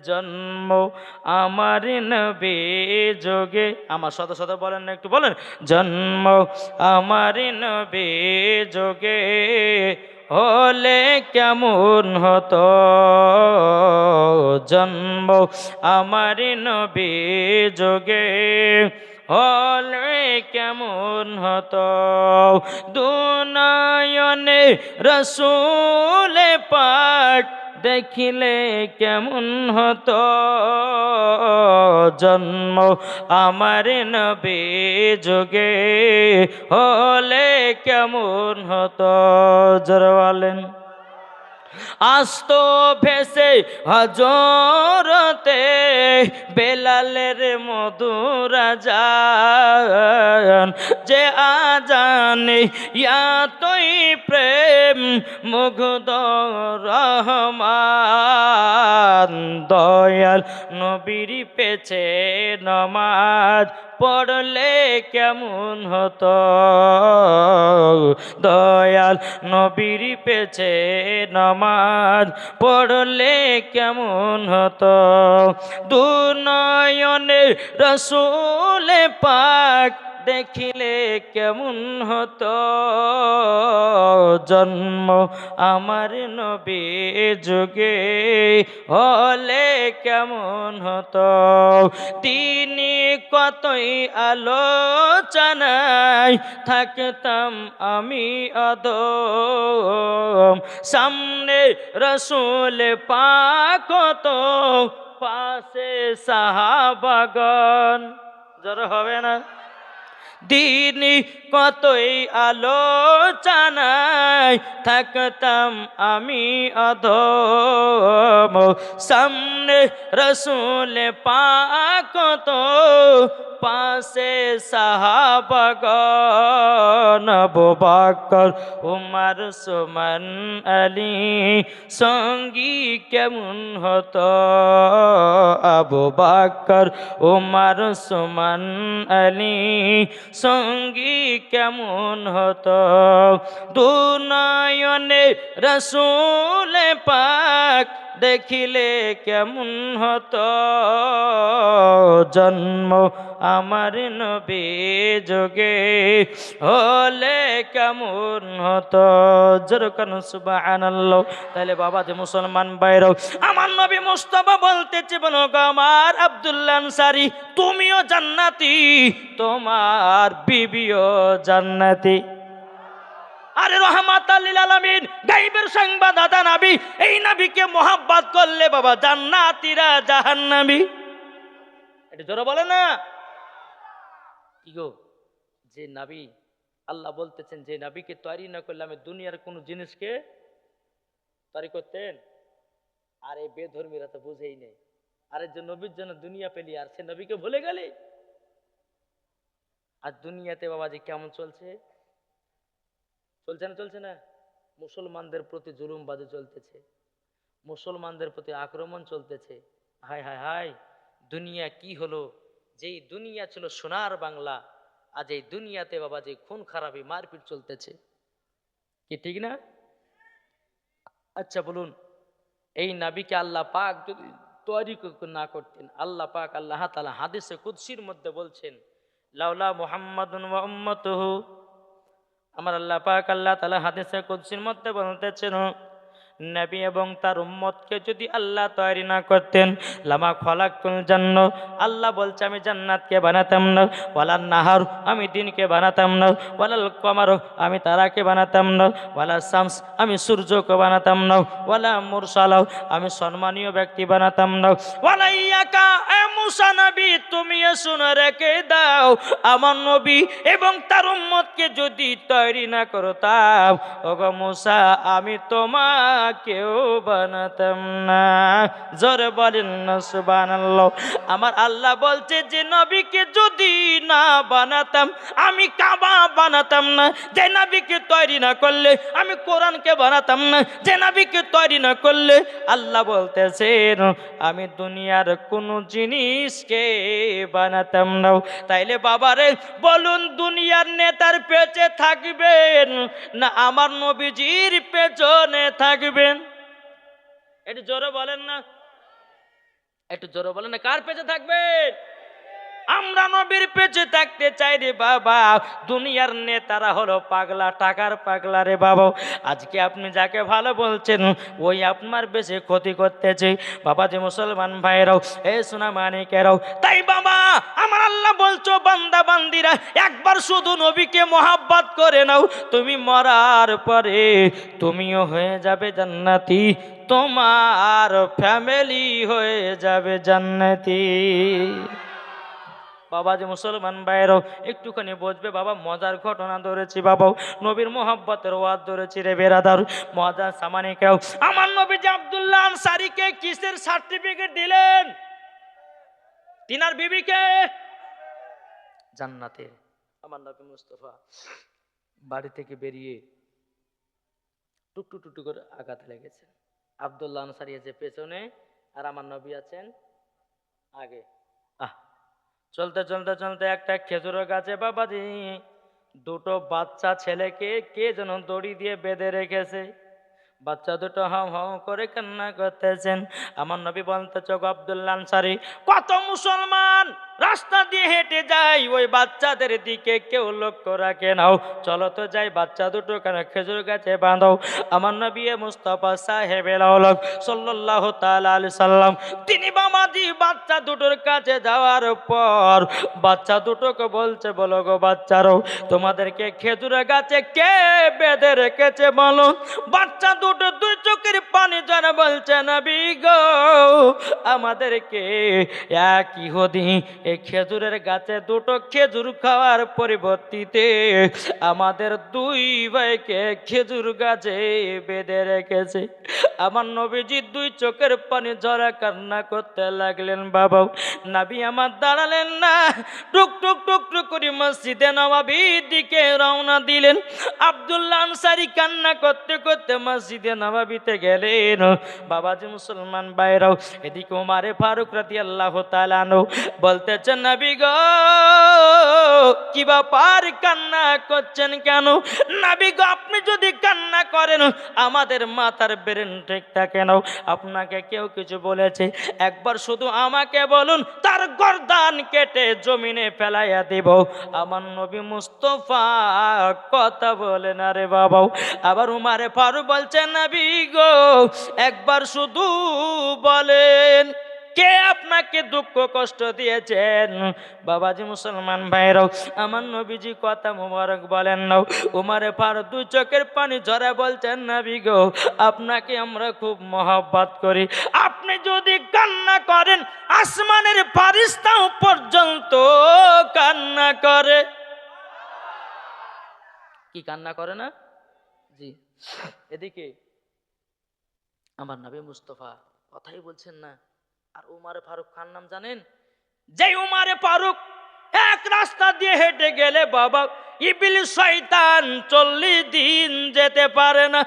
জন্ম আমার নবী যোগে, আমার শত শত বলেন না, একটু বলেন। জন্ম আমার নবী যোগে হলে কেমন হতো, জন্ম আমার নবী যোগে হলে কেমন হতো, দুনয়নে রসুল পাক দেখিলে কেমন হতো, জন্ম আমার নবী যুগে হলে কেমন হতো। জোরে বলেন। আস্ত ভেসে হজরতে বেলালের মধুর আজান, যে আজানে ইয়াতই প্রেম মুগ্ধ রহমান, দয়াল নবীর পেছে নমাজ পড়লে কেমন হতো, দয়াল নবীর পেছে নমাজ পড়লে কেমন হতো, দুনয়নে রসুল পাক দেখিলে কেমন হতো, জন্ম আমার নবী যুগে হলে কেমন হতো, তিনি কতই আলোচনায় থাকতাম আমি অদম, সামনে রসুল পাক তো পাশে সাহাবাগণ। জোরে হবে না? দিনই কতই আলোচনায় থাকতাম আমি অধম, সামনে রসুল পাক তো পাশে সাহাবাগণ, আবু বকর উমর সুমন আলী সঙ্গী কেমন হতো, আবু বকর উমর সুমন আলী সঙ্গী কেমন হতো, দুনয়নে রসুল পাক দেখিলে কেমন হতো, জন্ম আমার নবী যুগে হলে কেমন হতো। যেরকম সুবহানাল্লাহ। তাহলে বাবা যে মুসলমান বাইরেও আমার নবী মুস্তাফা বলতেছে, বলো আমার আব্দুল্লাহ আনসারী তুমিও জান্নাতি, তোমার বিবিও জান্নাতি। আরে রহমাতাল লিল আলামিন, গায়বের সংবাদদাতা নবী, এই নবীকে মোহাব্বত করলে বাবা জান্নাতীরা জাহান্নামী। এটা জোরে বলে না কি গো? যে নবী আল্লাহ বলতেছেন, যে নবীকে তৈরি না করলে আমি দুনিয়ার কোন জিনিসকে তৈরি করতেন। আর এই বেধর্মীরা তো বুঝেই নেই। আরে যে নবীর জন্য দুনিয়া পেলি আর সে নবীকে ভুলে গেলি। আর দুনিয়াতে বাবা যে কেমন চলছে, চলছে না? চলছে না? মুসলমানদের প্রতি জুলুমবাজি চলতেছে, মুসলমানদের প্রতি আক্রমণ চলতেছে। হায় হায় হায়, দুনিয়া কি হলো? যেই দুনিয়া ছিল সোনার বাংলা, আজ এই দুনিয়াতে বাবা যে খুন খারাপি মারপিট চলতেছে, কি ঠিক না? আচ্ছা বলুন, এই নবীকে আল্লাহ পাক যদি তৈরি না করতেন, আল্লাহ পাক আল্লাহ তাআলা হাদিসে কুদসির মধ্যে বলছেন, লাউলা মুহাম্মাদুন ওয়া উম্মাতুহু, আমার আল্লাহ পাক আল্লাহ তাআলা হাদিসে কুদসির মধ্যে বলতেছেন, নবী এবং তার উম্মতকে যদি আল্লাহ তৈরি না করতেন, লামা খলাকতুল জান্নাহ, আল্লাহ বলছে আমি জান্নাতকে বানাতাম না, ওয়ালান নাহার, আমি দিনকে বানাতাম না, ওয়ালাল কমার, আমি তারাকে বানাতাম না, ওয়ালা শামস, আমি সূর্যকে বানাতাম না, ওয়ালা মুরসালাহ, আমি সম্মানীয় ব্যক্তি বানাতাম না, ওয়ালা ইয়াকা, এ মুসা নবী তুমি শুনে রেখে দাও, আমার নবী এবং তার উম্মতকে যদি তৈরি না করতাম, ওগো মুসা আমি তোমাকেও বানাতাম না। জোরে বলেন না সুবহানাল্লাহ। আমার আল্লাহ বলছে যে নবীকে যদি না বানাতাম, আমি কাবা বানাতাম না, যে নবীকে তৈরি না করলে আমি কোরআনকে বানাতাম না, যে নবীকে তৈরি না করলে আল্লাহ বলতেছেন আমি দুনিয়ার কোনো জিনিসকে বানাতাম না। তাইলে বাবারে বলুন, দুনিয়ার নেতার পেছনে থাকবেন না আমার নবীজির পেছনে থাকবেন? এটা জোরে বলেন না। একটু জোরে বলেন না, কার পেছনে থাকবেন? আমরা নবীর পেছনে থাকতে চাই রে বাবা। দুনিয়ার নেতারা হলো পাগলা, টাকার পাগলা রে বাবা। আজকে আপনি যাকে ভালো বলছেন ওই আপনার বেশি ক্ষতি করতেছে বাবা। যে মুসলমান ভাইরাও, এ সোনা মানিকেরাও, তাই বাবা আমার আল্লাহ বলছো বান্দা বান্দিরা একবার শুধু নবীকে মহাব্বত করে নাও, তুমি মরার পরে তুমিও হয়ে যাবে জান্নাতি, তোমার ফ্যামিলি হয়ে যাবে জান্নাতি। বাবা যে মুসলমান ভাইরাও একটুখানি বুঝবে বাবা, মজার ঘটনা ধরেছি বাবা, নবীর মোহাব্বতের ওয়াজ ধরেছি রে বেরাদার। মজার সামানিকেও, আমার নবী যে আব্দুল্লাহ আনসারীকে কিসের সার্টিফিকেট দিলেন? তিনার বিবিকে জান্নাতে। আমার নবী মুস্তাফা বাড়ি থেকে বেরিয়ে টুকটু টুকটু করে আঘাত লেগেছে। আব্দুল্লাহ আনসারী আছে পেছনে আর আমার নবী আছেন আগে। চলতে চলতে চলতে একটা খেজুরের গাছে বাবাজি দুটো বাচ্চা ছেলেকে কে যেন দড়ি দিয়ে বেঁধে রেখেছে। বাচ্চা দুটো হাও হাও করে কান্না করতেছেন। আমার নবী বলতেছে, আব্দুল্লাহ আনসারী, কত মুসলমান রাস্তা দিয়ে হেঁটে যায়, ওই বাচ্চাদের দিকে কেউ লক্ষ্য রাখে নাও, চলো তো যাই বাচ্চা দুটো কেন খেজুর গাছে বাঁধো। আমার নবী মুস্তাফা সাহেবের আওলাদ সাল্লাল্লাহু তাআলা আলাইহি সাল্লাম তিনি বাবাজি বাচ্চা দুটোর কাছে যাওয়ার পর বাচ্চা দুটোকে বলছে, বলো গো বাচ্চারও, তোমাদেরকে খেজুর গাছে কে বেঁধে রেখেছে বলো। বাচ্চা দুটো দুই চোখের পানি ঝরে বলছে, নবী গো, আমাদেরকে এক ইহুদি এই খেজুরের গাছে দুটো খেজুর খাওয়ার পরিবর্তিতে আমাদের দুই ভাইকে খেজুর গাছে বেঁধে রেখেছে। আমার নবীজি দুই চোখের পানি ঝরা কান্না করতে লাগলেন। বাবা নবী আমার দাঁড়ালেন না, টুক টুক টুক টুক করে মসজিদে নববীর দিকে রওনা দিলেন। আব্দুল্লাহ আনসারী কান্না করতে করতে মসজিদে নববীতে গেলেন। বাবাজি মুসলমান ভাইরাও, এদিকে ওমরে ফারুক রাদিয়াল্লাহু তাআলা আনহু বলতেছেন, নবী গো, কি ব্যাপার কান্না করছেন কেন? নবী গো, আপনি যদি কান্না করেন আমাদের মাথার ব্রেন ঠিক থাকে না, আপনাকে কেউ কিছু বলেছে একবার শুধু আমাকে বলুন, তার গর্দান কেটে জমিনে ফেলাইয়া দেব। আমার নবী মুস্তাফা কথা বলে না রে বাবা। আবার উমারে ফারুক বলছেন, নবী গো, একবার শুধু বলেন কে আপনাকে দুঃখ কষ্ট দিয়েছেন? বাবাজি মুসলমান ভাইরাও, আমার নবীজি কথা মুবারক বলেন না। উমারে ফারুক দুই চোখের পানি ঝরে বলছেন, নবী গো, আপনাকে আমরা খুব মহব্বত করি, আপনি যদি কান্না করেন আসমানের ফারিস্তাও পর্যন্ত কান্না করে। কি কান্না করে না? জি। এদিকে আমার নবী মুস্তাফা কথাই বলছেন না। আর উমারে ফারুক খান নাম জানেন? যে উমারে ফারুক এক রাস্তা দিয়ে হেঁটে গেলে বাবা ইবলিস শয়তান 40 দিন যেতে পারে না।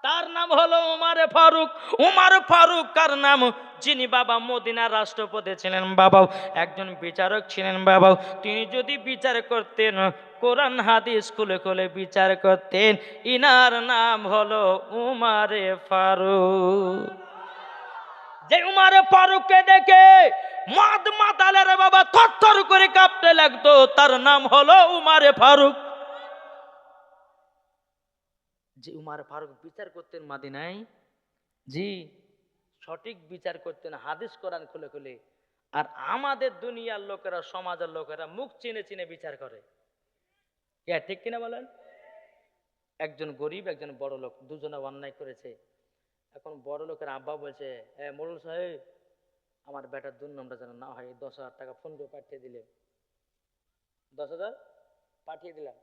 তার নাম হলো উমারে ফারুক। উমার ফারুক কার নাম? যিনি বাবা মদিনার রাষ্ট্রপতি ছিলেন বাবা, একজন বিচারক ছিলেন বাবা। তিনি যদি বিচার করতেন, কোরআন হাদিস খুলে খুলে বিচার করতেন। ইনার নাম হলো উমারে ফারুক। যে উমারে ফারুককে দেখে মদ মাতালের বাবা থরথর করে কাঁপতে লাগতো, তার নাম হলো উমারে ফারুক। যে উমারে ফারুক বিচার করতেন মদিনায়, জি, সঠিক বিচার করতেন হাদিস কোরআন খুলে খুলে। আর আমাদের দুনিয়ার লোকেরা, সমাজের লোকেরা মুখ চিনে চিনে বিচার করে। কে ঠিক কিনা বলেন? একজন গরিব একজন বড় লোক, দুজনে অন্যায় করেছে। এখন বড় লোকের আব্বা বলছে, মোড়ল সাহেব, আমার বেটার দুর্নামটা যেন না হয়, 10,000 টাকা ফোন পে পাঠিয়ে দিলে। 10,000 পাঠিয়ে দিলাম,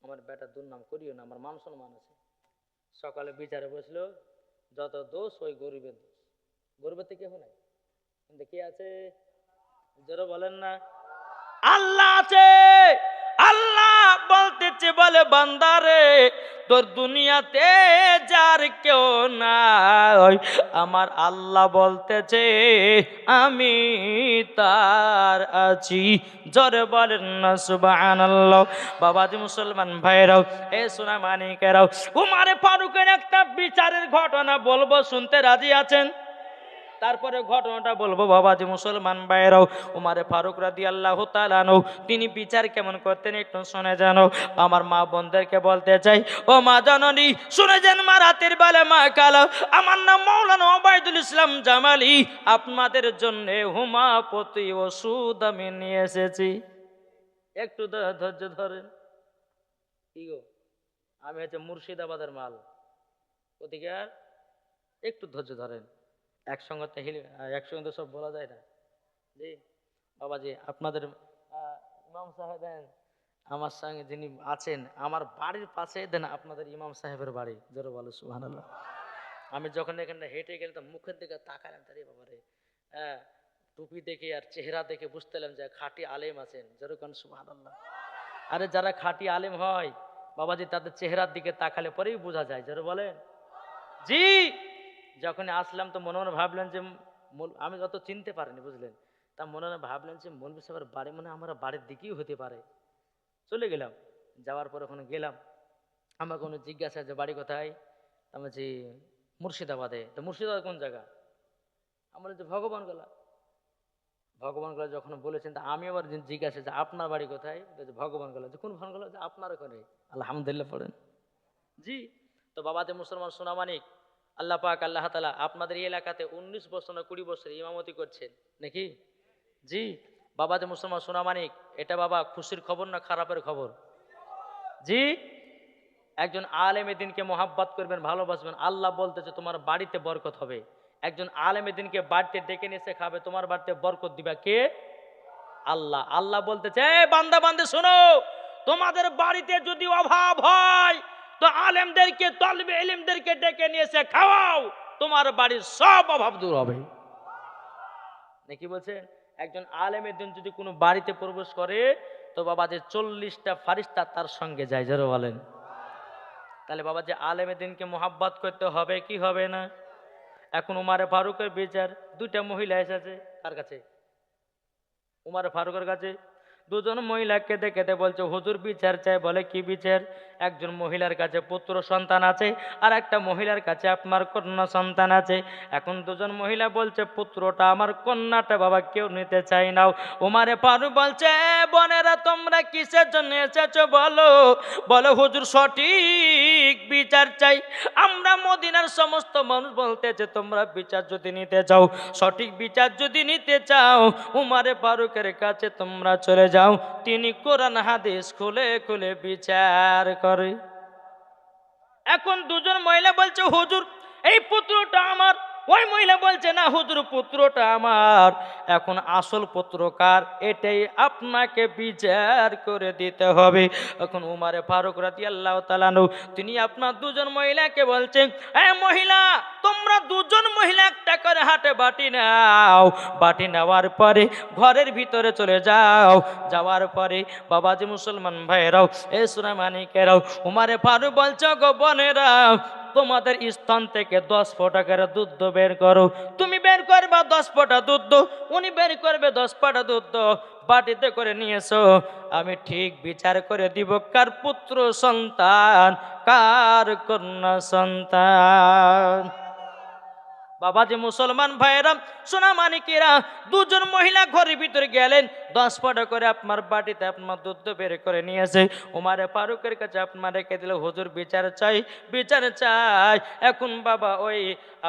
আমার বেটার দুর্নাম করিও না, আমার মান সম্মান আছে। সকালে বিচারে বসলো, যত দোষ ওই গরিবের দোষ। গরিবের থেকে কেউ নাই, কিন্তু কি আছে? যারা বলেন না আল্লাহ আছে। আল্লাহ বলতেছে, বলে বান্দারে, তোর দুনিয়াতে যার কেউ নাই, আমার আল্লাহ বলতেছে আমি তার আছি। জোরে বলেন না সুবহানাল্লাহ। বাবাজি মুসলমান ভাইরাও, এ সোনা মানিকেরাও, উমারে ফারুকের একটা বিচারের ঘটনা বলবো, শুনতে রাজি আছেন? তারপরে ঘটনাটা বলবো বাবাজি মুসলমান ভাইরাও। উমারে ফারুক রাদিয়াল্লাহু তাআলা আনহু তিনি বিচার কেমন করতেন একটু শুনে জানো। আমার মা বোনদেরকে বলতে চাই, ও মা জননী শুনে যান, মা রাতের বেলা মা কালো, আমার নাম মাওলানা ওবায়দুল ইসলাম জামালি, আপনাদের জন্য হোমিওপ্যাথি ওষুধ আমি নিয়ে এসেছি। একটু ধৈর্য ধরেন। কি গো, আমি হচ্ছে মুর্শিদাবাদের মাল, ওদিকে একটু ধৈর্য ধরেন। একসঙ্গে তো একসঙ্গে তো সব বলা যায় না। জি বাবাজি, আপনাদের ইমাম সাহেব আমার সঙ্গে যিনি আছেন, আমার বাড়ির পাশে দেন আপনাদের ইমাম সাহেবের বাড়ি, জোরে বলো সুবহানাল্লাহ। আমি যখন এখানে হেঁটে গেলে তো মুখের দিকে তাকালাম, তারে বাবারে, হ্যাঁ, টুপি দেখে আর চেহারা দেখে বুঝতেলাম যে খাঁটি আলেম আছেন, যেরকম সুবহানাল্লাহ। আরে যারা খাঁটি আলেম হয় বাবাজি, তাদের চেহারার দিকে তাকালে পরেই বোঝা যায়, জোরে বলেন জি। যখন আসলাম তো মনে মনে ভাবলেন যে আমি যত চিনতে পারিনি বুঝলেন, তা মনে মনে ভাবলেন যে মৌলভী সাহেবের বাড়ি মনে হয় আমার বাড়ির দিকেই হতে পারে। চলে গেলাম, যাওয়ার পর ওখানে গেলাম, আমার কোনো জিজ্ঞাসা যে বাড়ি কোথায়, আমি বলছি মুর্শিদাবাদে। তো মুর্শিদাবাদ কোন জায়গা? আমার যে ভগবানগোলা। ভগবানগোলা যখন বলেছেন, তা আমি আবার জিজ্ঞাসা যে আপনার বাড়ি কোথায়? ভগবানগোলা। যে কোন ভগবানগোলা? যে আপনার ওখানে। আলহামদুলিল্লাহ পড়েন জি। তো বাবাতে মুসলমান সোনামানিক, আল্লাহ পাক আল্লাহ তাআলা আপনাদের এই এলাকাতে 19 বছর না 20 বছর ইমামতি করছেন নাকি? জি বাবাতে মুসলমান সোনামানিক, এটা বাবা খুশির খবর না খারাপের খবর? জি। একজন আলেমে দিনকে মোহাব্বত করবেন, ভালোবাসবেন, আল্লাহ বলতেছে তোমার বাড়িতে বরকত হবে। একজন আলেমে দিনকে বাড়িতে ডেকে নিয়ে এসে খাবে, তোমার বাড়িতে বরকত দিবা কে? আল্লাহ। আল্লাহ বলতেছে, এই বান্দা বান্দে শোনো, তোমাদের বাড়িতে যদি অভাব হয় তো আলেমদেরকে, তলবে ইলমদেরকে ডেকে নিয়ে এসে খাওয়াও, তোমার বাড়ির সব অভাব দূর হবে। নাকি বলছেন? একজন আলেমের দিন যদি কোনো বাড়িতে প্রবেশ করে তো বাবা যে 40টা ফারিস্তা তার সঙ্গে যায়, যারা বলেন। তাহলে বাবা যে আলেমের দিনকে মোহাব্বত করতে হবে কি হবে না? এখন উমারে ফারুকের বিচার, দুইটা মহিলা এসেছে কার কাছে? উমারে ফারুকের কাছে। দুজন মহিলা কেঁদে কেঁদে বলছে হুজুর বিচার চাই। বলে কি বিচার? একজন মহিলার কাছে পুত্র সন্তান আছে আর একটা মহিলার কাছে আপনার কন্যা সন্তান আছে। এখন দুজন মহিলা বলছে পুত্রটা আমার, কন্যাটা বাবা কেউ নিতে চাই নাও। উমারে ফারুক বলছে বোনেরা তোমরা কিসের জন্য এসেছো বলো? বলো হুজুর সঠিক বিচার চাই। আমরা মদিনার সমস্ত মানুষ বলতেছে তোমরা বিচার যদি নিতে চাও, সঠিক বিচার যদি নিতে চাও, উমারে ফারুকের কাছে তোমরা চলে যাও, তিনি কোরআন হাদিস খুলে খুলে বিচার করে। এখন দুজন মহিলা বলছে হুজুর এই পুত্রটা আমার। ওই মহিলা বলছে না হুজুর পুত্রটা আমার। এখন আসল পুত্র কার, এটাই আপনাকে বিচার করে দিতে হবে। এখন উমারে ফারুক রাদিয়াল্লাহু তাআলা আনহু তিনি আপনার দুজন মহিলাকে বলছেন, এই মহিলা তোমরা দুজন মহিলা একটা করে হাতে বাটি নাও, বাটি নেওয়ার পরে ঘরের ভিতরে চলে যাও। যাওয়ার পরে বাবাজি মুসলমান ভাইরাও, এ সোনামানিকেরাও, উমারে ফারুক বলছে গো বোনেরা, তোমাদের স্তন থেকে 10 ফোঁটা করে দুধ বের করো। তুমি বের করবা 10 ফোঁটা দুধ, উনি বের করবে 10 ফোঁটা দুধ, বাটিতে করে নিয়েছো। আমি ঠিক বিচার করে দিব কার পুত্র সন্তান কার কন্যা সন্তান। বাবাজি মুসলমান ভাইরা সোনামানিকেরা, দুজন মহিলা ঘরের ভিতরে গেলেন, 10 ফোঁটা করে আপনার বাটিতে আপনার দুধ বের করে নিয়েছে। উমারে ফারুকের কাছে আপনার রেখে দিল, হুজুর বিচার চাই, বিচার চাই। এখন বাবা ওই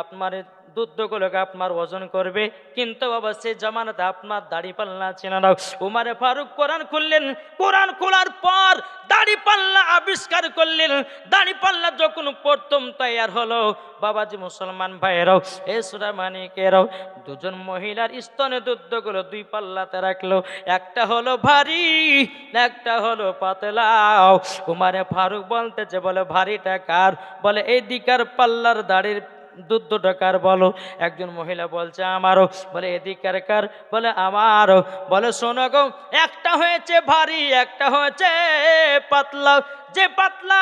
আপনার দুধগুলোকে আপনার ওজন করবে, কিন্তু বাবা সে জামানাতে আপনার দাড়ি পাল্লা ছিল না। উমারে ফারুক কোরআন খুললেন, কোরআন খোলার পর দাড়ি পাল্লা আবিষ্কার করলেন। দাড়ি পাল্লা যখন প্রথম তৈয়ার হলো বাবাজি মুসলমান ভাইয়েরাও, এ সোনামানিকেরাও, দুজন মহিলার স্তনে দুধগুলো 2 পাল্লাতে রাখলো। একটা হলো ভারী, একটা হলো পাতলাও। উমারে ফারুক বলতেছে, বলে ভারীটা কার? বলে এই দিকার পাল্লার দাড়ির দুধটা কার বলো? একজন মহিলা বলছে আমারও। বলে এদিকার কার? বলে আমারও। বলে শোনো গো, একটা হয়েছে ভারী, একটা হয়েছে পাতলা। যে পাতলা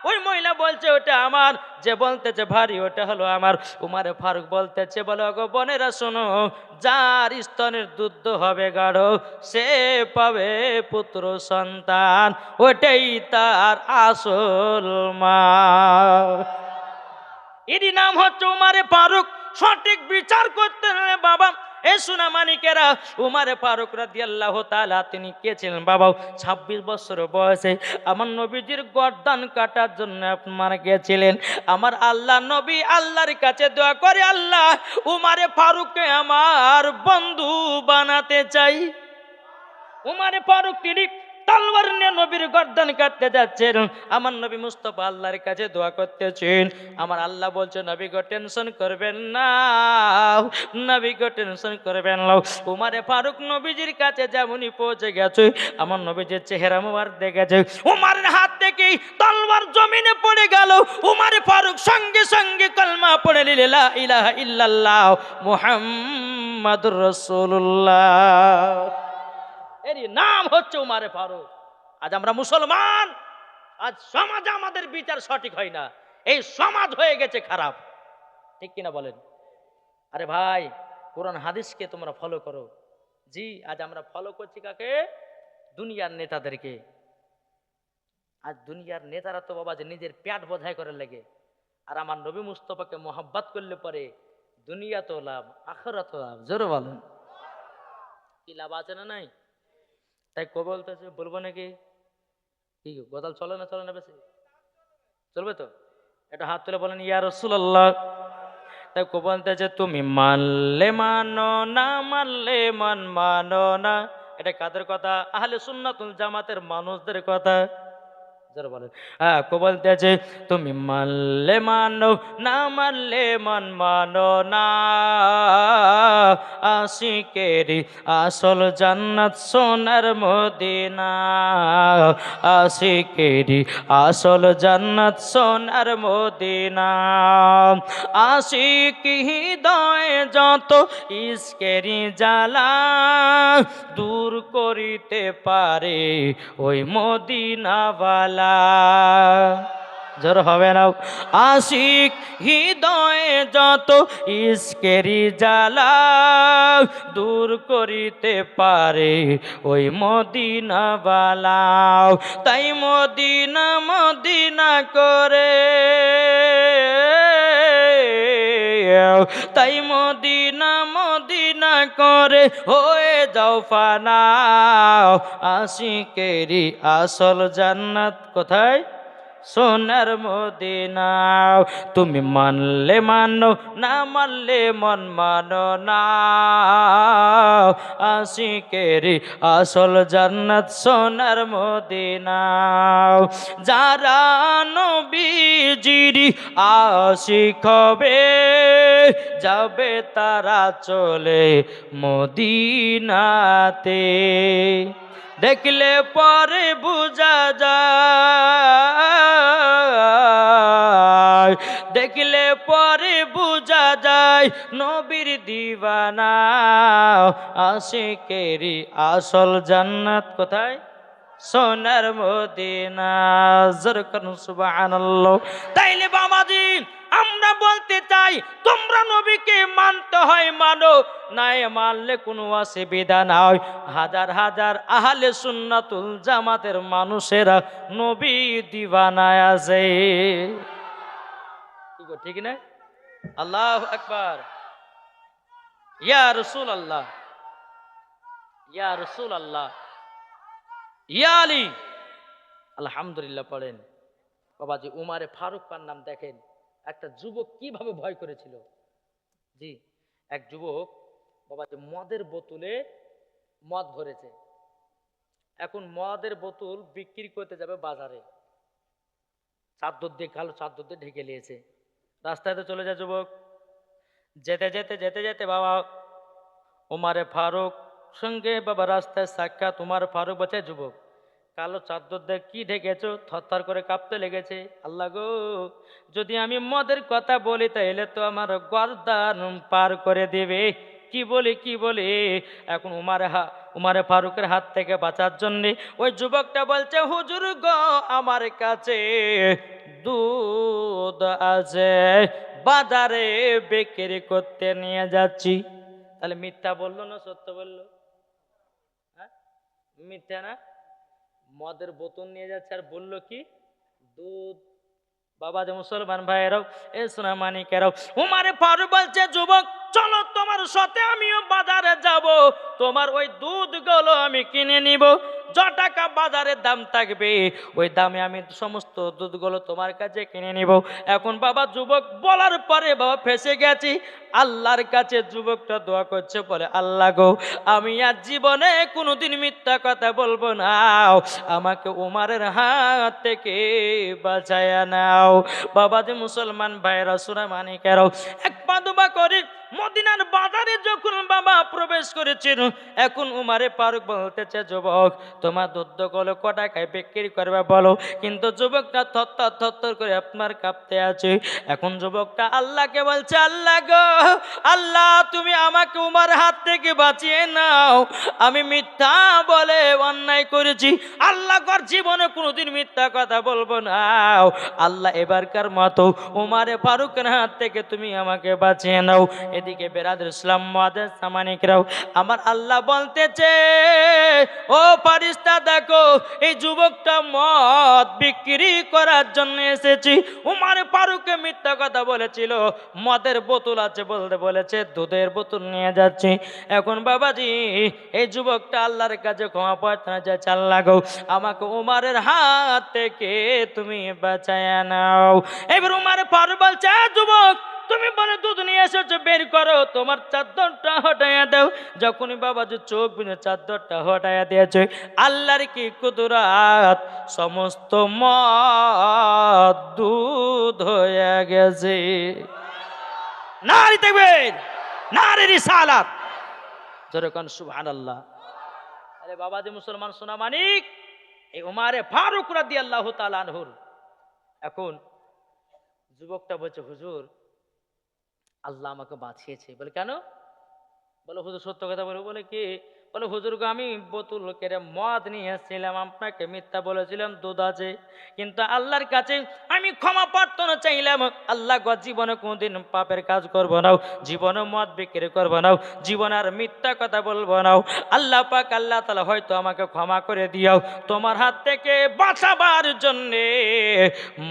ওই মহিলা বলছে ওটা আমার, যে বলতেছে ভারী ওটা হলো আমার। উমারে ফারুক বলতেছে, বলে গো বোনেরা শোনো, যার স্তনের দুধ হবে গাঢ় সে পাবে পুত্র সন্তান, ওটাই তার আসল মা। এরই নাম হচ্ছে উমারে ফারুক। সঠিক বিচার করতে হলে বাবা এ সোনামানিকেরা উমারে ফারুক রাদিয়াল্লাহু তাআলা তিনি কে ছিলেন বাবা? 26 বছর বয়সে আমার নবীজির গর্দান কাটার জন্য আপনারা গিয়েছিলেন। আমার আল্লাহ নবী আল্লাহর কাছে দোয়া করে, আল্লাহ উমারে ফারুককে আমার বন্ধু বানাতে চাই। উমারে ফারুক তিনি তলোয়ার নিয়ে নবীর গর্দান কাটতে যাচ্ছেন। আমার নবী মুস্তাফা আল্লাহর কাছে দোয়া করতেছেন। আমার আল্লাহ বলছে, নবী গো টেনশন করবেন না, নবী গো টেনশন করবেন না। উমারে ফারুক নবীজির কাছে যেমনই পৌঁছে গেছে, আমার নবীজির চেহারা মুবারক দেখেছে, উমারের হাত থেকে তলোয়ার জমিনে পড়ে গেল। উমারে ফারুক সঙ্গে সঙ্গে কলমা পড়ে নিলেন, লা ইলাহা ইল্লাল্লাহ মুহাম্মাদুর রাসূলুল্লাহ। এরই নাম হচ্ছে উমারে ফারুক। আজ আমরা মুসলমান, আজ সমাজে আমাদের বিচার সঠিক হয় না, এই সমাজ হয়ে গেছে খারাপ, ঠিক কিনা বলেন? আরে ভাই, কোরআন হাদিসকে তোমরা ফলো করো। জি, আজ আমরা ফলো করছি কাকে? দুনিয়ার নেতাদেরকে। আজ দুনিয়ার নেতারা তো বাবা যে নিজের পেট বোঝাই করে লেগে, আর আমার নবী মুস্তাফাকে মোহাব্বত করলে পরে দুনিয়া তো লাভ, আখিরাত তো লাভ। জোরে বলেন, কি লাভ আছে না নাই? তাই কবে বলতেছে, বলবো নাকি? কি গজাল চলে না বেশি? চলবে তো? এটা হাত তুলে বলেন ইয়া রাসূলুল্লাহ। তাই কবে বলতেছে, তুমি মানলে মানো না মানলে মানো না। এটা কাদের কথা? আহলে সুন্নাতুল জামাতের মানুষদের কথা। যারা বলেন হ্যাঁ, কো বলতেছে, তুমি মানলে মানো না মানলে মানো না, আশিকেরি আসল জান্নাত সোনার মদিনা, আশিকেরি আসল জান্নাত সোনার মদিনা, আশিক হৃদয়ে যত ইশকেরি জ্বালা দূর করিতে পারে ওই মদিনাওয়ালা। জোর হবে না? আশিক হৃদয়ে যত ইশকেরি জ্বালা দূর করিতে পারে ওই মদিনাওয়ালা। তাই মদিনা মদিনা করে, তাই মদিনা মদিনা করে হয়ে যাও ফানা, আশিকেরি আসল জান্নাত কোথায়? সোনার মদিনা। তুমি মানলে মানো না মানলে মানো না, আশিকেরি আসল জান্নাত সোনার মদিনা। যারা নবীজির আশিক হবে যাবে তারা চলে মদিনাতে। দেখলে পরে বুঝা যায়, দেখলে পরে বুঝা যায় নবীর দিওয়ানা, আশিকেরি আসল জান্নাত কোথায়? সোনার মদিনা। জোরকান সুবহানাল্লাহ। তাইলে বাবাজি আমরা বলতে চাই, তোমরা নবীকে মানতে হয় মানো, নাই মানলে কোনো অসুবিধা নাই। হাজার হাজার আহলে সুন্নাতুল জামাতের মানুষেরা নবী দিওয়ানায় আছে, ঠিক না? আল্লাহু আকবার। ইয়া রাসূলুল্লাহ, ইয়া রাসূলুল্লাহ, ইয়া আলী। আলহামদুলিল্লাহ পড়েন বাবাজি। উমারে ফারুক পার নাম দেখেন, একটা যুবক কিভাবে ভয় করেছিল। জি, এক যুবক বাবাজি মদের বোতলে মদ ভরেছে, এখন মদের বোতল বিক্রি করতে যাবে বাজারে, চাদর দিয়ে কালো চাদর দিয়ে ঢেকে নিয়েছে। রাস্তায় তো চলে যায় যুবক, যেতে যেতে যেতে যেতে বাবা উমারে ফারুক সঙ্গে বাবা রাস্তায় সাক্ষাৎ। উমার ফারুক বলছে, যুবক কালো চাদর দিয়ে কি ঢেকেছো? থরথর করে কাঁপতে লেগেছে। আল্লাহ গো, যদি আমি মদের কথা বলি তাহলে তো আমার গর্দান পার করে দেবে। কি বলি কি বলি। এখন উমারে ফারুকের হাত থেকে বাঁচার জন্য ওই যুবকটা বলছে, হুজুর গো আমার কাছে দুধ আছে, বাজারে বিক্রি করতে নিয়ে যাচ্ছি। তাহলে মিথ্যা বললো না সত্য বললো? হ্যাঁ, মিথ্যা না? মদের বোতল নিয়ে যাচ্ছে আর বললো কি? দুধ। বাবা যে মুসলমান ভাইয়েরাও, এ সোনা মানিকেরাও, উমারে ফারুক বলছে যুবক চলো তোমার সাথে আমিও বাজারে যাব, তোমার ওই দুধগুলো আমি কিনে নিব, য টাকা বাজারের দাম থাকবে ওই দামে আমি সমস্ত দুধগুলো তোমার কাছে কিনে নিব। এখন বাবা যুবক বলার পরে বাবা ফেসে গেছি। আল্লাহর কাছে যুবকটা দোয়া করছে, বলে আল্লাহ গো আমি আর জীবনে কোনোদিন মিথ্যা কথা বলবো না, আমাকে উমারের হাত থেকে বাঁচায়া নাও। বাবা যে মুসলমান ভাইরা সোনা মানিকেরাও, এক পা দুপা করে মদিনার বাজারে যখন বাবা প্রবেশ করেছেন, এখন উমারে ফারুক বলতেছে যুবক তোমার দুধ গুলো ক টাকায় বিক্রি করবে বলো। কিন্তু যুবকটা থরথর থরথর করে আপনার কাঁপতে আছে। এখন যুবকটা আল্লাহকে বলছে আল্লাহ গো আল্লাহ তুমি আমাকে উমার হাত থেকে বাঁচিয়ে নাও, আমি মিথ্যা বলে অন্যায় করেছি, আল্লাহ কর জীবনে কোনোদিন মিথ্যা কথা বলবো না, আল্লাহ এবারকার মতো উমারে ফারুকের হাত থেকে তুমি আমাকে বাঁচিয়ে নাও। এদিকে বেরাদর ইসলাম মুআজ্জাজ সামানিকরাও, আমার আল্লাহ বলতেছে ও ফারিস্তা দেখো এই যুবকটা মদ বিক্রি করার জন্য এসেছি। উমার ফারুককে মিথ্যা কথা বলেছিল, মদের বোতল আছে বলতে বলেছে দুধের বোতল নিয়ে যাচ্ছি। এখন বাবাজি এই যুবকটা আল্লাহর কাছে ক্ষমা প্রার্থনা চাইছে, আল্লাহ গো আমাকে উমারের হাত থেকে তুমি বাঁচায়া নাও। এবার উমার ফারুক বলছে যুবক তুমি বলে দুধ নিয়ে এসেছো বের করো, তোমার চাদরটা হটাইয়া দাও। যখনই বাবাজি চোখ বুঝে চাদরটা হটাইয়া দিয়েছে, আল্লাহর কি কুদরাত, সমস্ত মদ দুধ হয়ে গেছে। নারী দেখবেন নারী রিসালাত, যেরকম সুবহানাল্লাহ। আরে বাবাজি মুসলমান সোনা মানিক, এই উমারে ফারুক রাদিয়াল্লাহু তাআলা আনহুর এখন যুবকটা বলছে হুজুর আল্লাহ আমাকে বাঁচিয়েছে। বলে কেন? বলে হুজুর সত্য কথা বলে। বলে কি? বলে হুজুর গো আমি বোতল কেড়ে মদ নিয়ে এসেছিলাম, আপনাকে মিথ্যা বলেছিলাম দুধ আছে, কিন্তু আল্লাহর কাছে আমি ক্ষমা প্রার্থনা চাইলাম, আল্লাহ গো জীবনে কোনোদিন পাপের কাজ করবো না, জীবনে মদ বিক্রি করবো না, জীবনে আর মিথ্যা কথা বলবো না, আল্লাহ পাক আল্লাহ তাআলা হয়তো আমাকে ক্ষমা করে দিও, তোমার হাত থেকে বাঁচাবার জন্যে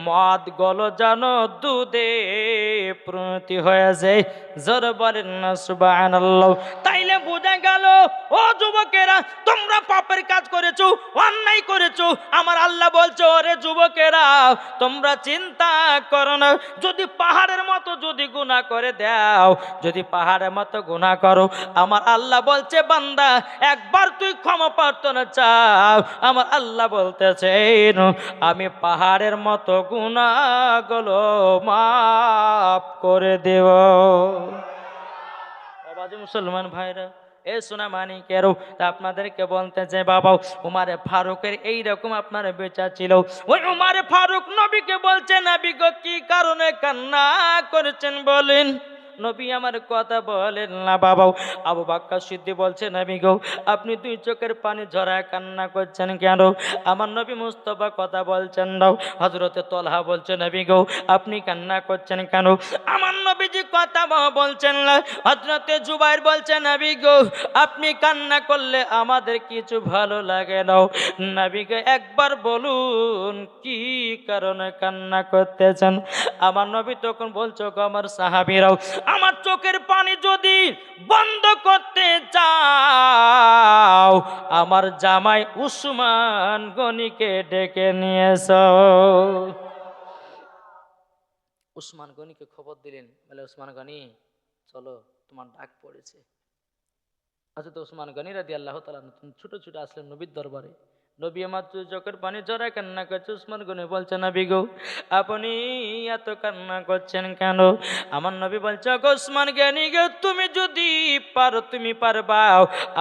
মদ গলো জানো দুধে পরিণতি হয়েছে। জোর বলেন না সুবহানাল্লাহ। তাইলে বোঝা গেল ও যুবকেরা তোমরা পাপের কাজ করেছো, অন্যায় করেছো, আমার আল্লাহ বলছো রে যুবকেরা তোমরা চিন্তা করো না, যদি পাহাড়ের মতো যদি গুনাহ করে দাও, যদি পাহাড়ের মতো গুনাহ করো, আমার আল্লাহ বলছে বান্দা একবার তুই ক্ষমা প্রার্থনা চাও, আমার আল্লাহ বলতেছেন আমি পাহাড়ের মতো গুনাহগুলো মাফ করে দেব। বাবাজি মুসলমান ভাইরা, এ সোনা মানিকেরও আপনাদেরকে বলতে যে বাবা উমারে ফারুকের এইরকম আপনার বেচা ছিল। ওই উমারে ফারুক নবীকে বলছে নবী গো কি কারণে কান্না করেছেন বলেন। নবী আমার কথা বলেন না বাবা। আবু বকর সিদ্দিক বলছে নবী গো আপনি দুই চোখের পানি ঝরায় কান্না করছেন কেন? আমার নবী মুস্তাফা কথা বলছেন দাও। হযরতে তলহা বলছে নবী গো আপনি কান্না করছেন কেন? আমার নবীজি কথা বলছেন না। হযরতে জুবাইর বলছে নবী গো আপনি কান্না করলে আমাদের কিছু ভালো লাগে না, নবী গো একবার বলুন কি কারণে কান্না করতেছেন? আমার নবী তখন বলছো গো আমার সাহাবীরাও আমার চোখের পানি যদি বন্ধ করতে চাও আমার জামাই উসমান গনিকে ডেকে নিয়ে এসো। উসমান গনিকে খবর দিলেন, বলে উসমান গনি চলো তোমার ডাক পড়েছে। হযরত উসমান গনি রাদিয়াল্লাহু তাআলা ছোট ছোট আসলেন নবীর দরবারে। নবী আমার চোখের পানি ঝরায় কান্না করছে। উসমান গনি বলছে নবী গো আপনি এত কান্না করছেন কেন? আমার নবী বলছে উসমান গনি গো তুমি যদি পারো তুমি পারবা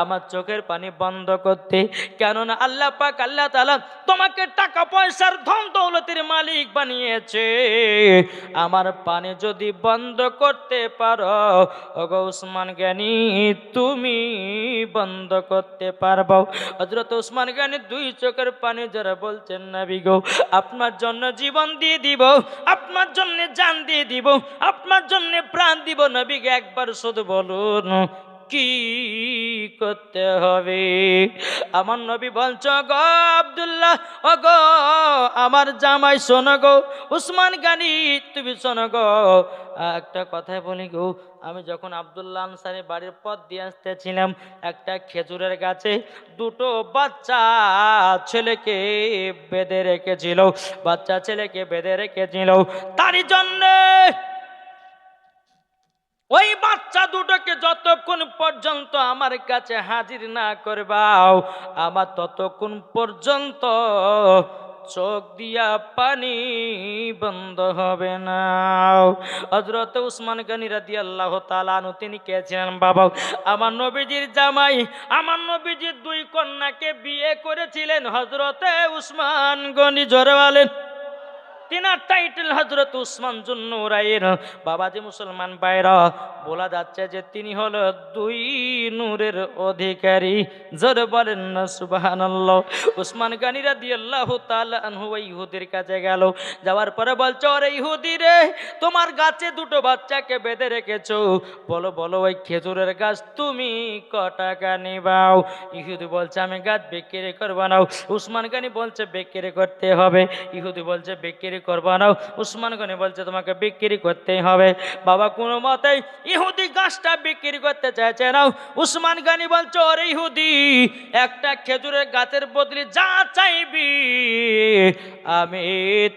আমার চোখের পানি বন্ধ করতে, কেননা আল্লাহ পাক আল্লাহ তাআলা তোমাকে টাকা পয়সার ধন দৌলতের মালিক বানিয়েছে, আমার পানি যদি বন্ধ করতে পারো ওগো উসমান গনি তুমি বন্ধ করতে পারবো। হযরত উসমান গনি দুই চোখের পানি যারা বলছেন নবী গো আপনার জন্য জীবন দিয়ে দিব, আপনার জন্য জান দিয়ে দিব, আপনার জন্য প্রাণ দিব, নবীকে একবার শুধু বলুন কি করতে হবে? আমার নবী বলছো গো আব্দুল্লাহ, ও গো আমার জামাই, শোনো গো উসমান গানি, তুমি শোনো গো, একটা কথাই বলি গো, আমি যখন আব্দুল্লাহ আনসারী বাড়ির পথ দিয়ে আসতেছিলাম, একটা খেজুরের গাছে দুটো বাচ্চা ছেলেকে বেঁধে রেখেছিল, বাচ্চা ছেলেকে বেঁধে রেখেছিল। তারই জন্যে ওই বাচ্চা দুটোকে যতক্ষণ পর্যন্ত আমার কাছে হাজির না করবাও, আমার ততক্ষণ পর্যন্ত চোখ দিয়া পানি বন্ধ হবে না। হযরত উসমান গনি রাদিয়াল্লাহু তাআলা আনহু তিনি কে ছিলেন বাবা? আমার নবীজির জামাই, আমার নবীজির দুই কন্যাকে বিয়ে করেছিলেন হযরতে উসমান গনি। জোরে বলেন। তিনার টাইটেল হযরত উসমান জুন্নুরাইন। বাবাজি মুসলমান ভাইরা, বলা যাচ্ছে যে তিনি হলো দুই নূরের অধিকারী। জোরে বলেন না সুবহানাল্লাহ। উসমান গনি রাদিয়াল্লাহু তাআলা আনহু ওই ইহুদির কাছে গেল, যাওয়ার পরে বলছে, ওরে ইহুদি রে, তোমার গাছে দুটো বাচ্চাকে বেঁধে রেখেছো, বলো বলো ওই খেজুরের গাছ তুমি ক টাকা নিবাও? ইহুদি বলছে আমি গাছ বিক্রি করবো না। উসমান গনি বলছে বিক্রি করতে হবে। ইহুদি বলছে বিক্রি করবো না। উসমান গনি বলছে তোমাকে বিক্রি করতেই হবে। বাবা কোনো মতেই ইহুদি গাছটা বিক্রি করতে চাইছে না। উসমান গনি বলছে, ওরে ইহুদি, একটা খেজুরের গাছের বদলে যা চাইবি আমি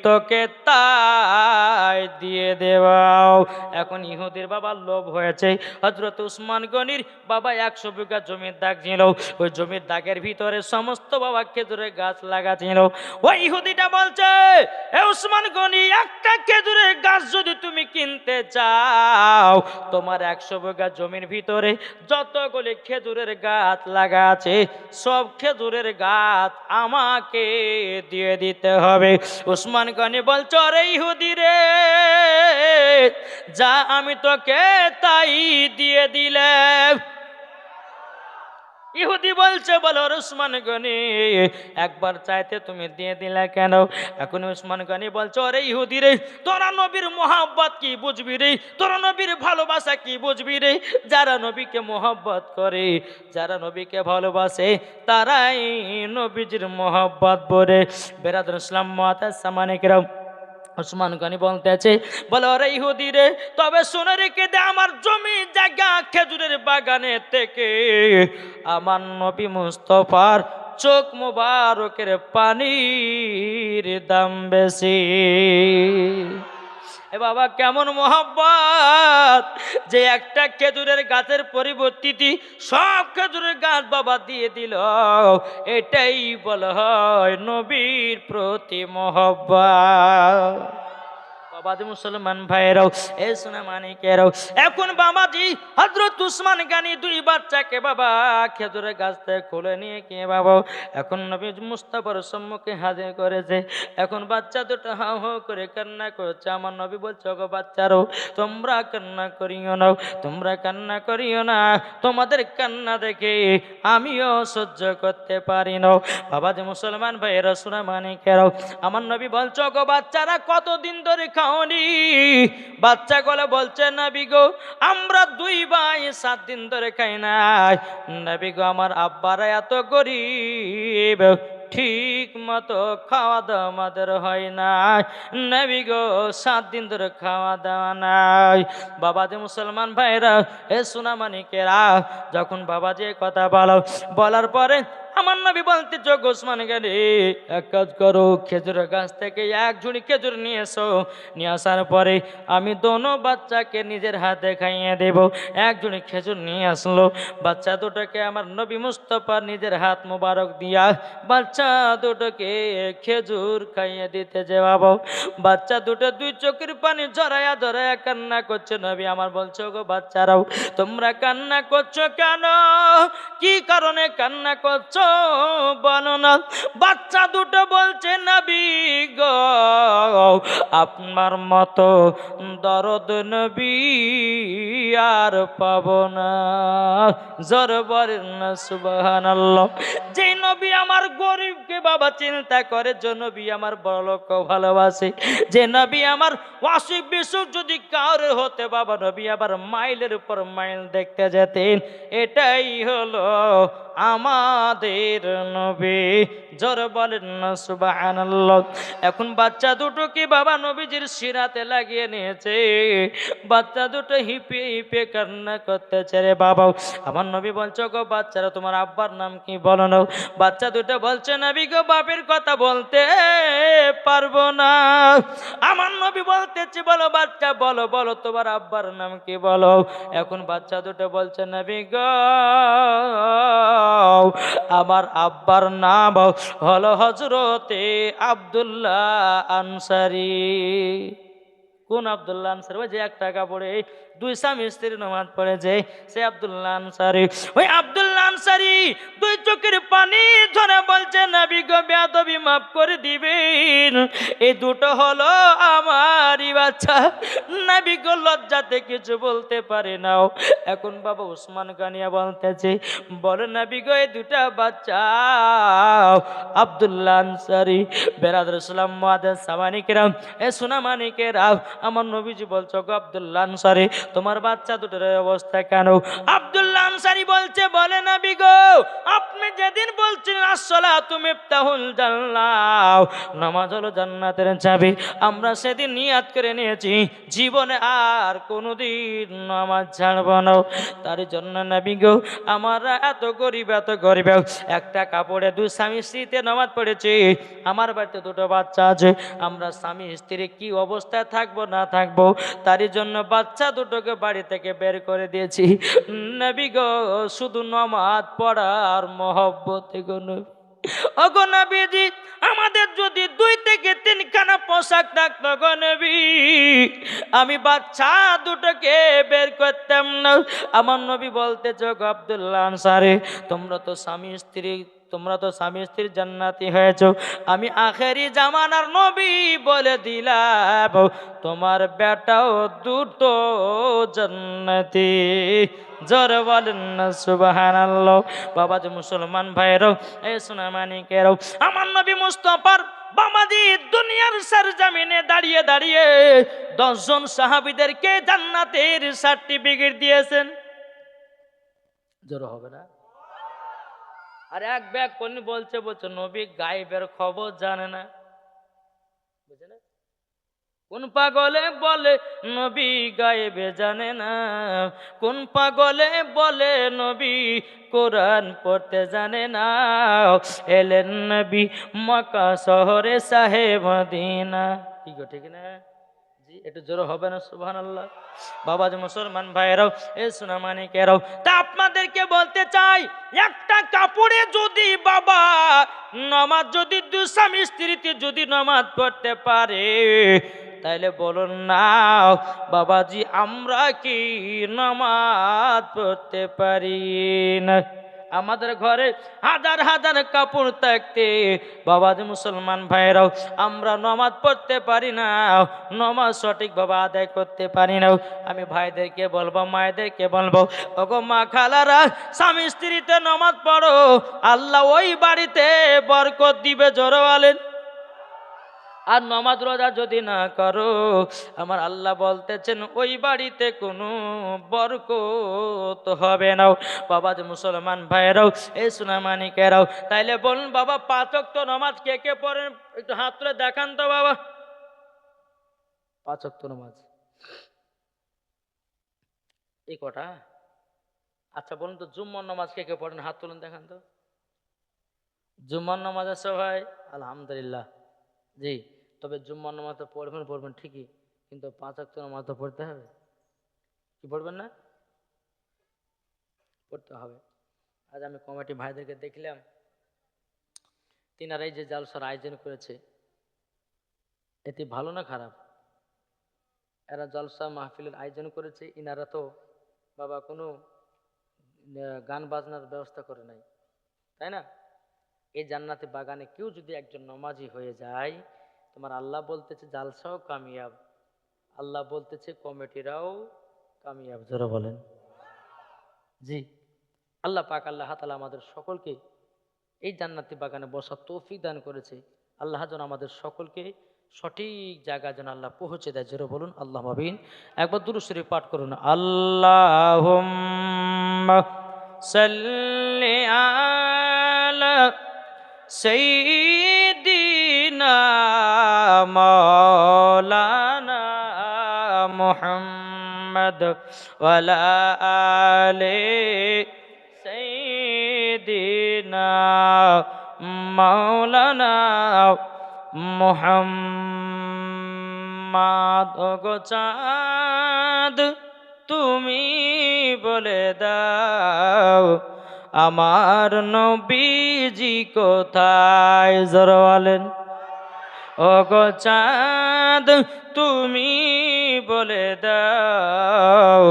তোকে তাই দিয়ে দেবাও। এখন ইহুদির বাবার লোভ হয়েছে। হযরত উসমান গনির বাবা 100 বিঘা জমির দাগ ছিল, ওই জমির দাগের ভিতরে সমস্ত বাবা খেজুরের গাছ লাগাছিল। ওই ইহুদিটা বলছে, এ উসমান গনি, একটা খেজুরের গাছ যদি তুমি কিনতে চাও, তোমার 100 বিঘা জমির ভিতরে যতগুলি খেজুরের গাছ লাগা আছে সব খেজুরের গাছ আমাকে দিয়ে দিতে হবে। উসমান গনি বলছে, আরে ইহুদি রে, যা আমি তোকে তাই দিয়ে দিলাম। ইহুদি বলছে, বলো উসমান গনি, একবার চাইতে তুমি দিয়ে দিলে কেন? এখন উসমান গনি বলছে, আরে ইহুদি রে, তোরা নবীর মোহাব্বত কি বুঝবি রে? তোরা নবীর ভালোবাসা কি বুঝবি রে? যারা নবীকে মোহাব্বত করে, যারা নবীকে ভালোবাসে, তারাই নবীজির মোহাব্বত করে। বেরাদুল ইসলাম মুআতাজ সামানিকরাম, উসমান গনি বলতেছে, বলো রে ইহুদি রে, তবে শুনে রেখে দে, আমার জমি জায়গা খেজুরের বাগানে থেকে আমার নবী মুস্তাফার চোখ মুবারকের পানির দাম বেশি। এ বাবা কেমন মোহাব্বত, যে একটা খেজুরের গাছের পরিবর্তিতে সব খেজুরের গাছ বাবা দিয়ে দিল। এটাই বলা হয় নবীর প্রতি মোহাব্বত। বাবাজি মুসলমান ভাইরাও, এ সোনা মানিকেরাও, এখন বাবাজি হযরত উসমান গনি দুই বাচ্চাকে বাবা খেজুরের গাছ থেকে খুলে নিয়ে গিয়ে বাবা এখন নবী মুস্তাফার সম্মুখে হাজির করেছে। এখন বাচ্চা দুটো হাউ হাউ করে কান্না করছে। আমার নবী বলছে, গো বাচ্চারও তোমরা কান্না করিও না, তোমরা কান্না করিও না, তোমাদের কান্না দেখে আমিও সহ্য করতে পারি না। বাবাজি মুসলমান ভাইরা, সোনা মানিকেরাও, আমার নবী বলছে, গো বাচ্চারা কতদিন ধরে খাওনি? বাচ্চা গলে বলছে, নবী গো আমরা দুই ভাই 7 দিন ধরে খাই নাই। নবী গো আমার আব্বারা এত গরিব, ঠিক মতো খাওয়া দাওয়া আমাদের হয় নাই। নবী গো 7 দিন ধরে খাওয়া দাওয়া নাই। বাবাজি মুসলমান ভাইরা, এ সোনা মানিকেরা, যখন বাবাজি কথা বলার পরে আমার নবী বলতে, যোগ ওসমান গনি এক কাজ করো, খেজুরের গাছ থেকে এক ঝুড়ি খেজুর নিয়ে এসো। নিয়ে আসার পরে আমি দোনো বাচ্চাকে নিজের হাতে খাইয়ে দেব। এক ঝুড়ি খেজুর নিয়ে আসলো। বাচ্চা দুটোকে আমার নবী মুস্তাফা নিজের হাত মোবারক দিয়া বাচ্চা দুটোকে খেজুর খাইয়ে দিতে যাবো। বাচ্চা দুটো দুই চোখের পানি জড়ায়া জড়ায়া কান্না করছে। নবী আমার বলছো, গো বাচ্চারাও তোমরা কান্না করছো কেন? কি কারণে কান্না করছো? বলো না। বাচ্চা দুটো বলছে নবী গো আপনার মতো দরদ নবী আর পাব না। জোর বলেন না সুবহানাল্লাহ। যে নবী আমার গরিবকে বাবা চিন্তা করে, যে নবী আমার বড়লোককে ভালোবাসে, যে নবী আমার অসুখ বিসুখ যদি কারো হতে বাবা নবী আবার মাইলের উপর মাইল দেখতে যেতেন। এটাই হলো আমাদের নবী। জোর বলেন না সুবহানাল্লাহ। এখন বাচ্চা দুটো কি বাবা নবীজির সিরাতে লাগিয়ে নিয়েছে। বাচ্চা দুটো হিপে হিপে কান্না করতেছে। রে বাবা, আমার নবী বলছো গো বাচ্চারা তোমার আব্বার নাম কি বলো না। বাচ্চা দুটো বলছে নবী গো বাপের কথা বলতে পারবো না। আমার নবী বলতেছে বলো বাচ্চা বলো বলো তোমার আব্বার নাম কি বলো। এখন বাচ্চা দুটো বলছে নবী গো আমার আব্বার নাম হলো হযরতে আব্দুল্লাহ আনসারী। কোন আব্দুল্লাহ আনসারী? ওই যে 1 টাকা পড়ে দুই স্বামী স্ত্রীর নামাজ পড়ে যে সে আব্দুল্লাহ আনসারী। ওই আব্দুল্লাহ আনসারী দুই চোখের পানি ধরে বলছে নবী গো বেয়াদবি মাফ করে দিবেন, এই দুটো হলো আমারই বাচ্চা। নবী গো লজ্জাতে কিছু বলতে পারে না। এখন বাবা উসমান গানিয়া বলতেছে বলে নবী গো এই দুটা বাচ্চা আব্দুল্লাহ আনসারী। বেরাদর ইসলাম মুআদ্দিস সামানিকেরাম এ সুনামানিকেরা, আমার নবীজি বলছো গো আব্দুল্লাহ আনসারী তোমার বাচ্চা দুটোর অবস্থা কেন? আব্দুল্লাহ আনসারী বলছে বলে নবী গো আপনি যেদিন বলছেন আসসালাতু মিফতাহুল জান্নাহ, নামাজ হলো জান্নাতের চাবি, আমরা সেদিন নিয়াত করে নিয়েছি জীবনে আর কোনোদিন নামাজ ছাড়ব না। তার জন্য নবী গো আমরা এত গরিব একটা কাপড়ে দুই স্বামী স্ত্রীতে নামাজ পড়েছি। আমার বাড়িতে দুটো বাচ্চা আছে, আমরা স্বামী স্ত্রী কি অবস্থায় থাকবো না থাকবো তারই জন্য বাচ্চা দুটোকে বাড়ি থেকে বের করে দিয়েছি। নবী গো শুধু নামাজ পড়ার মহব্বতে গো নবী। ওগো নবীজি আমাদের যদি 2 থেকে 3 খানা পোশাক থাকতো গো নবী আমি বাচ্চা দুটোকে বের করতাম না। আমার নবী বলতেছে গো আব্দুল্লাহ আনসারী তোমরা তো স্বামী স্ত্রীর জান্নাতি হয়েছো, আমি আখেরি জামানার নবী বলে দিলাম তোমার বেটাও দুটো জান্নাতি। জোরে বলেন না সুবহানাল্লাহ। বাবা যে মুসলমান ভাইরাও এই সোনামানিকেরাও, আমার নবী মুস্তাফার বাবাজি দুনিয়ার সরজমিনে দাঁড়িয়ে দাঁড়িয়ে 10 জন সাহাবীদেরকে জান্নাতের সার্টিফিকেট দিয়েছেন। জোরে হবে না? আর এক ব্যাগ কোন বলছে নবী গায়েবের খবর জানে না। বুঝে না? কোন পাগলে বলে নবী গায়েবে জানে না, কোন পাগলে বলে নবী কোরআন পড়তে জানে না। এলেন নবী মক্কা শহরে শাহে মদিনা। ঠিক না? জি একটু জোরে হবে না সুবহানাল্লাহ। বাবা যে মুসলমান ভাইরাও এ সোনামানিকেরাও, তা আপনাদেরকে বলতে চাই একটা কাপড়ে যদি বাবা নামাজ যদি দুই স্বামী স্ত্রীতে যদি নামাজ পড়তে পারে তাইলে বলুন না বাবাজি আমরা কি নামাজ পড়তে পারি না? আমাদের ঘরে হাজার হাজার কাপড় থাকতে বাবাজি মুসলমান ভাইরাও আমরা নামাজ পড়তে পারি না, নামাজ সঠিকভাবে আদায় করতে পারি না। আমি ভাইদেরকে বলবো মায়েদেরকে বলবো ওগো মা খালারা স্বামী স্ত্রীতে নামাজ পড়ো, আল্লাহ ওই বাড়িতে বরকত দিবে। জোরে বলেন। আর নামাজ রোজা যদি না করো আমার আল্লাহ বলতেছেন ওই বাড়িতে কোনো বরকত হবে না। বাবা যে মুসলমান ভাইরাও এই সোনামানিকেরাও, তাইলে বলুন বাবা 5 ওয়াক্ত নামাজ কে কে পড়েন একটু হাত তুলে দেখান তো বাবা। 5 ওয়াক্ত নামাজ এই কটা? আচ্ছা বলুন তো জুম্মার নামাজ কে কে পড়েন হাত তুলুন দেখান তো। জুম্মার নামাজ আছে ভাই আলহামদুলিল্লাহ। জি তবে জুম্মার নামাজ তো পড়বেন ঠিকই, কিন্তু 5 ওয়াক্ত নামাজ তো পড়তে হবে। কি পড়বেন না? পড়তে হবে। আজ আমি কমিটি ভাইদেরকে দেখলাম তিনারাই যে জালসার আয়োজন করেছে এতে ভালো না খারাপ? এরা জলসা মাহফিলের আয়োজন করেছে, ইনারা তো বাবা কোনো গান বাজনার ব্যবস্থা করে নাই, তাই না? এই জান্নাতি বাগানে কেউ যদি একজন নামাজি হয়ে যায়, তোমার আল্লাহ বলতেছে জালসাও কামিয়াব, আল্লাহ বলতেছে কমিটিরাও কামিয়াব। জোরে বলেন জি। আল্লাহ পাক আল্লাহ তাআলা আমাদের সকলকে এই জান্নাতি বাগানে বসার তৌফিক দান করেছে। আল্লাহ যেন আমাদের সকলকে সঠিক জায়গায় যেন আল্লাহ পৌঁছে দেয়। জোরে বলুন আল্লাহ আমিন। একবার দুরূদ শরীফ পাঠ করুন। আল্লাহুম্মা সাল্লি আলা সাইয়্যিদিনা মাওলানা মুহাম্মদ ওয়া আলা আলি সাইয়্যিদিনা মাওলানা মুহাম্মদ। ওগো চাঁদ তুমি বলে দাও আমার নবীজি কোথায়? জোরে বলেন। ওগো চাঁদ তুমি বলে দাও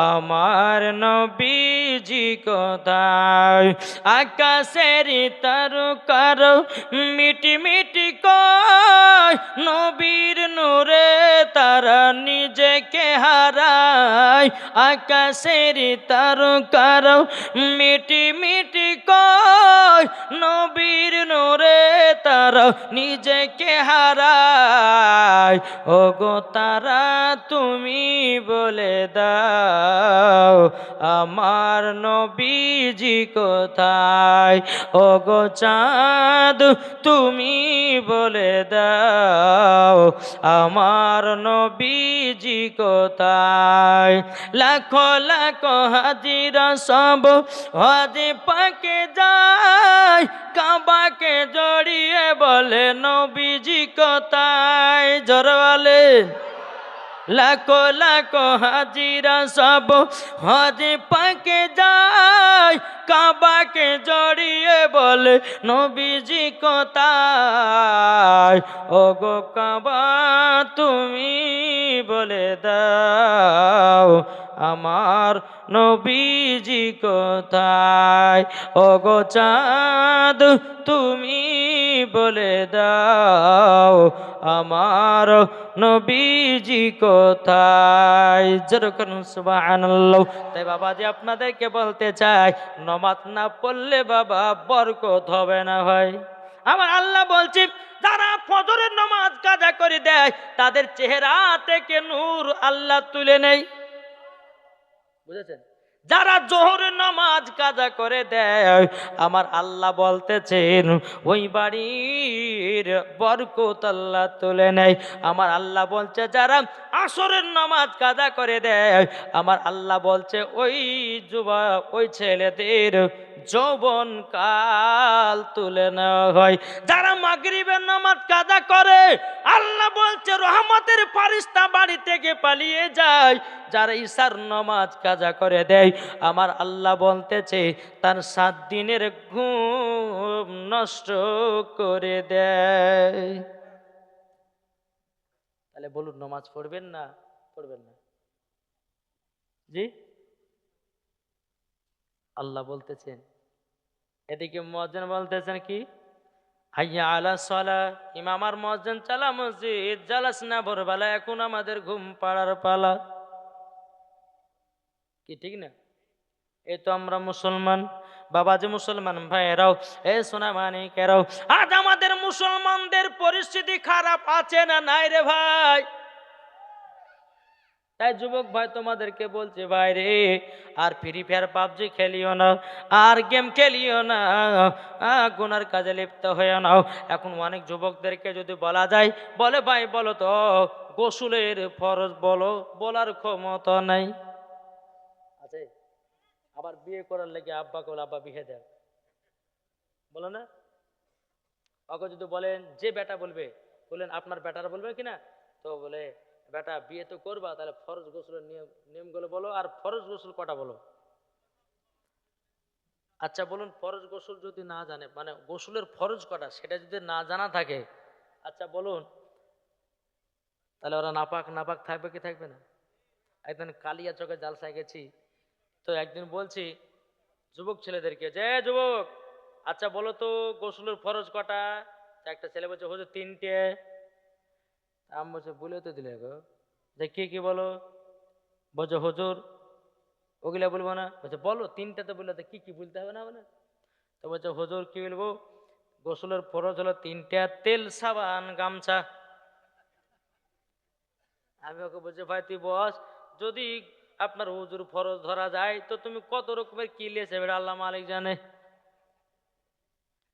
আমার নবীজি কোথায়? আকাশের তারকার মিটি মিটি কয় নবীর নূরে তারা নিজেকে হারায়। আকাশের তারকার মিটি মিটি কয় নবীর নূরে তারা নিজেকে হারায়। ওগো তারা তুমি বলে দাও আমার নবীজি কোথায়? ওগো চাঁদ তুমি বলে দাও আমার নবীজি কোথায়? লাখো লাখো হাজিরা সব হজ পাকে যায়, কাবাকে জড়িয়ে বলে নবীজি কোথায়? জোরে বলেন। লাখো লাখো হাজিরা সব হজ পাকে যায়, কাবাকে জড়িয়ে বলে নবীজি কোথায়? ওগো কাবা তুমি বলে দাও আমার নবীজি কোথায়? ওগো চাঁদ তুমি বলে দাও আমার নবীজি কোথায়? যেরকম সুবহানাল্লাহ। তাই বাবাজি আপনাদেরকে বলতে চাই, নামাজ না পড়লে বাবা বরকত হবে না ভাই। আমার আল্লাহ বলছি যারা ফজরের নামাজ কাজা করে দেয় তাদের চেহারা থেকে নূর আল্লাহ তুলে নেয়। বুঝেছেন? যারা জোহরের নামাজ কাজা করে দেয় আমার আল্লাহ বলতেছেন ওই বাড়ির বরকত আল্লাহ তুলে নেয়। আমার আল্লাহ বলছে যারা আসরের নামাজ কাজা করে দেয় আমার আল্লাহ বলছে ওই যুবক ওই ছেলেদের যৌবন কাল তুলে নেওয়া হয়। যারা মাগরিবের নামাজ কাজা করে আল্লাহ বলছে রহমতের ফারিস্তা বাড়ি থেকে পালিয়ে যায়। যারা ঈশার নামাজ কাজা করে দেয় আমার আল্লাহ বলতেছে তার 7 দিনের ঘুম নষ্ট করে দেয়। তাহলে বলুন নামাজ পড়বেন না পড়বেন না? জি আল্লাহ বলতেছেন। এদিকে মুয়াজ্জিন বলতেছেন কি হাইয়া আলা সালাহ, ইমাম আর মুয়াজ্জিন চালা মসজিদ, জালাস না ভোরবেলা এখন আমাদের ঘুম পাড়ার পালা। কি ঠিক না? এই তো আমরা মুসলমান বাবাজি, মুসলমান ভাইয়েরাও, এ সোনা মানিকেরাও, আজ আমাদের মুসলমানদের পরিস্থিতি খারাপ আছে না নাই রে ভাই? তাই যুবক ভাই তোমাদেরকে বলছে ভাই রে আর ফ্রি ফায়ার পাবজি খেলিও না, আর গেম খেলিও না, গুনার কাজে লিপ্ত হয়ে নাও। এখন অনেক যুবকদেরকে যদি বলা যায় বলে ভাই বলো তো গোসলের ফরজ বলো, বলার ক্ষমতা নাই। আছে? আবার বিয়ে করার লেগে আব্বাকে বলে আব্বা বিয়ে দেয়, বলো না? ওকে যদি বলেন যে বেটা বলবে, বলেন আপনার বেটারা বলবে কিনা, তো বলে বেটা বিয়ে তো করবা তাহলে ফরজ গোসলের নিয়মগুলো বলো, আর ফরজ গোসল কটা বলো। আচ্ছা বলুন ফরজ গোসল যদি না জানে, মানে গোসলের ফরজ কটা সেটা যদি না জানা থাকে, আচ্ছা বলুন তাহলে ওরা নাপাক নাপাক থাকবে কি থাকবে না? একদিন কালিয়া চকে জালসায় গেছি, তো একদিন বলছি যুবক ছেলেদেরকে যে যুবক আচ্ছা বলো তো গোসলের ফরজ কটা? একটা ছেলে বলছে হুজুর তিনটে। আমি বলছে বলে তো দিলে গো, যে কি কি বলো? বলছে হুজুর ওগুলা বলবো না। বলছে বলো তিনটা তো বললে, তো কি কি বলতে হবে না বলে? তো বলছে হুজুর কি বলবো? গোসলের ফরজ হলো তিনটা, তেল, সাবান, গামছা। আমি ওকে বলছি ভাই তুই বস, যদি আপনার হুজুর ফরজ ধরা যায় তো তুমি কত রকমের কি লিয়েছে বেটা আল্লাহ মালিক জানে।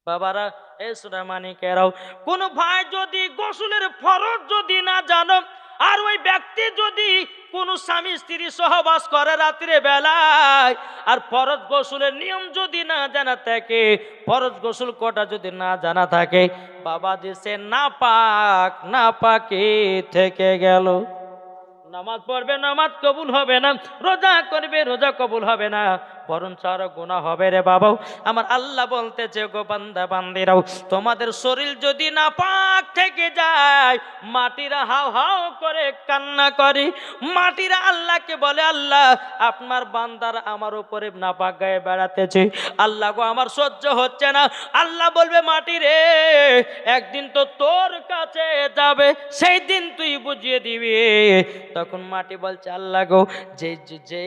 বাবারা, এ সুনামানিকেরাও, কোন ভাই যদি গোসলের ফরজ যদি না জানো, আর ওই ব্যক্তি যদি কোন স্বামী স্ত্রী সহবাস করে রাত্রে বেলায়, আর ফরজ গোসলের নিয়ম যদি না জানা থাকে, ফরজ গোসল কটা যদি না জানা থাকে, বাবা যে সে নাপাক, নাপাকি থেকে গেল। নামাজ পড়বে নামাজ কবুল হবে না, রোজা করবে রোজা কবুল হবে না, বরঞ্চ আরো গুনাহ হবে রে বাবাও। আমার আল্লাহ বলতেছে গো বান্দা বান্দিরাও, তোমাদের শরীর যদি নাপাক থেকে যায়, মাটিরা হাও হাও করে কান্না করে, মাটিরা আল্লাহকে বলে আল্লাহ আপনার বান্দার আমার উপরে নাপাক গায়ে বেড়াতেছে, আল্লাহ গো আমার সহ্য হচ্ছে না। আল্লাহ বলবে মাটি রে, একদিন তো তোর কাছে যাবে, সেই দিন তুই বুঝিয়ে দিবি। তখন মাটি বলছে আল্লাহ গো, যে যে যে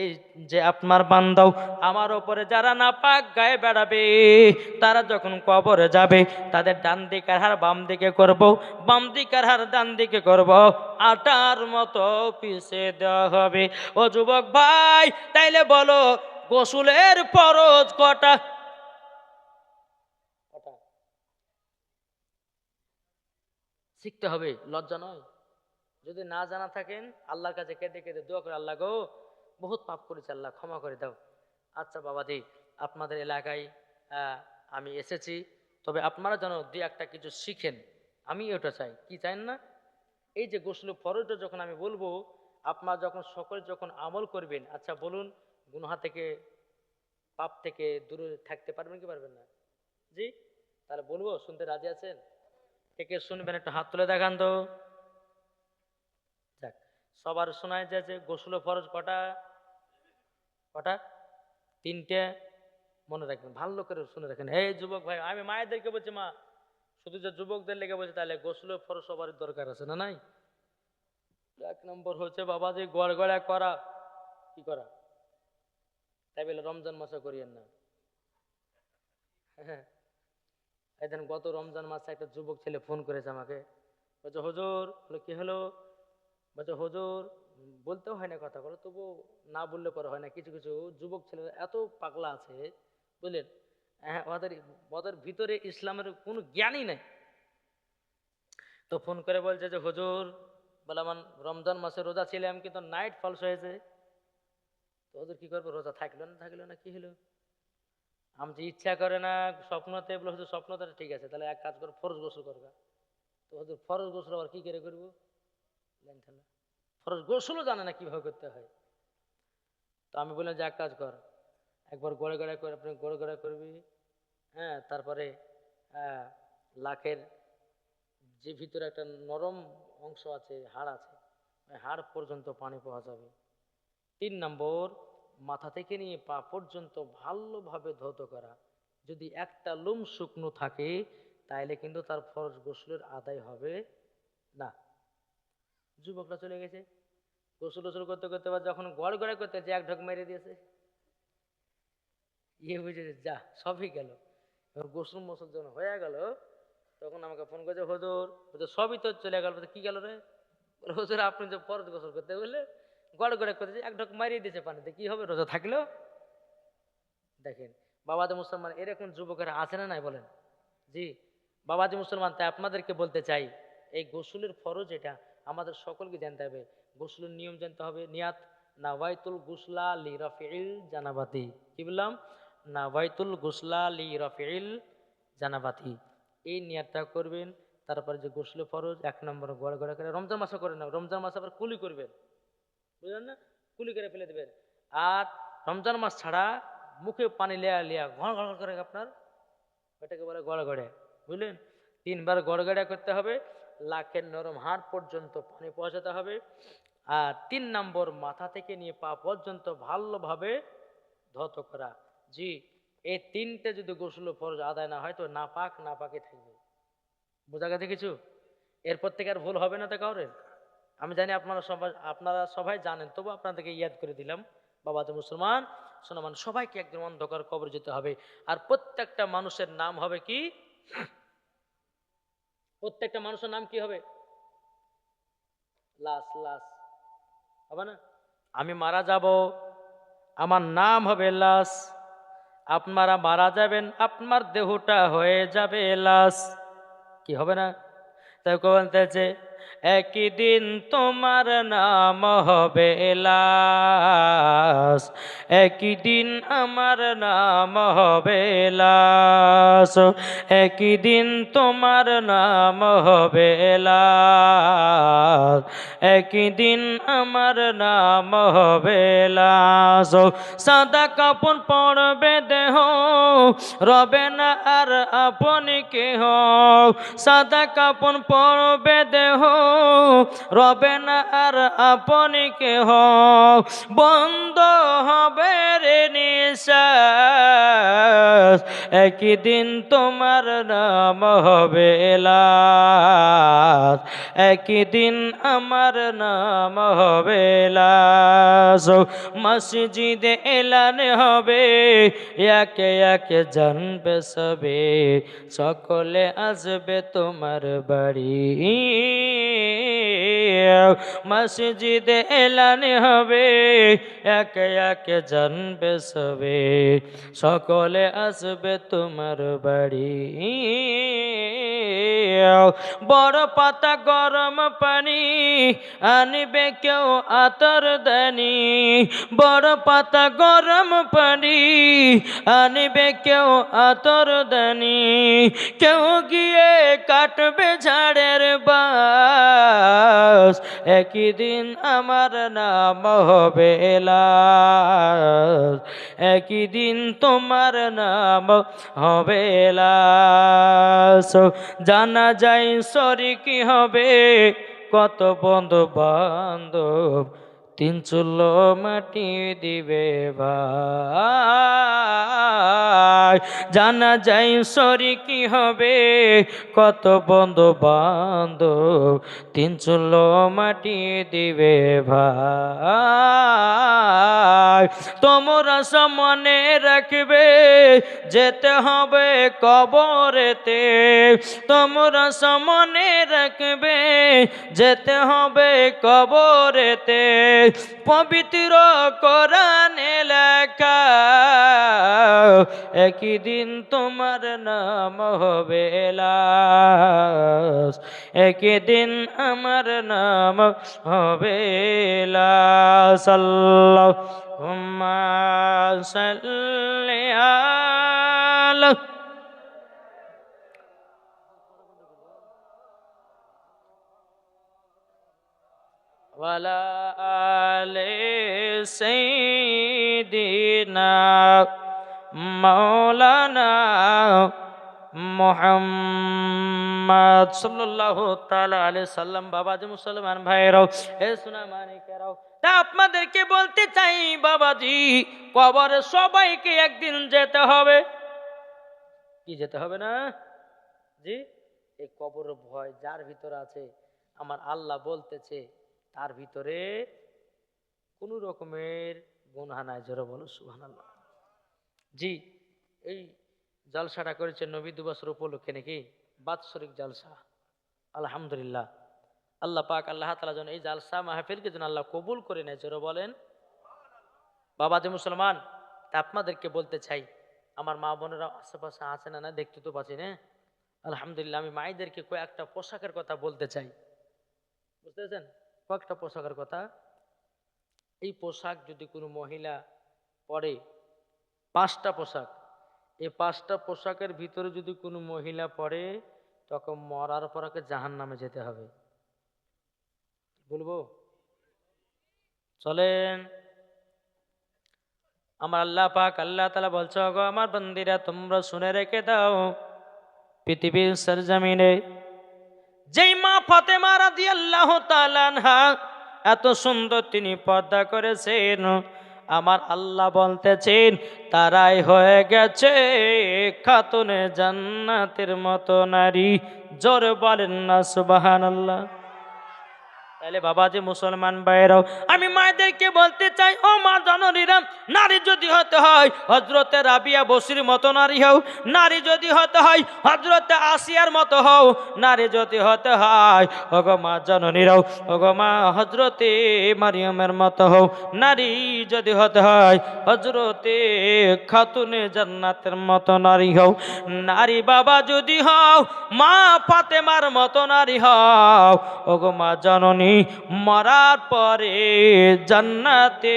যে আপনার বান্দাও আমার ওপরে যারা নাপাক গায়ে বেড়াবে, তারা যখন কবরে যাবে, তাদের ডান দিকের হার বাম দিকে করব, বাম দিকের হার ডান দিকে করব, আটার মতো পিছে দেওয়া হবে। ও যুবক ভাই, তাইলে বলো গোসলের ফরজ কটা? কটা? শিখতে হবে, লজ্জা নয়। যদি না জানা থাকেন আল্লাহর কাছে কেঁদে কেঁদে দোয়া করে, আল্লাহ গো বহুত পাপ করেছি, আল্লাহ ক্ষমা করে দাও। আচ্ছা বাবাজি, আপনাদের এলাকায় আমি এসেছি, তবে আপনারা যেন দুই একটা কিছু শিখেন, আমি ওটা চাই। কি চাইন না? এই যে গোসল ফরজটা যখন আমি বলবো, আপনারা যখন সকলে যখন আমল করবেন, আচ্ছা বলুন, গুনাহ থেকে, পাপ থেকে দূরে থাকতে পারবেন কি পারবেন না? জি, তাহলে বলবো, শুনতে রাজি আছেন? কে কে শুনবেন একটু হাত তুলে দেখান তো। যাক, সবার শোনায় যে গোসল ফরজ কটা? কটা? তিনটে। মনে রাখবেন, ভালো করে শুনে রাখেন। এই যুবক ভাই, আমি মায়েদেরকে বলছি মা, শুধু যে যুবকদের লেগে বলছি তাহলে গোসল ফরজ সবার দরকার আছে না নাই? এক নম্বর হচ্ছে বাবা যে গড়গড়া করা। কি করা? তাই বলে রমজান মাসে করিয়েন না। হ্যাঁ, একদিন গত রমজান মাসে একটা যুবক ছেলে ফোন করেছে আমাকে, বলছে হুজুর। বলে কি হলো? বলছে হুজুর, বলতেও হয় না কথা, বলো তবু না বললে পরে হয় না। কিছু কিছু যুবক ছেলে এত পাগলা আছে, বুঝলেন? হ্যাঁ, ওদের ওদের ভিতরে ইসলামের কোনো জ্ঞানই নাই। তো ফোন করে বলছে যে হুজুর, বলে আমার রমজান মাসে রোজা ছিলাম কিন্তু নাইট ফলস হয়েছে। তো হুজুর কি করবো, রোজা থাকলো না, থাকলো না, কি হলো? আমি যে ইচ্ছা করে না, স্বপ্নতে বলে হুজুর স্বপ্নতে, ঠিক আছে তাহলে এক কাজ করো, ফরজ গোসল করবা। তো হুজুর ফরজ গোসল আবার কি করে করবো? ফরজ গোসলও জানে না কিভাবে করতে হয়। তো আমি বললাম যে এক কাজ কর, একবার গড়ে গড়ে করে, আপনি গড়ে গড়ে করবি। হ্যাঁ, তারপরে আহ, লাখের যে ভিতরে একটা নরম অংশ আছে, হাড় আছে, ওই হাড় পর্যন্ত পানি পাওয়া যাবে। 3 নম্বর, মাথা থেকে নিয়ে পা পর্যন্ত ভালোভাবে ধৌত করা। যদি একটা লোম শুকনো থাকে, তাইলে কিন্তু তার ফরজ গোসলের আদায় হবে না। যুবকরা চলে গেছে, গোসল টোসল করতে করতে বা যখন গড় গড়ে করতে যে এক ঢোক মেরে দিয়েছে, ইয়ে বুঝে যা সবই গেল। এবার গোসল মোসল যখন হয়ে গেল, তখন আমাকে ফোন করেছে হুজুর, হুজুর সবই তো চলে গেল। কি গেল রে? বলে হুজুর আপনি যে ফরজ গোসল করতে বললে গড় গড়ে করতে এক ঢোক মারিয়ে দিয়েছে পানিতে, কি হবে, রোজা থাকলেও? দেখেন বাবাজি মুসলমান, এরকম যুবকেরা আছে না নাই বলেন? জি, বাবাজি মুসলমান, তাই আপনাদেরকে বলতে চাই, এই গোসলের ফরজ এটা আমাদের সকলকে জানতে হবে। গোসলের নিয়ম জানতে হবে। নিয়াত, নাওয়াইতুল গুসলা লি রাফিল জানাবাতি। কি বললাম? নাওয়াইতুল গুসলা লি রাফিল জানাবাতি, এই নিয়াতটা করবেন। তারপরে যে গোসলে ফরজ, 1 নম্বর গড় গড়া করে রমজান মাসে করে না, রমজান মাসে আবার কুলি করবেন, বুঝলেন না? কুলি করে ফেলে দেবেন। আর রমজান মাস ছাড়া মুখে পানি লেয়া লিয়া ঘড় ঘড় করে আপনার ওটাকে বলে গড় গড়ে, বুঝলেন? 3 বার গড় গড়া করতে হবে, লাখের নরম হাড় পর্যন্ত পানি পৌঁছাতে হবে। আর 3 নম্বর, মাথা থেকে নিয়ে পা পর্যন্ত ভালোভাবে ধৌত করা। জি, এই তিনটে যদি গোসল ফরজ আদায় না হয় তো নাপাক নাপাকে থাকবে। বোঝা গেছে কিছু? এরপর থেকে আর ভুল হবে না তো কাউরের। আমি জানি আপনারা সবাই জানেন, তবু আপনাদেরকে ইয়াদ করে দিলাম। বাবাতে মুসলমান শোনামান, সবাইকে একদম অন্ধকার কবর যেতে হবে। আর প্রত্যেকটা মানুষের নাম হবে কি? প্রত্যেকটা মানুষের নাম কি হবে? লাশ। লাশ হবে না? আমি মারা যাব, আমার নাম হবে লাশ। আপনারা মারা যাবেন, আপনার দেহটা হয়ে যাবে লাশ। কি হবে না? তাই বলতেছে একই দিন তোমার নাম হবে লাশ, একই দিন আমার নাম হবে লাশ, একই দিন তোমার নাম হবে লাশ, একই দিন আমার নাম হবে লাশ। সাদা কাপড় পরবে দেহ, রবে না আর আপনি কেহ। সাদা কাপড় পরবে দেহ, রবে না আর আপনি কেহ। বন্ধ হবে রে নিঃশ্বাস, একই দিন তোমার নাম হবে লাশ, একই দিন আমার নাম হবে লাশ। মসজিদে এলান হবে, একে একে জানবে সবে, সকলে আসবে তোমার বাড়ি। মসজিদে এলান হবে, একে একে জানবে সবে, সকলে আসবে তোমার বাড়ি। বড় পাতা গরম পানি আনবে কেউ আতর দানি, বড় পাতা গরম পানি আনবে কেউ আতর দানি। কেউ গিয়ে কাটবে ঝাড়ের বাস, একই দিন আমার নাম হবে লাশ, একই দিন তোমার নাম হবে লাশ। জানা যায় শরিকি হবে কত বন্ধু বান্ধব, তিন চুলো মাটি দিবে ভাই। জানা যায় শরিকি হবে কত বন্ধু বান্ধব, তিন চুলো মাটি দিবে ভাই। তোমরা মনে রাখবে যেতে হবে কবরেতে, তোমরা মনে রাখবে যেতে হবে কবরেতে। পবিত্র কোরআনে লেখা একই দিন তোমার নাম হবে লাশ, একই দিন আমার নাম হবে লাশ। আল্লাহুম্মা সাল্লি আলা ওয়ালা আলে সাইয়্যিদিনা মাওলানা মুহাম্মদ সাল্লাল্লাহু তাআলা আলাইহি সাল্লাম। বাবাজি মুসলমান ভাইরাও, এ সোনা মানিকেরাও, তা আপনাদেরকে বলতে চাই বাবাজি, কবরে সবাইকে একদিন যেতে হবে। কি যেতে হবে না? জি, এই কবরের ভয় যার ভিতরে আছে, আমার আল্লাহ বলতেছে তার ভিতরে কোন রকমের গুনাহ নাই। জোরে বলো সুবহানাল্লাহ। জি, এই জলসাটা করেছেন নবী দিবসের উপলক্ষে নাকি, বাৎসরিক জলসা। আলহামদুলিল্লাহ, আল্লাহ পাক আল্লাহ তাআলা যেন এই জলসা মাহফিলকে যেন আল্লাহ কবুল করে নেয়। জোরে বলেন। বাবাজি মুসলমান, তা আপনাদেরকে বলতে চাই, আমার মা বোনেরা আশেপাশে আছে না, না দেখতে তো পাচ্ছি না। আলহামদুলিল্লাহ, আমি মায়েদেরকে কয়েকটা পোশাকের কথা বলতে চাই। বুঝতে পেরেছেন? কয়েকটা পোশাকের কথা। এই পোশাক যদি কোনো মহিলা পরে, 5টা পোশাক, এই 5টা পোশাকের ভিতরে যদি কোনো মহিলা পরে, তখন মরার পর ওকে জাহান্নামে যেতে হবে। বলবো? চলেন। আমার আল্লাহ পাক আল্লাহ তাআলা বলছো, গো আমার বান্দিরা তোমরা শুনে রেখে দাও, পৃথিবীর সরজমিনে যেই মা ফাতেমা রাদিয়াল্লাহু তাআলা আনহা এত সুন্দর তিনি পর্দা করেছেন, আমার আল্লাহ বলতেছেন তারাই হয়ে গেছে খাতুনে জান্নাতের মতো নারী। জোরে বলেন না সুবহানাল্লাহ। তাহলে বাবাজি মুসলমান ভাইরাও, আমি মায়েদেরকে বলতে চাই, ও মা জননীরা, নারী যদি হতে হয় হযরতে রাবিয়া বসরির মতো নারী হও, নারী যদি হতে হয় হযরতে আসিয়ার মতো হও, নারী যদি হতে হয় ওগো মা জননীরাও, ওগো মা হযরতে মারিয়ামের মতো হও, নারী যদি হতে হয় হযরতে খাতুনে জান্নাতের মতো নারী হও, নারী বাবা যদি হও মা ফাতেমার মতো নারী হও, ওগো মা জননী মরার পরে জান্নাতে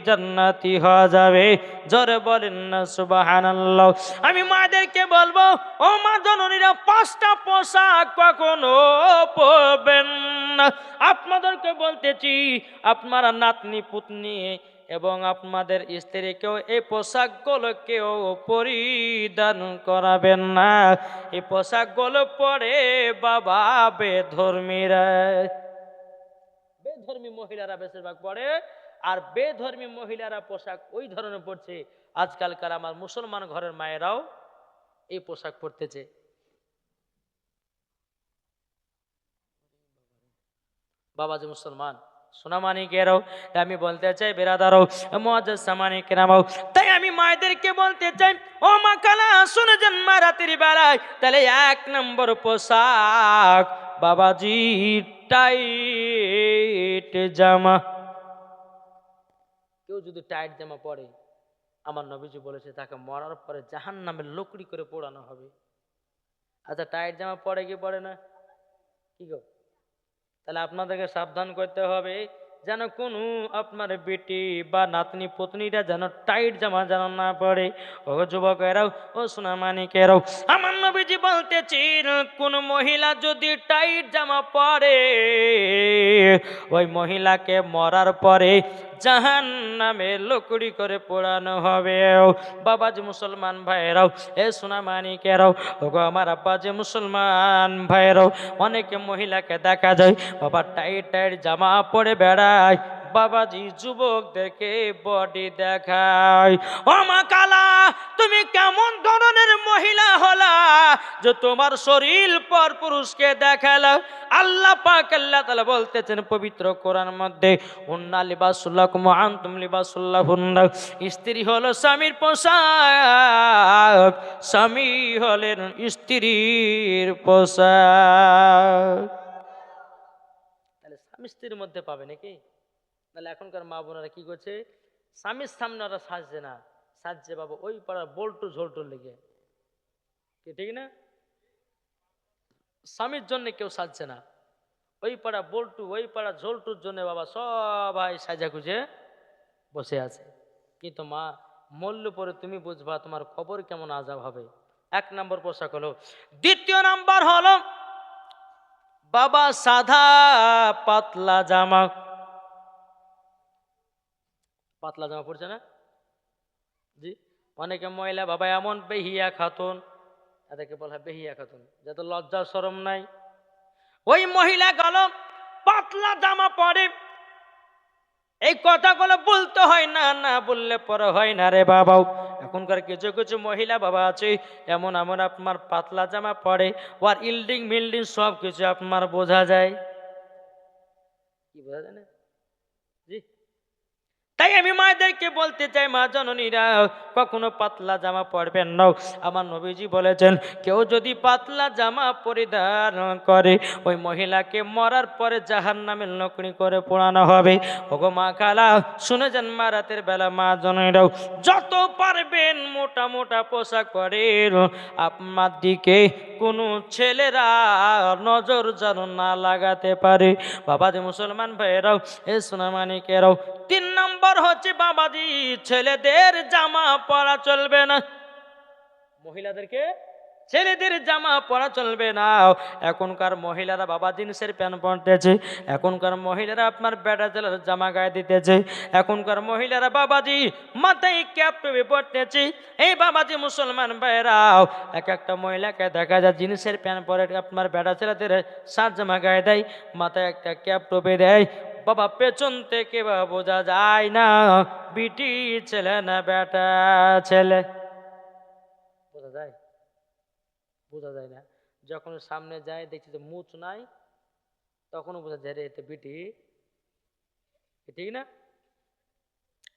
জান্নাতি হয়ে যাবে। জোরে বলেন না সুবহানাল্লাহ। আমি মাদেরকে বলবো, ও মা জননীরা, 5টা পোশাক কখনো পরবেন না। আপনাদেরকে বলতেছি, আপনারা নাতনি পুতনি এবং আপনাদের স্ত্রীকেও এই পোশাকগুলো কেউ পরিধান করাবেন না। এই পোশাকগুলো পরে বাবা বেধর্মীরা, বেধর্মী মহিলারা বেশিরভাগ পড়ে। আর বেধর্মী মহিলারা পোশাক ওই ধরনের পড়ছে, আজকালকার আমার মুসলমান ঘরের মায়েরাও এই পোশাক পরতেছে। বাবাজি মুসলমান সোনামানিকেরাও, আমি বলতে চাই বেরাদারও মুআজ্জাজ সামানিকেরাও, তাই আমি মায়েদেরকে বলতে চাই, ও মা খালা শুনে যান, মা রাতের বেলায় তাহলে 1 নম্বর পোশাক বাবাজি টাইট জামা। কেউ যদি টাইট জামা পরে, আমার নবীজি বলেছে তাকে মরার পরে জাহান্নামের লকড়ি করে পোড়ানো হবে। আচ্ছা, টাইট জামা পরে কি পড়ে না? কি গো? তাহলে আপনাদেরকে সাবধান করতে হবে যেন কোনো আপনার বেটি বা নাতনি পত্নীরা যেন টাইট জামা যেন না পড়ে। ও যুবকেরাও, ও সোনামানিকেরাও, আমার নবীজি বলতেছেন কোন মহিলা যদি টাইট জামা পরে ওই মহিলাকে মরার পরে জাহান্নামে লকড়ি করে পোড়ানো হবে। বাবাজি মুসলমান ভাইরাও, এ সোনামানিকেরাও, ওগো আমার আব্বাজি মুসলমান ভাইরাও, অনেকে মহিলাকে দেখা যায় বাবা টাইট টাইট জামা পরে বেড়ায়, বাবাজি যুবকদেরকে বডি দেখায়। ও মা কালা, তুমি কেমন ধরনের মহিলা হলা যে তোমার শরীর পর পুরুষকে দেখালা? আল্লাহ পাক আল্লাহ তাআলা বলতেছেন পবিত্র কোরআন মধ্যে, হুন্না লিবাসুল লাকুম ওয়া আনতুম লিবাসুল লাহুন্না। স্ত্রী হলো স্বামীর পোশাক, স্বামী হলেন স্ত্রীর পোশাক। তাহলে স্বামী স্ত্রীর মধ্যে পাবে নাকি? তাহলে এখনকার মা বোনেরা কি করছে, স্বামীর সামনে ওরা সাজছে না, সাজছে বাবা ওই পাড়ার বল্টু ঝোল্টু লেগে, ঠিক না? স্বামীর জন্য কেউ সাজছে না, ওই পাড়া বল্টু ওই পাড়া ঝোল্টুর জন্য বাবা সবাই সাজা খুঁজে বসে আছে। কিন্তু মা মরলে পরে তুমি বুঝবা তোমার খবর কেমন আজাব হবে। 1 নম্বর পোশাক হলো। 2য় নাম্বার হলো বাবা সাদা পাতলা জামা। পাতলা জামা পড়ছে না? জি, অনেকে মহিলা বাবা এমন বেহিয়া খাতুন, তাদেরকে বলা হয় বেহিয়া খাতুন, যাতে লজ্জা শরম নাই। ওই মহিলা গেল পাতলা জামা পরে, এই কথাগুলো বলতে হয় না, না বললে পরে হয় না রে বাবাও। এখনকার কিছু কিছু মহিলা বাবা আছে এমন এমন আপনার পাতলা জামা পরে, ওর ইল্ডিং মিল্ডিং সব কিছু আপনার বোঝা যায়। কি বোঝা যায় না? জি, তাই আমি মায়েদেরকে বলতে চাই, মা জননীরা কখনো পাতলা জামা পরবেন না। আমার নবীজি বলেছেন কেউ যদি পাতলা জামা পরিধান করে ওই মহিলাকে মরার পরে জাহান্নামের লকড়ি করে পোড়ানো হবে। ওগো মা খালা শুনে যান, মা রাতের বেলা মা জননীরাও যত পারবেন মোটা মোটা পোশাক পরেন, আপনার দিকে কোনো ছেলেরা নজর যেন না লাগাতে পারে। বাবাজি মুসলমান ভাইয়েরাও, এ সোনামানিকেরাও, 3 নম্বর হচ্ছে বাবাজি ছেলেদের জামা পরা চলবে না। মহিলাদেরকে ছেলেদের জামা পরা চলবে না। এখনকার মহিলারা বাবা জিন্সের প্যান্ট পরতেছে, এখনকার মহিলারা আপনার বেড়া জেলার জামা গায়ে দিতেছে, এখনকার মহিলারা বাবাজি মাথায় ক্যাপ টুপি পরতেছে। এই বাবাজি মুসলমান ভাইরাও, এক একটা মহিলাকে দেখা যায় জিন্সের প্যান্ট পরে আপনার বেড়া ছেলেদের শার্ট জামা গায়ে দেয়, মাথায় একটা ক্যাপ টুপি দেয়, বাবা পেছন থেকে বাবা বোঝা যায় না বিটি ছেলে না বেটা ছেলে, বোঝা যায়? বোঝা যায় না। যখন সামনে যায় দেখছি যে মুছ নাই, তখনও বোঝা যায় রে এতে বিটি, ঠিক না?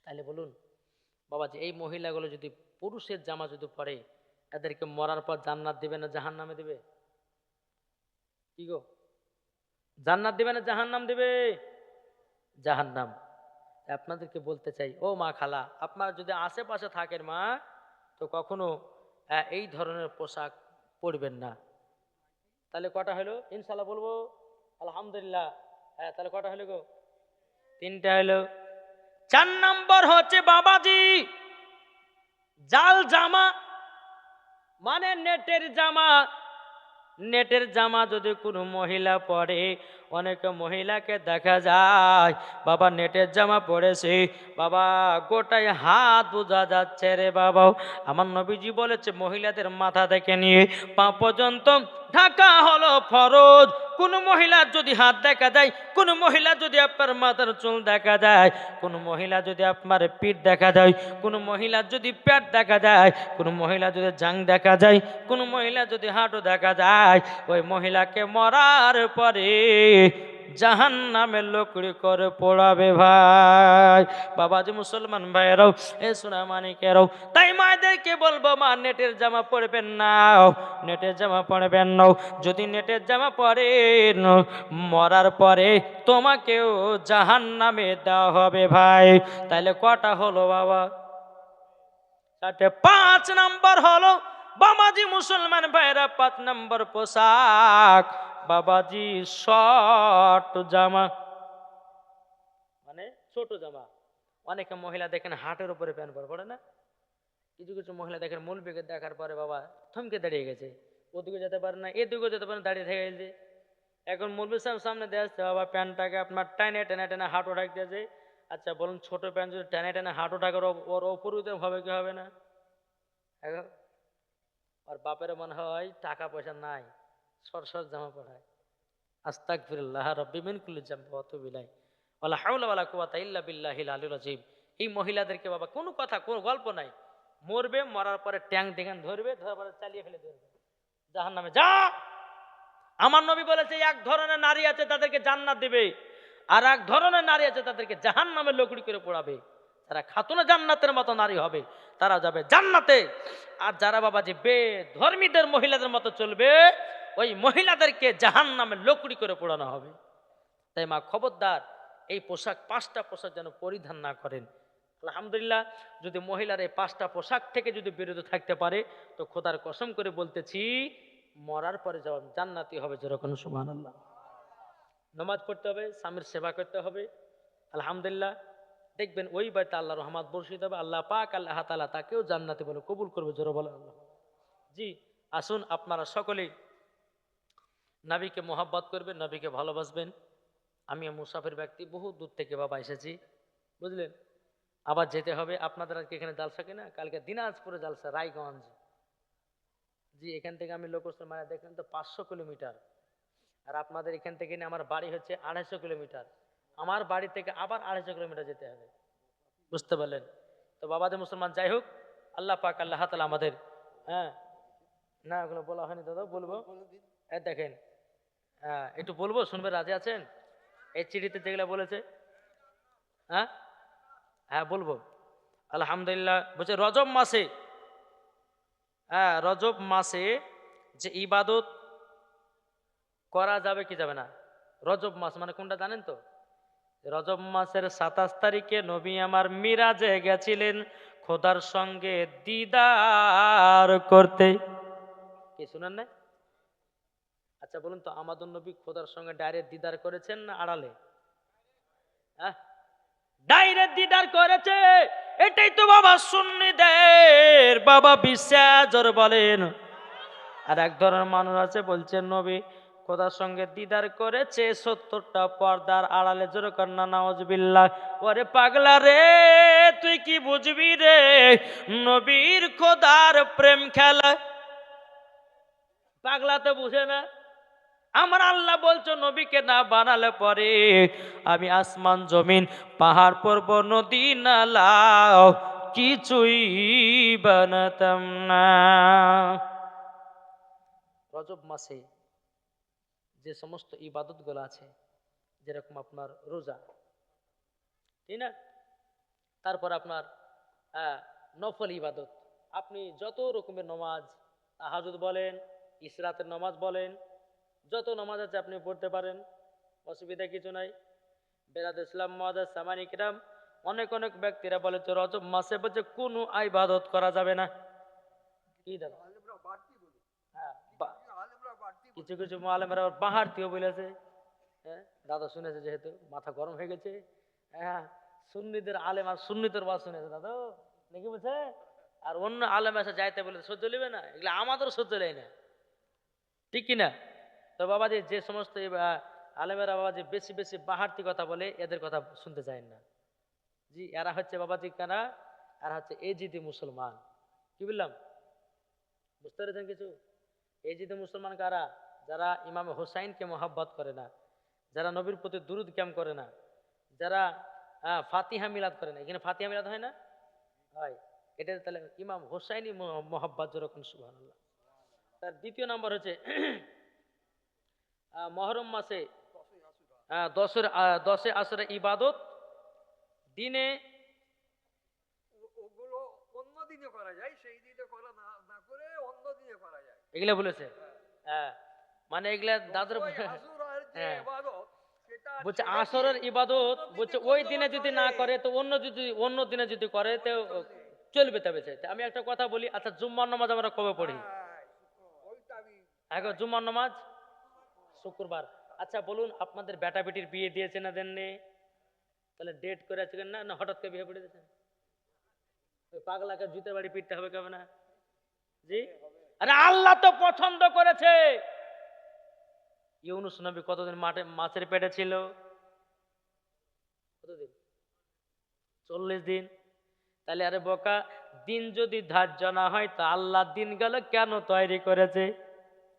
তাহলে বলুন বাবাজি, এই মহিলাগুলো যদি পুরুষের জামা যদি পরে, এদেরকে মরার পর জান্নাত দিবে না জাহান্নামে দিবে? কি গো, জান্নাত দিবে না জাহান্নাম দিবে? জাহান্নাম। আপনাদেরকে বলতে চাই ও মা খালা, আপনারা যদি আশেপাশে থাকেন মা, তো কখনো এই ধরনের পোশাক পরবেন না। তাহলে কটা হলো ইনশাল্লাহ বলবো? আলহামদুলিল্লাহ। হ্যাঁ, তাহলে কটা হলো গো? তিনটা হলো। 4 নম্বর হচ্ছে বাবাজি জাল জামা, মানে নেটের জামা। নেটের জামা যদি কোনো মহিলা পরে, অনেক মহিলাকে দেখা যায় বাবা নেটের জামা পরেছে, বাবা গোটায় হাত বোঝা যাচ্ছে রে বাবা। আমার নবীজি বলেছে মহিলাদের মাথা থেকে নিয়ে পা পর্যন্ত ঢাকা হলো ফরজ। কোন মহিলার যদি হাত দেখা যায়, কোন মহিলা যদি আপনার মাথার চুল দেখা যায়, কোন মহিলা যদি আপনার পিঠ দেখা যায়, কোন মহিলার যদি পেট দেখা যায়, কোন মহিলা যদি জাং দেখা যায়, কোন মহিলা যদি হাঁটু দেখা যায়, ওই মহিলাকে মরার পরে জাহান্নামে লকড়ি করে পোড়াবে ভাই। বাবাজি মুসলমান ভাইরাও, এ সোনা মানিকেরাও, তাই মায়েদেরকে বলবো মা নেটের জামা পরবেন না, নেটের জামা পরবেন না। যদি নেটের জামা পরেন, মরার পরে তোমাকেও জাহান্নামে দেওয়া হবে ভাই। তাহলে কটা হলো বাবা? 4টে। 5 নাম্বার হলো বাবাজি মুসলমান ভাইরা, 5 নাম্বার পোশাক বাবাজি শর্ট জামা, মানে ছোট জামা। অনেকে মহিলা দেখেন হাটের উপরে প্যান্ট পরে না, কিছু কিছু মহিলা দেখেন মৌলবীকে দেখার পরে বাবা থমকে দাঁড়িয়ে গেছে, ওদিকে যেতে পারে না এদিকেও যেতে পারে না, দাঁড়িয়ে থেকে গেছে। এখন মৌলবী সাহেব সামনে দিয়ে আসছে, বাবা প্যান্টটাকে আপনার টাইনে টেনে টেনে হাঁটু রাখতেছে। আচ্ছা বলুন, ছোট প্যান্ট যদি টেনে টেনে হাঁটু টাকার ওর ওপরে হবে কি হবে না? এখন আর বাপের মনে হয় টাকা পয়সা নাই, সরসর জামা পড়ায়। আস্তাগফিরুল্লাহ রাব্বি মিন কুল্লি যামবি ওয়া আতুবু ইলাইহি ওয়ালা হাওলা ওয়ালা কুওয়াতা ইল্লা বিল্লাহিল আলিয়্যিল আযীম। এই মহিলাদেরকে বাবা কোনো কথা, কোনো গল্প নাই, মরবে, মরার পরে ট্যাং দেখেন ধরবে, ধরার পরে চালিয়ে ফেলে দেবে জাহান্নামে। যা, আমার নবী বলেছে এক ধরনের নারী আছে তাদেরকে জান্নাত দিবে, আর এক ধরনের নারী আছে তাদেরকে জাহান্নামে লকড়ি করে পোড়াবে। তারা খাতুনে জান্নাতের মতো নারী হবে, তারা যাবে জান্নাতে। আর যারা বাবা যে বেধর্মীদের মহিলাদের মতো চলবে, ওই মহিলাদেরকে জাহান্নামে লকড়ি করে পোড়ানো হবে। তাই মা খবরদার, এই পোশাক 5টা পোশাক যেন পরিধান না করেন। আলহামদুলিল্লাহ, যদি মহিলার এই 5টা পোশাক থেকে যদি বিরত থাকতে পারে, তো খোদার কসম করে বলতেছি মরার পরে যাওয়া জান্নাতি হবে। যেরকম সুবহানাল্লাহ। নামাজ পড়তে হবে, স্বামীর সেবা করতে হবে। আলহামদুলিল্লাহ, দেখবেন ওই বাড়িতে আল্লাহ রহমত বর্ষিত হবে, আল্লাহ পাক আল্লাহ তাআলা তাকেও জান্নাতি বলে কবুল করবে। জোরে বলেন আল্লাহ। জি, আসুন আপনারা সকলেই নবীকে মোহাব্বত করবেন, নবীকে ভালোবাসবেন। আমি মুসাফির ব্যক্তি, বহু দূর থেকে বাবা এসেছি, বুঝলেন। আবার যেতে হবে। আপনাদের আজকে এখানে জালসা কিনা? কালকে দিনাজপুরে জালসা, রায়গঞ্জ। জি, এখান থেকে আমি লোকস্থ মানে দেখেন তো 500 কিলোমিটার, আর আপনাদের এখান থেকে আমার বাড়ি হচ্ছে 250 কিলোমিটার। আমার বাড়ি থেকে আবার 250 কিলোমিটার যেতে হবে, বুঝতে পারলেন তো বাবাদের মুসলমান। যাই হোক, আল্লাহ পাক আল্লাহ তাআলা আমাদের, হ্যাঁ না ওগুলো বলা হয়নি দাদা, বলবো। দেখেন, একটু বলবো, শুনবে, রাজি আছেন? এই চিঠিতে যেগুলো বলেছে, হ্যাঁ হ্যাঁ বলবো। আলহামদুলিল্লাহ, বলছে রজব মাসে, রজব মাসে যে ইবাদত করা যাবে কি যাবে না? রজব মাস মানে কোনটা জানেন তো? রজব মাসের 27 তারিখে নবী আমার মিরাজে গেছিলেন খোদার সঙ্গে দিদার করতে। কি শুনেন না? আচ্ছা বলুন তো, আমাদের নবী খোদার সঙ্গে ডাইরেক্ট দিদার করেছেন না আড়ালে? ডাইরেক্ট দিদার করেছে। এটাই তো বাবা সুন্নিদের বাবা বিশ্বাস, জোরে বলেন। আর এক ধরনের মানুষ আছে বলছেন নবী খোদার সঙ্গে দিদার করেছে 70টা পর্দার আড়ালে। জোরে কন্যা নাউজুবিল্লাহ। ওরে পাগলা রে, তুই কি বুঝবি রে নবীর খোদার প্রেম খেলা? পাগলা তো বুঝে না। আমার আল্লাহ বলছো নবীকে না বানালে পরে আমি আসমান জমিন পাহাড় পর্বত নদী নালা কিছুই বানাতাম না। রজব মাসে যে সমস্ত ইবাদত গুলো আছে, যেরকম আপনার রোজা, ঠিক না, তারপর আপনার নফল ইবাদত, আপনি যত রকমের নমাজ, তাহাজুদ বলেন, ইসরাতের নমাজ বলেন, যত নামাজ আছে আপনি পড়তে পারেন, অসুবিধা কিছু নাই। বেরাদ ইসলাম মহাদাস সামানিকরাম, অনেক অনেক ব্যক্তিরা বলে তো রজব মাসে বলছে কোনো ইবাদত করা যাবে না। কি দাদা? হ্যাঁ, কিছু কিছু মালেমরা আবার বাহারতিও বলেছে। হ্যাঁ, দাদা শুনেছে, যেহেতু মাথা গরম হয়ে গেছে। হ্যাঁ, সুন্নিদের আলেম আর সুন্নিদের বাস শুনেছে দাদা, নাকি বলছে? আর অন্য আলেম এসে যাইতে বলে সহ্য নেবে না, এগুলো আমাদেরও সহ্য নেই না, ঠিক কিনা? তো বাবাজি যে সমস্ত আলেমেরা বাবাজি বেশি বেশি বাহারতি কথা বলে, এদের কথা শুনতে চায় না। জি, এরা হচ্ছে বাবাজি কারা? এরা হচ্ছে এজিদি মুসলমান। কি বললাম, বুঝতে পেরেছেন কিছু? এজিদি মুসলমান কারা? যারা ইমাম হোসাইনকে মোহাব্বত করে না, যারা নবীর প্রতি দুরুদ ক্যাম করে না, যারা ফাতিহা মিলাদ করে না। এখানে ফাতিহা মিলাদ হয় না? হয়। এটা তাহলে ইমাম হোসাইনি মোহাব্বত যেরকম, সুবহানাল্লাহ। তার দ্বিতীয় নম্বর হচ্ছে মহরম মাসে দশে আসরে ইবাদত দিনে, ওগুলো অন্য দিনে করা যায়, সেই দিনে করা না না করে অন্য দিনে করা যায়। এগুলা বলেছে। হ্যাঁ, মানে এগুলা দাদুর আসুরার যে হ্যাঁ ইবাদত সেটা বলছে ছেড়ে আসরের দিয়ে ইবাদত, অন্য বলছে দিনে ওই করলেও দিনে যদি চলে। না করে তো অন্য দিনে যদি করে তো চলবে। তবে আমি একটা কথা বলি, আচ্ছা জুম্মার নামাজ আমরা কবে পড়ি? হ্যাঁ, ওইটা আমি এখন জুম্মার নামাজ শুক্রবার। আচ্ছা বলুন, আপনাদের বেটা বেটির বিয়ে দিয়েছে না দেননি? তাহলে ডেট করে আছে না, না হঠাৎ করে বিয়ে পড়ে দিয়েছে? ওই পাগলাকে জুতে বাড়ি পিটতে হবে কবে না? জি, আরে আল্লাহ তো পছন্দ করেছে। ইউনুস নবী কতদিন মাছের পেটে ছিল? কতদিন? 40 দিন। তাহলে আরে বোকা, দিন যদি ধার্য না হয় তা আল্লাহ দিন গেল কেন তৈরি করেছে?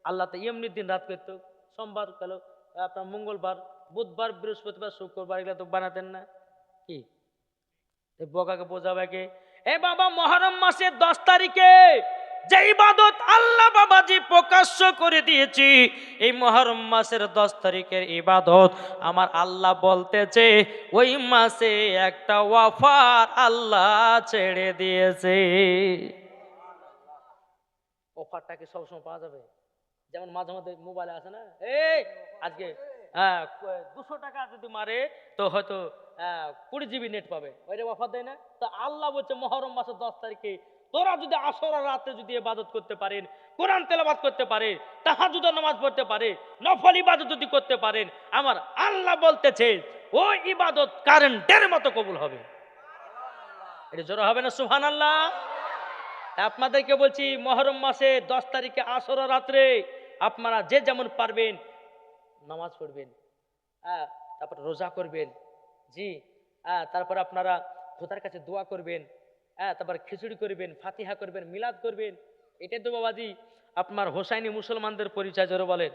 আল্লাহ তো এমনি দিন রাত করতো, সোমবার গেল, আপনার মঙ্গলবার, বুধবার, বৃহস্পতিবার, শুক্রবার, এগুলো তো বানাতেন না। কি এই বোকাকে বোঝাবে কে? এ বাবা, মহরম মাসের 10 তারিখে যে ইবাদত আল্লাহ বাবাজি প্রকাশ্য করে দিয়েছি, এই মহরম মাসের 10 তারিখের ইবাদত আমার আল্লাহ বলতেছে ওই মাসে একটা ওয়াফার আল্লাহ ছেড়ে দিয়েছে। অফারটা কি সবসময় পাওয়া যাবে? যেমন মাঝে মাঝে মোবাইলে আছে না, এই আজকে 200 টাকা যদি মারে তো হয়তো 20 GB নেট পাবে, ওইটা অফার দেয় না? তো আল্লাহ বলছে মহরম মাসের 10 তারিখে তোরা যদি আসর রাতে যদি ইবাদত করতে পারেন, কোরআন তেলাওয়াত করতে পারে, তাহাজ্জুদের নামাজ পড়তে পারে, নফল ইবাদত যদি করতে পারেন, আমার আল্লাহ বলতেছে ওই ইবাদত কারেন্টের মতো কবুল হবে। এটা জোরে হবে না সুবহানাল্লাহ? আপনাদেরকে বলছি মহরম মাসে 10 তারিখে আসর রাত্রে আপনারা যে যেমন পারবেন নামাজ পড়বেন, তারপর রোজা করবেন। জি, তারপর আপনারা খোদার কাছে দোয়া করবেন, তারপর খিচুড়ি করবেন, ফাতিহা করবেন, মিলাদ করবেন। এটাই তো বাবাজি আপনার হোসাইনি মুসলমানদের পরিচয়, জোরে বলেন।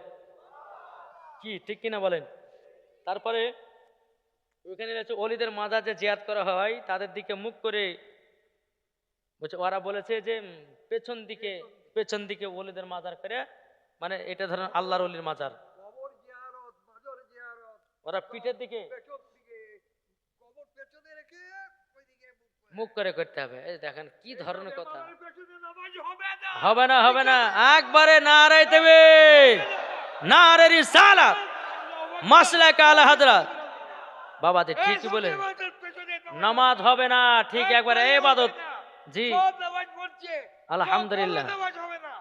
কি ঠিক কিনা বলেন? তারপরে ওইখানে হচ্ছে অলিদের মাজার যে জিয়াদ করা হয়, তাদের দিকে মুখ করে বলছে, ওরা বলেছে যে পেছন দিকে ওলিদের মাজার করে, মানে এটা ধরেন আল্লাহর ওলির মাজার, কবর জিয়ারত, মাজার জিয়ারত, ওরা পিঠের দিকে পেছন দিকে, কবর পেছনে রেখে ওইদিকে মুখ করে করতে হবে। এই দেখেন কি ধরনের কথা। বেমানের পেছনে নামাজ হবে না। হবে না একবারে নারে দেবে, নারে রিসালাত, মাসলাক আলা হযরত। বাবা যে ঠিকই বলে, নামাজ হবে না, ঠিক একবারে ইবাদত। জি সব নামাজ পড়ছে, আলহামদুলিল্লাহ। নামাজ হবে না।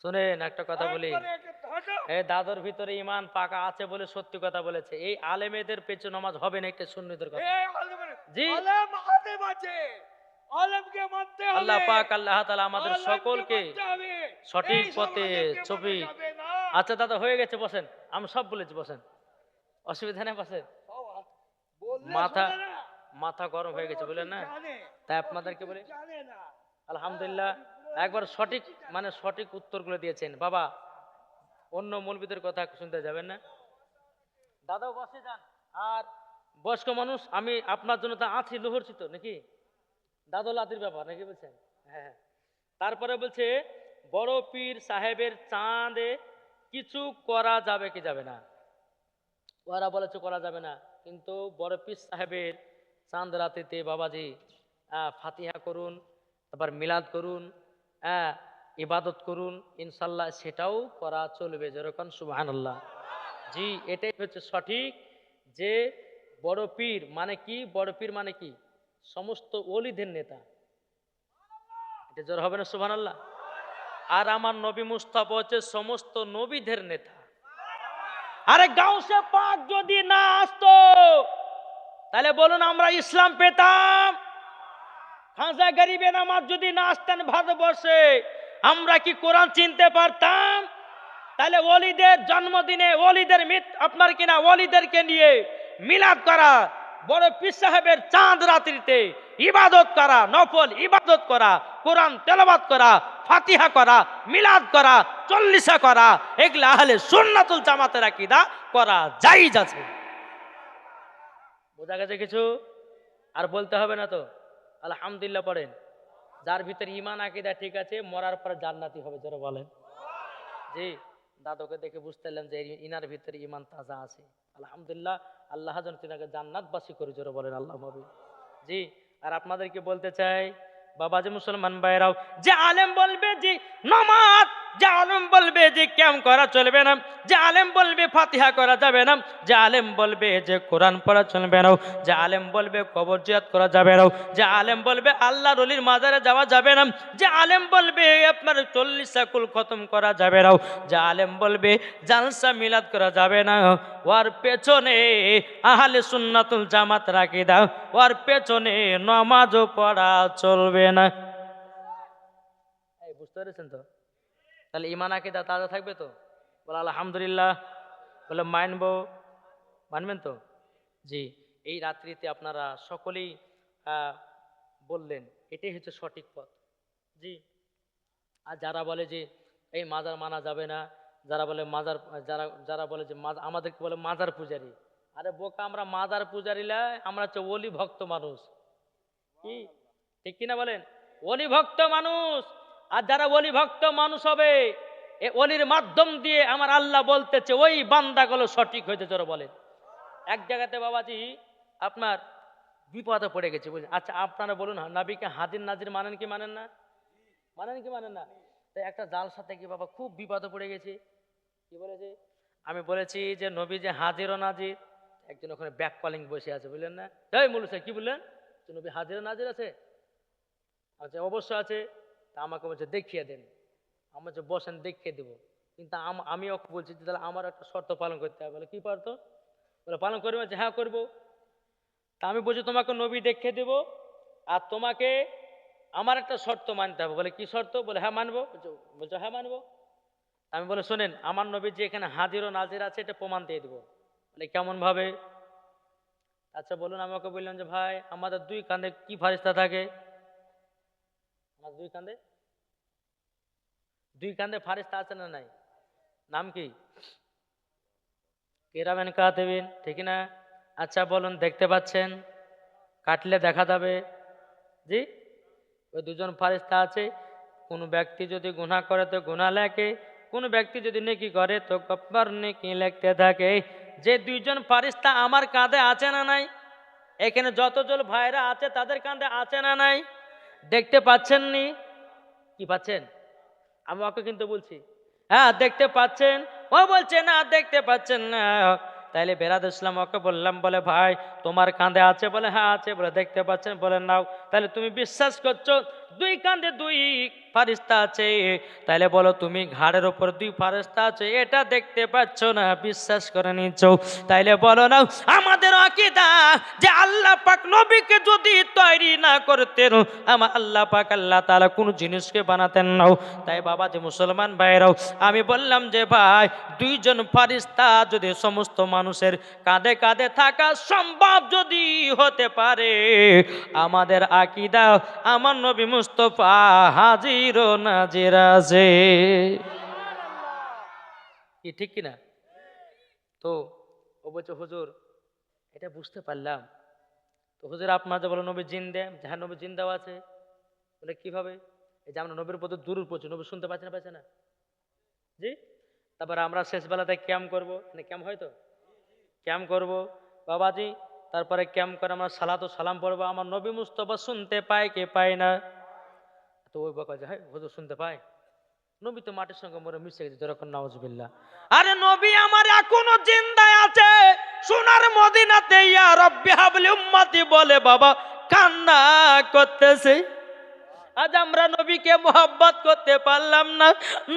শুনেন একটা কথা বলি, একবারে একে ধসো। এই দাদর ভিতরে ইমান পাকা আছে বলে সত্যি কথা বলেছে। এই আলেমেদের পেছু নামাজ হবে না, একটা সুন্নিদের কথা। এই আলেমের- জি, আলেম আলেম আছে, আলেমকে মানতে হবে। আল্লাহ পাক আল্লাহ তাআলা আমাদের আলেমকে সকলকে মানতে হবে। সঠিক এই সব পথে আলেমকে ছবি। মানা যাবে না। আচ্ছা দাদা হয়ে গেছে, বসেন, আমি সব বলেছি, বসেন, অসুবিধা নেই, বসেন। সব বললে মাথা শোনে না। মাথা গরম হয়ে গেছে বলেন না, জানে, তাই আপনাদেরকে বলি জানে না। আলহামদুলিল্লাহ একবার সঠিক, মানে সঠিক উত্তরগুলো দিয়েছেন বাবা। অন্য মৌলবীদের কথা শুনতে যাবেন না। দাদা বসে যান। আর বয়স্ক মানুষ আমি আপনার জন্য তা আছি, লোহরছি তো নাকি, দাদল আতির ব্যাপার নাকি বলছেন। হ্যাঁ হ্যাঁ। তারপরে বলছে বড় পীর সাহেবের চাঁদে কিছু করা যাবে কি যাবে না? ওরা বলেছে করা যাবে না, কিন্তু বড় পীর সাহেবের চাঁদ রাতেতে বাবাজি ফাতিহা করুন, তারপর মিলাদ করুন, হ্যাঁ ইবাদত করুন, ইনশাল্লাহ সেটাও করা চলবে, যেরকম সুবহানাল্লাহ। জি, এটাই হচ্ছে সঠিক। যে বড় পীর মানে কি, বড় পীর মানে কি সমস্ত ওলিদের নেতা, এটা জোর হবে না সুবহানাল্লাহ। আর আমার নবী মুস্তাফা হচ্ছে সমস্ত নবীদের নেতা। আরে গাউসে পাক যদি না আসতো তাহলে বলুন আমরা ইসলাম পেতাম? খাজা গরিবে নামাজ যদি না আসতেন ভারতবর্ষে আমরা কি কোরআন চিনতে পারতাম? তাহলে ওলিদের জন্মদিনে ওলিদের আপনার কিনা ওলিদেরকে নিয়ে মিলাদ করা, বড় পীর সাহেবের চাঁদ রাত্রিতে ইবাদত করা, নফল ইবাদত করা, কোরআন তেলাওয়াত করা, ফাতিহা করা, মিলাদ করা, চল্লিশা করা, এগুলা আহলে সুন্নাতুল জামাতের আকীদা, করা জায়েজ আছে। বোঝা গেছে কিছু? আর বলতে হবে না তো আলহামদুলিল্লাহ পড়েন। যার ভিতরে ঈমান আকীদা ঠিক আছে মরার পর জান্নাতি হবে, যারা বলেন। জি, দাদুকে দেখে বুঝতে পারলাম যে ইনার ভিতরে ঈমান তাজা আছে, আলহামদুলিল্লাহ। আল্লাহ যেন তিনাকে জান্নাতবাসী করে, যারা বলেন আল্লাহ। জি, আর আপনাদেরকে বলতে চাই বাবাজি মুসলমান ভাইরাও, যে আলেম বলবে যে নামাজ, যে আলেম বলবে যে ক্যাম করা চলবে না, যে আলেম বলবে ফাতিহা করা যাবে না, যে আলেম বলবে যে কোরআন পড়া চলবে না, যে আলেম বলবে কবর জিয়ারত করা যাবে না, যে আলেম বলবে আল্লাহর ওলির মাজারে যাওয়া যাবে না, যে আলেম বলবে আপনার 40 কুল খতম করা যাবে না, যে আলেম বলবে জালসা মিলাদ করা যাবে না, ওর পেছনে আহলে সুন্নাতুল জামাত রাখি দাও, ওর পেছনে নামাজও পড়া চলবে না। এই বুঝতে পেরেছেন তো? তাহলে ঈমান আকীদা তাজা থাকবে তো? বলে আলহামদুলিল্লাহ। বলে মানবেন তো? জি, এই রাত্রিতে আপনারা সকলেই বললেন এটাই হচ্ছে সঠিক পথ। জি, আর যারা বলে যে এই মাজার মানা যাবে না, যারা বলে মাজার, যারা বলে যে আমাদেরকে বলে মাজার পূজারী, আরে বোকা, আমরা মাজার পূজারীলা, আমরা হচ্ছে ওলি ভক্ত মানুষ। কি ঠিক কিনা বলেন? ওলি ভক্ত মানুষ। আর যারা ওলি ভক্ত মানুষ হবে, এ ওলির মাধ্যম দিয়ে আমার আল্লাহ বলতেছে ওই বান্দাগুলো সঠিক হয়েছে, যারা বলেন। এক জায়গাতে বাবাজি আপনার বিপদে পড়ে গেছে, বুঝলেন? আচ্ছা আপনারা বলুন, নবীকে হাজির নাজির মানেন কি মানেন না? মানেন কি মানেন না? তাই একটা জালসা থেকে বাবা খুব বিপদে পড়ে গেছে। কি বলেছে? আমি বলেছি যে নবী যে হাজির ও নাজির। একজন ওখানে ব্যাক কলিং বসে আছে, বুঝলেন না? তাই বলেছে, কি বললেন? নবী হাজির ও নাজির আছে? আচ্ছা অবশ্যই আছে। তা আমাকে বলছে দেখিয়ে দেন। আমার যে বসেন দেখিয়ে দেবো, কিন্তু আমি ওকে বলছি যে তাহলে আমার একটা শর্ত পালন করতে হবে। বলে কি পারত? বলে পালন করবে? হ্যাঁ করবো। তা আমি বলছি তোমাকে নবী দেখিয়ে দেবো, আর তোমাকে আমার একটা শর্ত মানতে হবে। বলে কি শর্ত? বলে হ্যাঁ মানবো। বলছো হ্যাঁ মানবো। আমি বলে শোনেন, আমার নবী যে এখানে হাজির ও নাজির আছে এটা প্রমাণ দিয়ে দেবো। বলে কেমন ভাবে? আচ্ছা বলুন। আমি ওকে বললাম যে ভাই আমাদের দুই কাঁধে কি ফারিস্তা থাকে? আমার দুই কাঁধে ফারিস্তা আছে না নাই? নাম কি? কিরামান কাতিবিন, ঠিক না? আচ্ছা বলুন, দেখতে পাচ্ছেন? কাটলে দেখা যাবে। জি, ওই দুজন ফারিস্তা আছে। কোন ব্যক্তি যদি গুনাহ করে তো গুনাহ লেখে, কোন ব্যক্তি যদি নেকি করে তো কব্বার নেকি লিখতে থাকে। যে দুইজন ফারিস্তা আমার কাঁধে আছে না নাই? এখানে যতজন ভাইরা আছে তাদের কাঁধে আছে না নাই? দেখতে পাচ্ছেন নি? কি পাচ্ছেন? আমি ওকে কিন্তু বলছি হ্যাঁ দেখতে পাচ্ছেন। ও বলছে না দেখতে পাচ্ছেন না। তাইলে বেরাদ ইসলাম ওকে বললাম, বলে ভাই তোমার কাঁধে আছে? বলে হ্যাঁ আছে। বলে দেখতে পাচ্ছেন? বলে নাও। তাহলে তুমি বিশ্বাস করছো দুই কাঁধে দুই ফারিস্তা আছে, তাইলে বলো তুমি ঘাড়ের ওপর দুই ফারিস্তা আছে এটা দেখতে পাচ্ছ না, বিশ্বাস করে নিচ্ছ? তাইলে বলো না আমাদের আকীদা যে আল্লাহ পাক নবীকে যদি তৈরি না করতেন, আমার আল্লাহ পাক আল্লাহ তাআলা কোন জিনিসকে বানাতেন না। তাই বাবা যে মুসলমান ভাইরাও, আমি বললাম যে ভাই দুইজন ফারিস্তা যদি সমস্ত মানুষের কাঁধে কাঁধে থাকা সম্ভব যদি হতে পারে, আমাদের আকীদা আমার নবী মুস্তাফা হাজির ও নাজির আছে। কি ঠিক কিনা? তো ও বলছে হুজুর এটা বুঝতে পারলাম, তো হুজুর আপনার যে বলো নবী জিন্দা, হ্যাঁ নবী জিন্দাও আছে। বলে কিভাবে? এই যে আমরা নবীর প্রতি দূর পড়ছি, নবী শুনতে পাচ্ছে না পাচ্ছে না? জি। তারপরে আমরা শেষ বেলাতে ক্যাম্প করবো, মানে ক্যাম্প হয়তো ক্যাম্প করবো বাবাজি, তারপরে ক্যাম্প করে আমরা সালাত ও সালাম পড়বো, আমার নবী মুস্তফা শুনতে পায় কে পায় না? তো ওই বকা যে হ্যাঁ হুজুর শুনতে পায়, নবী তো মাটির সঙ্গে মরে মিশে গেছে, যখন নাউজুবিল্লাহ। আরে নবী আমার এখনো জিন্দায় আছে, সোনার মদিনাতে ইয়া রব্বি হাবলি উম্মতি বলে বাবা কান্না করতেছে। আজ আমরা নবীকে মোহাব্বত করতে পারলাম না,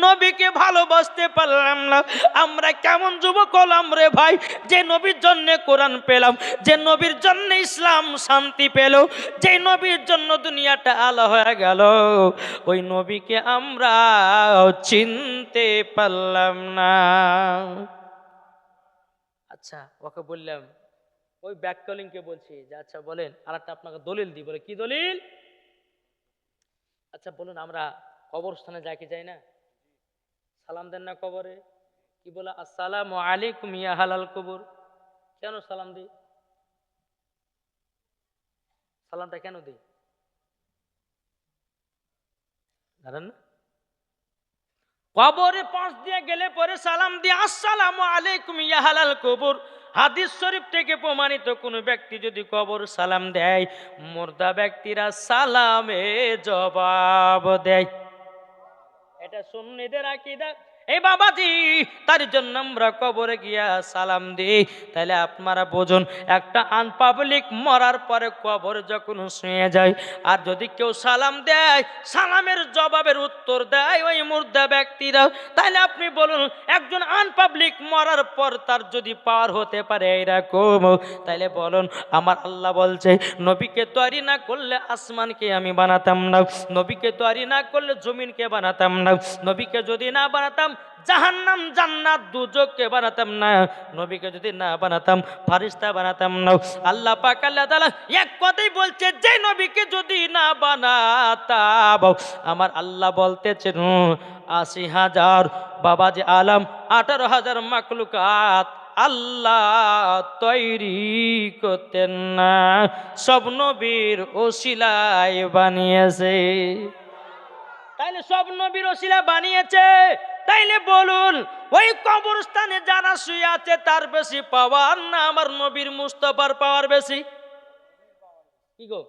নবীকে ভালোবাসতে পারলাম না। আমরা কেমন যুবক হলাম রে ভাই, যে নবীর জন্য কোরআন পেলাম, যে নবীর জন্য ইসলাম শান্তি পেল, যে নবীর জন্য দুনিয়াটা আলো হয়ে গেল, ওই নবীকে আমরা চিনতে পারলাম না। আচ্ছা ওকে বললাম, ওই ব্যাক কলিংকে বলছি যে আচ্ছা বলেন আর একটা আপনাকে দলিল দিই। বলে কি দলিল? আচ্ছা বলুন আমরা কবরস্থানে যাই কি যাই না, সালাম দেন না কবরে? কি বলে আসসালামু আলাইকুম ইয়া হালাল কবর। কেন সালাম দিই? সালামটা কেন দিই জানেন না? কবরে পাশ দিয়ে গেলে পরে সালাম দিয়ে আসসালামু আলাইকুম ইয়া হালাল কবর। হাদিস শরীফ থেকে প্রমাণিত, কোন ব্যক্তি যদি কবর সালাম দেয়, মুর্দা ব্যক্তিরা সালামে জবাব দেয়। এটা সুন্নিদের আকীদা। এই বাবাজি তার জন্য আমরা কবরে গিয়া সালাম দিই। তাহলে আপনারা বোঝুন, একটা আনপাবলিক মরার পরে কবর যখন শুয়ে যায়, আর যদি কেউ সালাম দেয়, সালামের জবাবের উত্তর দেয় ওই মুর্দা ব্যক্তিরা, তাহলে আপনি বলুন একজন আনপাবলিক মরার পর তার যদি পাওয়ার হতে পারে এরকম, তাহলে বলুন আমার আল্লাহ বলছে নবীকে তৈরি না করলে আসমানকে আমি বানাতাম না, নবীকে তৈরি না করলে জমিনকে বানাতাম না, নবীকে যদি না বানাতাম জাহান্নাম জান্নাত দুজককে বানাতাম না, নবীকে যদি না বানাতাম ফারিস্তা বানাতাম না। আল্লাহ পাক আল্লাহ তাআলা এক কথাই বলছে, যে নবীকে যদি না বানাতাম, আমার আল্লাহ বলতেছেন ৮০,০০০ বাবাজি আলম ১৮,০০০ মাখলুকাত আল্লাহ তৈরি করতেন না, সব নবীর ওসিলায় বানিয়েছে। তাইলে সব নবীর ওসিলা বানিয়েছে, তাইলে বলুন ওই কবরস্থানে যারা শুয়ে আছে তার বেশি পাওয়ার না আমার নবীর মুস্তাফার পাওয়ার বেশি? কি গো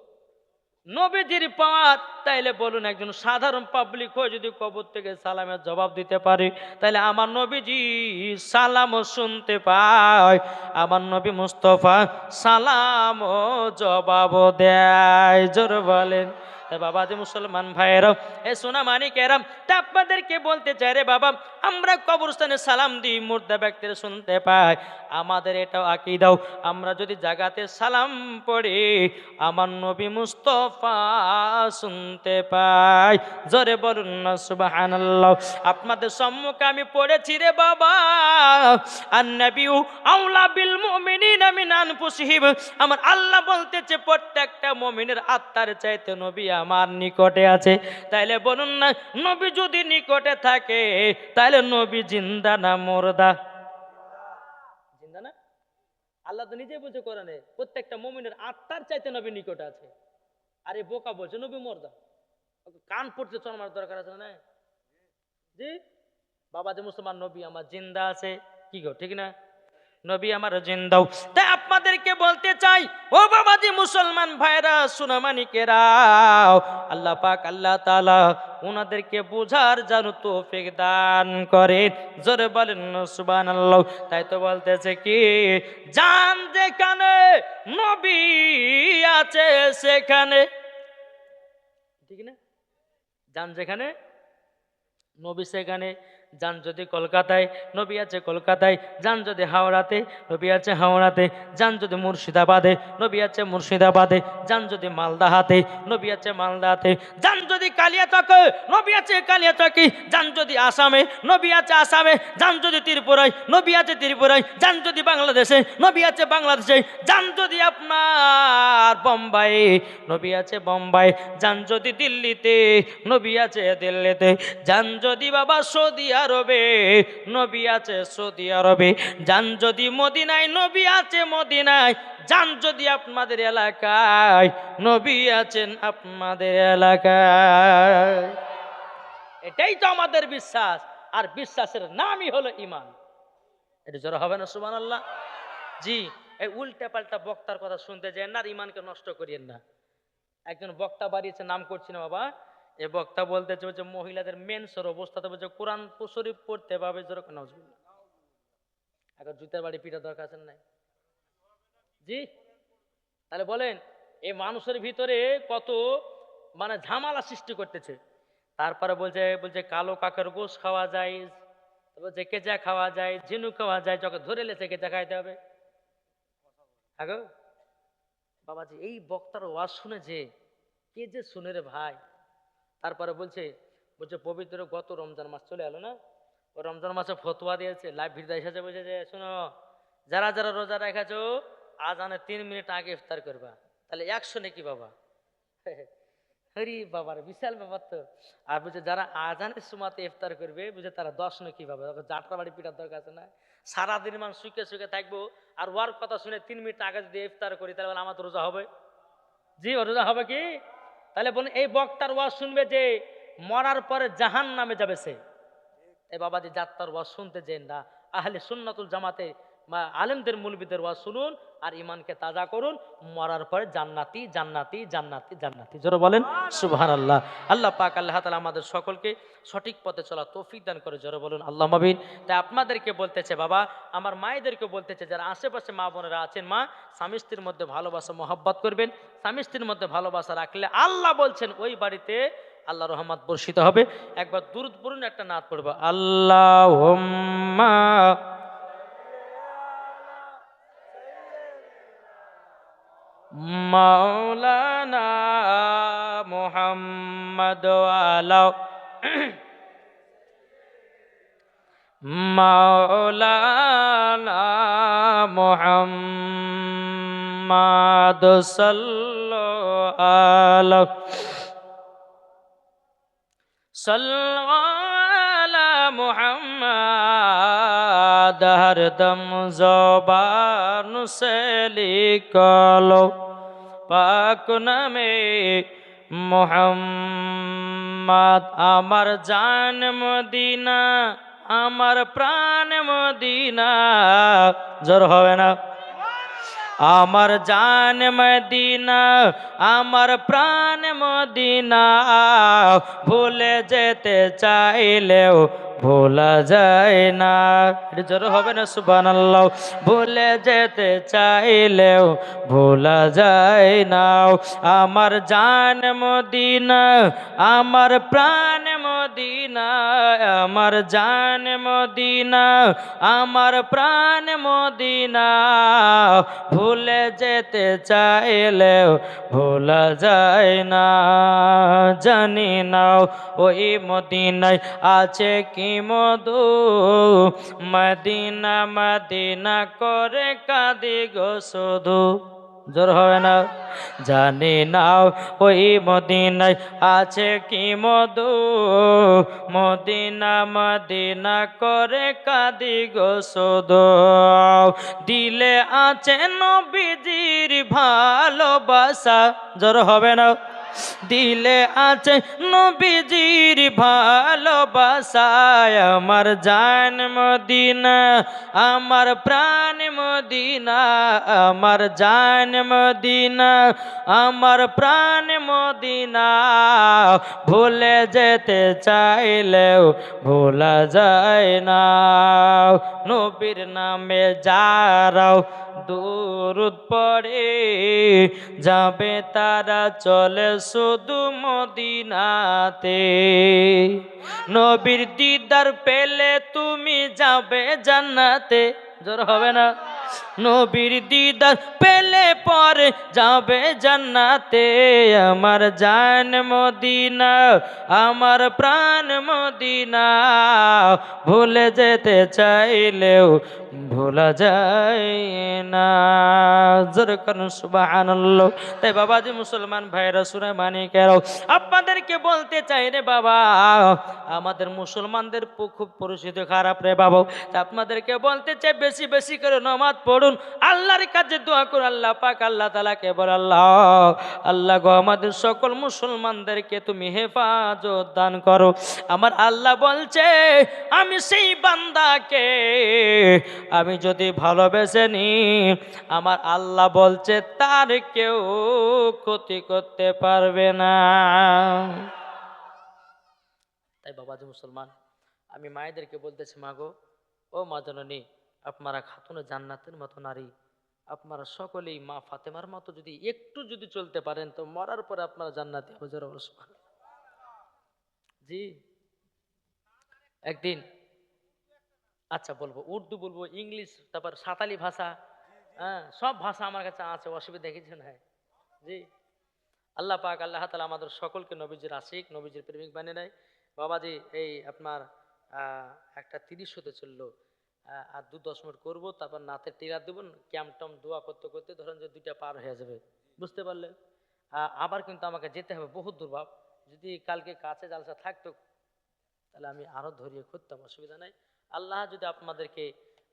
নবীজির পাওয়ার। তাইলে বলুন একজন সাধারণ পাবলিক হয়ে যদি কবর থেকে সালামের জবাব দিতে পারে, তাইলে আমার নবীজি সালামও শুনতে পায়, আমার নবী মুস্তাফা সালামও জবাবও দেয়। জোর বলেন। বাবা যে মুসলমান ভাইয়েরা, এ সোনা মানিকেরা, তা আপনাদেরকে বলতে চাই রে বাবা, আমরা কবরস্থানে সালাম দিই, মুর্দা ব্যক্তিরা শুনতে পাই, আমাদের এটাও আকীদাও, আমরা যদি জায়গাতে সালাম পড়ি আমার নবী মুস্তাফা শুনতে পাই। জোরে বলুন না সুবহানাল্লাহ। আপনাদের সম্মুখে আমি পড়েছি রে বাবা, আন-নাবিয়্যু আওলা বিল মুমিনিনা মিন আনফুসিহিম, আমার আল্লাহ বলতেছে প্রত্যেকটা মুমিনের আত্মার চাইতে নবী আমার নিকটে আছে। তাইলে বলুন না নবী যদি নিকটে থাকে তাহলে নবী জিন্দা না মুর্দা? জিন্দা না? আল্লাহ তো নিজেই বলছে কোরআনে প্রত্যেকটা মুমিনের আত্মার চাইতে নবী নিকটে আছে। আরে বোকা বলছে নবী মুর্দা, কান পড়তে চলমার দরকার আছে না? জি বাবা যে মুসলমান, নবী আমার জিন্দা আছে। কি গো ঠিক না? নবী আমার জিন্দাও। তাই আপনাদেরকে বলতে চাই ও বাবাজি মুসলমান ভাইরা, সুনামানিকেরা, আল্লাহ পাক আল্লাহ তাআলা ওনাদেরকে বুঝার যেন তৌফিক দান করেন। জোরে বলেন সুবহানাল্লাহ। তাই তো বলতেছে কি, জান যেখানে নবী আছে সেখানে, ঠিক না? জান যেখানে নবী সেখানে। যান যদি কলকাতায় নবী আছে কলকাতায়, যান যদি হাওড়াতে নবী আছে হাওড়াতে, যান যদি মুর্শিদাবাদে নবী আছে মুর্শিদাবাদে, যান যদি মালদাহাতে নবী আছে মালদাহাতে, যান যদি কালিয়াচকে নবী আছে কালিয়াচকে, যান যদি আসামে নবী আছে আসামে, যান যদি ত্রিপুরায় নবী আছে ত্রিপুরায়, যান যদি বাংলাদেশে নবী আছে বাংলাদেশে, যান যদি আপনার বোম্বাইয়ে নবী আছে বোম্বাই, যান যদি দিল্লিতে নবী আছে দিল্লিতে, যান যদি বাবা সৌদি আরবে, নবী আছে সৌদি আরবে। যান যদি মদিনায়, নবী আছে মদিনায়। যান যদি আপনাদের এলাকায়, নবী আছেন আপনাদের এলাকায়। এটাই তো আমাদের বিশ্বাস, আর বিশ্বাসের নামই হলো ঈমান। এটা জোরে হবে না সুবহানাল্লাহ? জি, এই উল্টা পাল্টা বক্তার কথা শুনতে যান না, আর ঈমানকে নষ্ট করিয়েন না। একজন বক্তা বাড়িয়েছে, নাম করছি না বাবা, এই বক্তা বলতেছে যে মহিলাদের মেন্সের অবস্থাতে বলছে কোরআন শরীফ পড়তে পাবে, জোরে নাউজুবিল্লাহ। এখন জুতার বাড়ি পিটা দরকার আছে নাই? জি, তাহলে বলেন এই মানুষের ভিতরে কত মানে ঝামেলা সৃষ্টি করতেছে। তারপরে বলছে বলছে কালো কাকের গোশ খাওয়া যায়, বলছে কেঁচা খাওয়া যায়, ঝিনুক খাওয়া যায়, যখন ধরে লেছে কেঁচা খাইতে হবে। আগো বাবাজি, এই বক্তার ওয়াজ শুনে যে কে যে শুনে রে ভাই। তারপরে বলছে বলছে পবিত্র গত রমজান মাস চলে এলো না, ও রমজান মাসে ফতোয়া দিয়েছে, লাইভ ভিডিও এসেছে, বলছে যে শোনো, যারা যারা রোজা রেখেছো আজানের 3 মিনিট আগে ইফতার করবা, তাহলে 100 নাকি বাবা। হরি বাবার বিশাল ব্যাপার তো। আর বুঝে যারা আজানের সময়তে ইফতার করবে, বুঝে তারা 10 নাকি পাবে। যাত্রা বাড়ি পিটার দরকার আছে না? সারাদিন মান সুখে সুখে থাকবো, আর ওয়ার কথা শুনে 3 মিনিট আগে যদি ইফতার করি, তাহলে আমার তো রোজা হবে? জি, রোজা হবে কি? তাহলে বলুন এই বক্তার ওয়াজ শুনবে যে মরার পরে জাহান নামে যাবে সে। এ বাবাজি, যাত্রার ওয়াজ শুনতে যেন না, আহলে সুন্নাতুল জামাতে আলেমদের মুলবিদের ওয়াজ শুনুন, আর ইমানকে তাজা করুন। মরার পরে জান্নাতি জান্নাতি জান্নাতি জান্নাতি, জোরে বলেন সুবহানাল্লাহ। আল্লাহ পাক আল্লাহ তাআলা আমাদের সকলকে সঠিক পথে চলা তৌফিক দান করে, জোরে বলুন আল্লাহুম্মা আমিন। তাই আপনাদেরকে বলতেছে বাবা, আমার মায়েদেরকে বলতেছে, যারা আশেপাশে মা বোনেরা আছেন, মা স্বামী স্ত্রীর মধ্যে ভালোবাসা মহব্বত করবেন। স্বামী স্ত্রীর মধ্যে ভালোবাসা রাখলে আল্লাহ বলছেন ওই বাড়িতে আল্লাহ রহমত বর্ষিত হবে। একবার দুরূদ পড়ুন, একটা নাত পড়বো, আল্লাহুম্মা মাওলানা মুহাম্মদ আলা মাওলানা মুহাম্মদ সাল্লাল্লাহু আলাইহি সাল্লা মুহাম্মদ, হরদম জবান সে লিখলো পাক নামে মুহাম্মদ। আমার জান মদিনা, আমার প্রাণ মদিনা, জোর হবে না? আমার জান মদিনা, আমার প্রাণ মদিনা, ভুলে যেতে চাইলেও ভোলা যায় না। এটা জোর হবে না সুবহানাল্লাহ? ভুলে যেতে চাইলেও ভোলা যায় না। আমার জান মদিনা, আমার প্রাণ মদিনা, আমার জান মদিনা, আমার প্রাণ মদিনা, ভুলে যেতে চাইলেও ভোলা যায় না। জানি নাও ওই মদিনায় আছে কি মধু, মদিনা মদিনা করে কাঁদি গো শুধু, জোর হবে না? জানি নাও ওই মদিনায় আছে কি মধু, মদিনা মদিনা করে কাঁদি গো শুধু। দিলে আছে নবীজির ভালোবাসা, জোর হবে না? দিলে আছে নবীজির ভালোবাসা, আমার জান মদিনা, আমার প্রাণ মদিনা, আমার জান মদিনা, আমার প্রাণ মদিনা, ভুলে যেতে চাইলেও ভোলা যায় না। নবীর নামে যারাও দুরূদ পড়ে, যাবে তারা চলে শুধু মদিনাতে। নবীর দিদার পেলে তুমি যাবে জান্নাতে, জোর হবে না? নবীর দিদার পেলে পরে যাবে জান্নাতে। আমার জান মদিনা, আমার প্রাণ মদিনা, ভুলে যেতে চাইলেও ভোলা যায় না। যেরকম সুবহানাল্লাহ। তাই বাবাজি মুসলমান ভাইরা শুনে মানিকেরাও, আপনাদেরকে বলতে চাই রে বাবা, আমাদের মুসলমানদের খুব পরিস্থিতি খারাপ রে বাবা। তা আপনাদেরকে বলতে চাই বেশি বেশি করে নামাজ পড়ুন, আল্লাহর কাছে দোয়া করুন। আল্লাহ পাক আল্লাহ তাআলাকে বল, আল্লাহ আল্লাহ গো আমাদের সকল মুসলমানদেরকে তুমি হেফাজত দান করো। আমার আল্লাহ বলছে আমি সেই বান্দাকে আমি যদি ভালোবেসে নি, আমার আল্লাহ বলছে তার কেউ ক্ষতি করতে পারবে না। তাই বাবাজি মুসলমান, আমি মায়েদেরকে বলতেছি, মাগো ও মা জননী, আপনারা খাতুনে জান্নাতের মতো নারী, আপনারা সকলেই মা ফাতেমার মতো যদি একটু যদি চলতে পারেন তো মরার পরে আপনারা জান্নাতে হবে। জোরে বলো সুবহানাল্লাহ। জি একদিন, আচ্ছা বলবো, উর্দু বলবো, ইংলিশ, তারপর সাঁতালি ভাষা, হ্যাঁ সব ভাষা আমার কাছে আছে, অসুবিধা কিছু নাই। জি আল্লাহ পাক আল্লাহ তাআলা আমাদের সকলকে নবীজির আশিক নবীজির প্রেমিক বানিয়ে নেয়। বাবাজি এই আপনার একটা 30 হতে চললো, আর 2-10 মিনিট করবো, তারপর নাতের টিরা দেবো, ক্যামটম দোয়া করতে করতে ধরেন যে 2টা পার হয়ে যাবে, বুঝতে পারলেন? আবার কিন্তু আমাকে যেতে হবে বহুত দূর বাপ। যদি কালকে কাছে জালসা থাকতো তাহলে আমি আরো ধরিয়ে খুঁজতাম, অসুবিধা নাই। আল্লাহ যদি আপনাদেরকে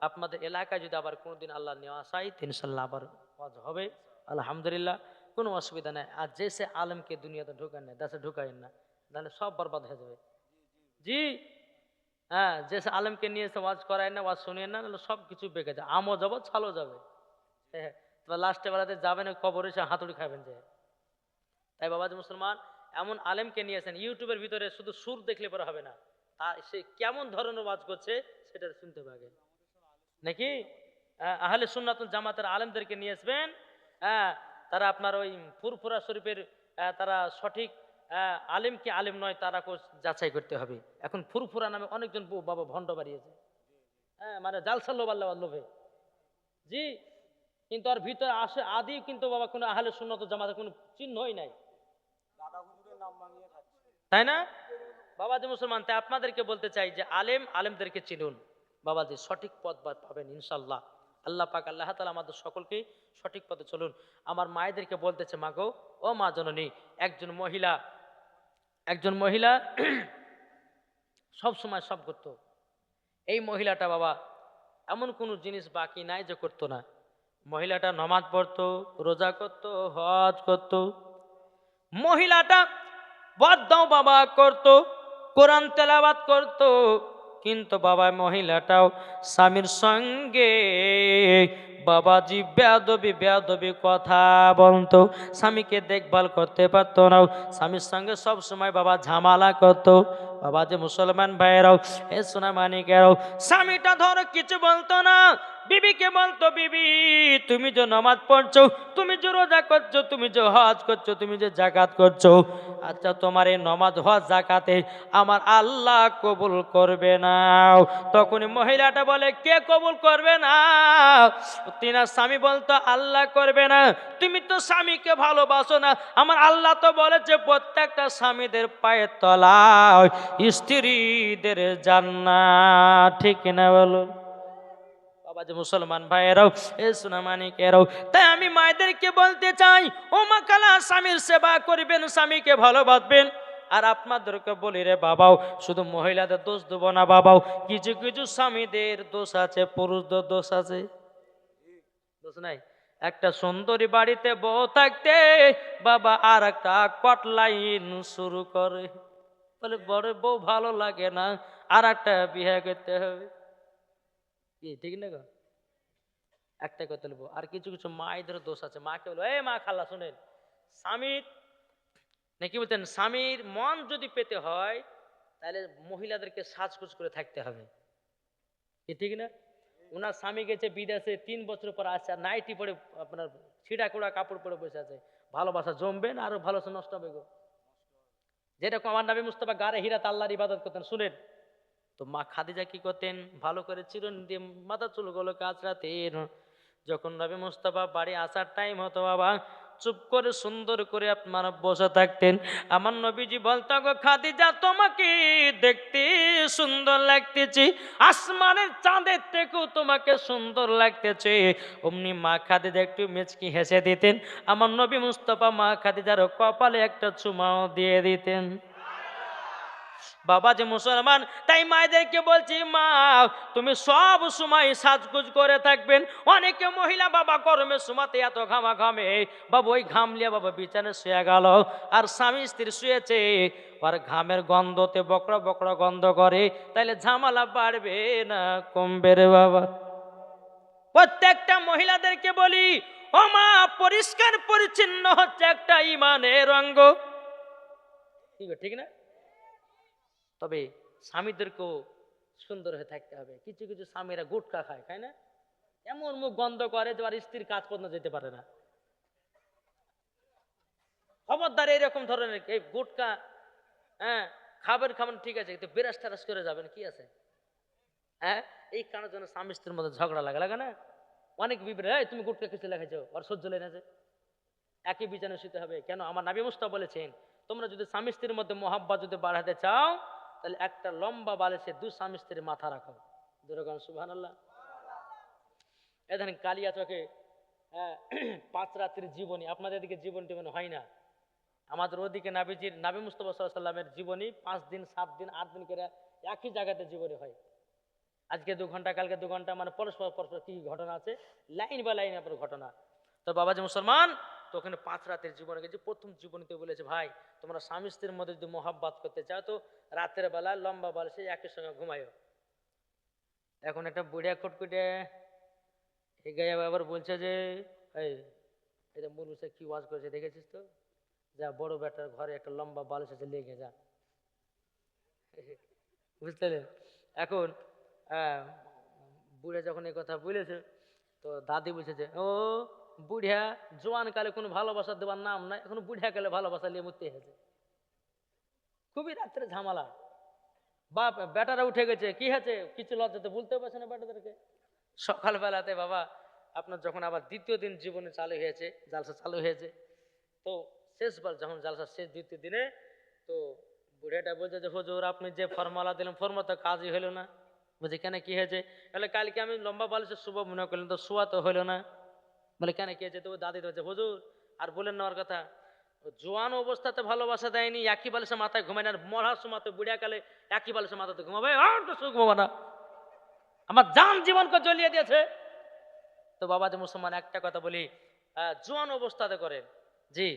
আপনাদের এলাকায় যদি আবার কোনোদিন আল্লাহ নেওয়া চাই, ইনশাল্লাহ আবার ওয়াজ হবে আলহামদুলিল্লাহ, কোনো অসুবিধা নাই। আর যে সে আলেমকে দুনিয়াতে ঢোকান না, দেশে ঢুকাইন না, তাহলে সব বরবাদ হয়ে যাবে। জি হ্যাঁ, যে সে আলেমকে নিয়ে এসে ওয়াজ করায় না, ওয়াজ শুনিয়ে না, তাহলে সব কিছু বেঁকে যায়, আমও যাবো ছালও যাবে। হ্যাঁ, তো লাস্টে বেলাতে যাবেন কবরে এসে হাতুড়ি খাবেন যে। তাই বাবাজি মুসলমান, এমন আলেমকে নিয়েছেন, ইউটিউবের ভিতরে শুধু সুর দেখলে পরে হবে না, সে কেমন ধরনের ওয়াজ করছে সেটা শুনতে হবে আগে, নাকি? আহলে সুন্নাতুল জামাতের আলেমদেরকে নিয়ে আসবেন। হ্যাঁ, তারা আপনার ওই ফুরফুরা শরীফের তারা সঠিক আলেম কি আলেম নয় তারা যাচাই করতে হবে। এখন ফুরফুরা নামে অনেকজন বাবা ভণ্ড বাড়িয়েছে, হ্যাঁ মানে জালসা লোভাল্লাহ লোভে। জি কিন্তু আর ভিতরে আসে আদি কিন্তু বাবা কোনো আহলে সুন্নাতুল জামাতের কোনো চিহ্নই নাই, তাই না বাবাজি মুসলমান? তাই আপনাদেরকে বলতে চাই যে আলেমদেরকে চিনুন বাবাজি, সঠিক পথ পাবেন ইনশাল্লাহ। আল্লাহ পাক আল্লাহ তাআলা আমাদের সকলকে সঠিক পথে চলুন। আমার মায়েদেরকে বলতেছে, মাগো ও মা জননী, একজন মহিলা সব সময় সব করতো। এই মহিলাটা বাবা এমন কোনো জিনিস বাকি নাই যে করতো না। মহিলাটা নামাজ পড়তো, রোজা করতো, হজ করতো। মহিলাটা বদ্দাও বাবা করতো, কোরআন তেলাওয়াত করতো, কিন্তু বাবা মহিলাটাও স্বামীর সঙ্গে বাবাজি বেয়াদবি কথা বলতো, স্বামীকে দেখভাল করতে পারতো না, স্বামীর সঙ্গে সব সময় বাবা ঝামেলা করতো। বাবা যে মুসলমান ভাইয়েরাও এ সোনা মানিকেরাও, স্বামীটা ধরো কিছু বলতো না, বিবিকে বলতো, বিবি তুমি যে নামাজ পড়ছো, তুমি যে রোজা করছো, তুমি যে হজ করছো, তুমি যে যাকাত করছো, আচ্ছা তোমার এই নামাজ হজ যাকাতে আমার আল্লাহ কবুল করবে না। তখনই মহিলাটা বলে, কে কবুল করবে না? তিনার স্বামী বলতো, আল্লাহ করবে না, তুমি তো স্বামীকে ভালোবাসো না, আমার আল্লাহ তো বলেছে প্রত্যেকটা স্বামীদের পায়ের তলায় স্ত্রীদের জান্নাত, ঠিক না বলো বাবা যে মুসলমান ভাইয়েরাও এ সোনামানিকেরাও? তাই আমি মায়েদেরকে বলতে চাই, ও মা কালা স্বামীর সেবা করবেন, স্বামীকে ভালোবাসবেন। আর আপনাদেরকে বলি রে বাবাও, শুধু মহিলাদের দোষ দেবো না বাবাও, কিছু কিছু স্বামীদের দোষ আছে, পুরুষদের দোষ আছে, দোষ নাই? একটা সুন্দরী বাড়িতে বউ থাকতে বাবা আর একটা কটলাইন শুরু করে, বলে বড় বউ ভালো লাগে না, আর একটা বিয়ে করতে হবে, কি ঠিক না গো? একটা কথা বলবো। আর কিছু কিছু মায়েদের দোষ আছে, মাকে বলবো, এই মা খালা শুনেন, স্বামীর নাকি বলতেন, স্বামীর মন যদি পেতে হয় তাহলে মহিলাদেরকে সাজগোজ করে থাকতে হবে, কি ঠিক না? ওনার স্বামী গেছে বিদেশে, 3 বছর পর আসছে, আর নাইটি পরে আপনার ছিঁড়া কোড়া কাপড় পরে বসে আছে, ভালোবাসা জমবেন আরো ভালোবাসা নষ্ট হবে গো। যেরকম আমার নবী মুস্তাফা গারে হিরাত আল্লাহর ইবাদত করতেন, শুনেন তো মা খাদিজা কি করতেন, ভালো করে চিরুনি দিয়ে মাথা চুলগুলো কাচড়াতেন, যখন নবী মুস্তাফা বাড়ি আসার টাইম হতো বাবা, চুপ করে সুন্দর করে আপনারা বসে থাকতেন। আমার নবীজি বলতো, গো খাদিজা, তোমাকে দেখতে সুন্দর লাগতেছে, আসমানের চাঁদের থেকেও তোমাকে সুন্দর লাগতেছে। অমনি মা খাদিজা একটু মেচকি হেসে দিতেন। আমার নবী মুস্তাফা মা খাদিজার কপালে একটা চুমাও দিয়ে দিতেন। বাবা যে মুসলমান, তাই মায়েদেরকে বলছি, মা তুমি সব সময় সাজগুজ করে থাকবেন। অনেকে মহিলা বাবা গরমের সময়তে এত ঘামা ঘামে বাবা, ওই ঘামলিয়া বাবা বিছানে শুয়ে গেল, আর স্বামী স্ত্রী শুয়েছে, আর ঘামের গন্ধতে বকড়া বকড়া গন্ধ করে, তাইলে ঝামেলা বাড়বে না কমবে রে বাবা? প্রত্যেকটা মহিলাদেরকে বলি, ও মা, পরিষ্কার পরিচ্ছন্ন হচ্ছে একটা ইমানের অঙ্গ, ঠিক না? তবে স্বামীদেরকেও সুন্দর হয়ে থাকতে হবে। কিছু কিছু স্বামীরা গুটকা খায়, খায় না? এমন মুখ গন্ধ করে যে আর স্ত্রীর কাজ করতে যেতে পারে না। খবরদার এরকম ধরনের এই গুটকা, হ্যাঁ, খাবেন খাবেন ঠিক আছে, কিন্তু বিরাস টারাস করে যাবেন কি আছে? হ্যাঁ, এই কারণের জন্য স্বামী স্ত্রীর মধ্যে ঝগড়া লাগে না? অনেক বিবরে, তুমি গুটকা কিছু লেখাইছো, আর সহ্য লেগে যে একই বিছানে শুতে হবে কেন? আমার নবী মুস্তাফা বলেছেন, তোমরা যদি স্বামী স্ত্রীর মধ্যে মহাব্বত যদি বাড়াতে চাও, তাহলে একটা লম্বা বালিশে দু স্বামী স্ত্রীর মাথা রাখো। দুরগান সুবহানাল্লাহ। এ ধরেন কালিয়া চকে, হ্যাঁ, 5 রাত্রির জীবনী, আপনাদের দিকে জীবন টিবন হয় না, আমাদের ওদিকে নাবিজির নবী মুস্তাফা সাল্লাল্লাহু আলাইহি ওয়াসাল্লামের জীবনী 5 দিন 7 দিন 8 দিন করে একই জায়গাতে জীবনী হয়। আজকে 2 ঘন্টা, কালকে 2 ঘন্টা, মানে পরস্পর পরস্পর কি ঘটনা আছে, লাইন বা লাইন আপনার ঘটনা। তো বাবাজি মুসলমান, তো ওখানে 5 রাতের জীবনে গেছে। প্রথম জীবনীতে বলেছে, ভাই তোমরা স্বামী স্ত্রীর মধ্যে যদি মোহাব্বত করতে চাও, তো রাতের বেলা লম্বা বালিশে একই সঙ্গে ঘুমায়ও। এখন একটা বুড়িয়া খুটকুটে এই গায়ে আবার বলছে যে, এই এটা মুলুসে কি ওয়াজ করেছে দেখেছিস তো, যা বড় বেটার ঘরে একটা লম্বা বালিশ আছে, লেগে যা। বুঝতে পেরেন? এখন বুড়ে যখন এই কথা বলেছে, তো দাদি বলছে যে, ও বুড়িয়া জোয়ান কালে কোনো ভালোবাসা দেওয়ার নাম নাই, এখন বুড়িয়া কালে ভালোবাসা নিয়ে মরতে হয়েছে। খুবই রাত্রে ঝামেলা। বাপ বেটারা উঠে গেছে, কি হয়েছে, কিছু লজ্জাতে বলতে পারছে না বেটাদেরকে। সকালবেলাতে বাবা আপনার যখন আবার দ্বিতীয় দিন জীবনে চালু হয়েছে, জালসা চালু হয়েছে, তো শেষবার যখন জালসা শেষ দ্বিতীয় দিনে, তো বুড়িয়াটা বলছে যে, হুজুর আপনি যে ফর্মালা দিলেন, ফর্মা তো কাজই হলো না। বলছে, কেন কি হয়েছে? বলে, কালকে আমি লম্বা বালিশে শুভ মনে করলাম, তো শোয়া তো হলো না। বলে, কেন কি হয়েছে? তো দাদি বলছে, হুজুর আর বলেন নেওয়ার কথা, জোয়ান অবস্থাতে ভালোবাসা দেয়নি, একই বালিশে মাথায় ঘুমায় না, আর মরার সময় বুড়িয়া কালে একই বালিশে মাথাতে ঘুমাবে, আর তো সুখ ঘুমাবো না, আমার জান জীবনকে জ্বলিয়ে দিয়েছে। তো বাবা যে মুসলমান, একটা কথা বলি, জোয়ান অবস্থাতে করেন, জি,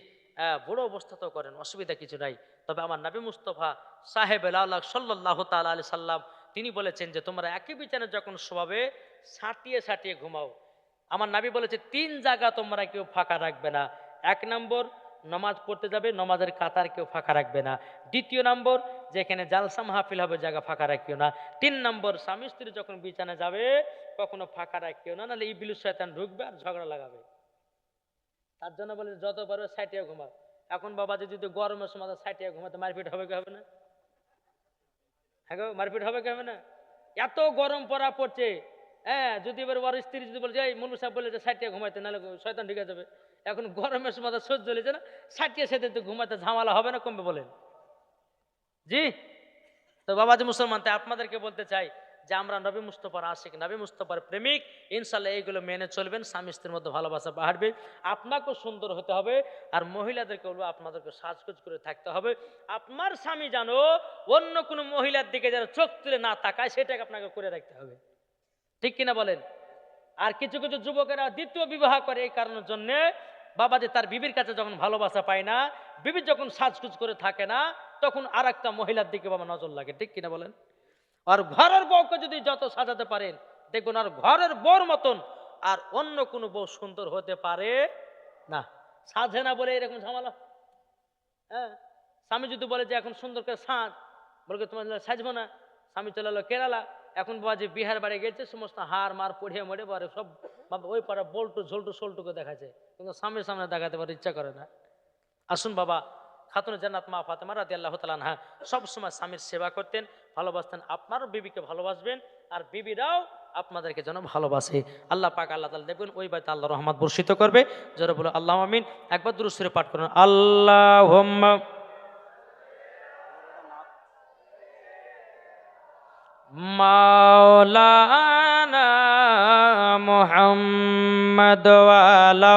বুড়ো অবস্থাতেও করেন, অসুবিধা কিছু নাই। তবে আমার নবী মুস্তাফা সাহেব আল্লাহ সাল্লাল্লাহু তাআলা আলাইহি সাল্লাম তিনি বলেছেন যে, তোমরা একই বিছানে যখন শোয়াবে সাঁটিয়ে সাঁটিয়ে ঘুমাও। আমার নবী বলেছে 3 জায়গা তোমরা কেউ ফাঁকা রাখবে না। 1 নম্বর, নমাজ পড়তে যাবে, নমাজের কাতার কেউ ফাঁকা রাখবে না। 2 নম্বর, যেখানে জালসা মাহফিল হবে জায়গা ফাঁকা রাখিও না। 3 নম্বর, স্বামী স্ত্রী যখন বিছানে যাবে কখনো ফাঁকা রাখিও না, নাহলে ইবলিস শয়তান ঢুকবে আর ঝগড়া লাগাবে। তার জন্য বলে যত পারো সাইটিয়া ঘুমাও। এখন বাবা যদি গরমের সময় সাইটিয়া ঘুমাতে, মারপিট হবে কি হবে না? হ্যাঁ গো, মারপিট হবে কি হবে না? এত গরম পড়া পড়ছে, হ্যাঁ, যদি এবার ওর স্ত্রী যদি বলে, এই মুলু সাহেব বলে যে সাইটিয়া ঘুমাইতে, নাহলে শয়তান ঢুকে যাবে। এখন গরমের সময় সহ্য হয়েছে না, সাইটিয়া সাথে তো ঘুমাতে ঝামেলা হবে না কমবে বলেন? জি। তো বাবাজি মুসলমান, তাই আপনাদেরকে বলতে চাই যে আমরা নবী মুস্তাফার আশিক, নবী মুস্তাফার প্রেমিক, ইনশাল্লাহ এইগুলো মেনে চলবেন, স্বামী স্ত্রীর মধ্যে ভালোবাসা বাড়বে, আপনাকেও সুন্দর হতে হবে, আর মহিলাদেরকে বলবো আপনাদেরকে সাজগোজ করে থাকতে হবে। আপনার স্বামী জানো অন্য কোনো মহিলার দিকে যেন চোখ তুলে না তাকায়, সেটাকে আপনাকে করে রাখতে হবে, ঠিক কিনা বলেন? আর কিছু কিছু যুবকেরা দ্বিতীয় বিবাহ করে এই কারণের জন্য, বাবাজি তার বিবির কাছে যখন ভালোবাসা পায় না, বিবি যখন সাজগুজ করে থাকে না, তখন আর একটা মহিলার দিকে বাবা নজর লাগে, ঠিক কিনা বলেন? আর ঘরের বউকে যদি যত সাজাতে পারেন, দেখুন আর ঘরের বউর মতন আর অন্য কোনো বউ সুন্দর হতে পারে না। সাজে না বলে এরকম ঝামেলা। হ্যাঁ, স্বামী যদি বলে যে এখন সুন্দর করে সাজ, বলবে তোমার সাজবো না, স্বামী চলে এলো কেরালা, এখন বাবা যে বিহার বাড়ি গেছে, সমস্ত হার মার পড়িয়ে মরে পরে সব ওই পাড়া বল্টু ঝোল্টু সোল্টুকে দেখাচ্ছে, কিন্তু স্বামীর সামনে দেখাতে পারে ইচ্ছা করে না। আসুন বাবা, খাতুন জান্নাত মা ফাতেমা রাদিয়াল্লাহু তাআলা আনহা সবসময় স্বামীর সেবা করতেন, ভালোবাসতেন। আপনারও বিবিকে ভালোবাসবেন, আর বিবিরাও আপনাদেরকে যেন ভালোবাসে। আল্লাহ পাক আল্লাহ তাআলা দেখবেন ওই বাড়িতে আল্লাহ রহমত বর্ষিত করবে। যারা বলো আল্লাহ আমিন, একবার দুরূদ শরীফ পাঠ করুন। আল্লাহুম্মা মাওলানা মুহাম্মদ ওয়ালা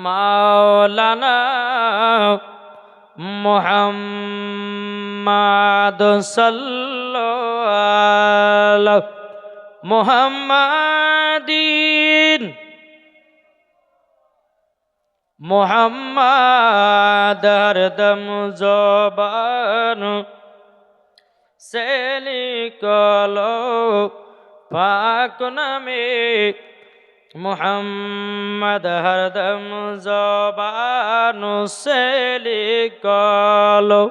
মাওলানা মুহাম্মদ সাল্লাল্লাহু মুহাম্মাদিন মুহাম্মদ হরদম জবান সে লিখলো পাক নামে মুহাম্মদ হরদম জবান সে লিখলো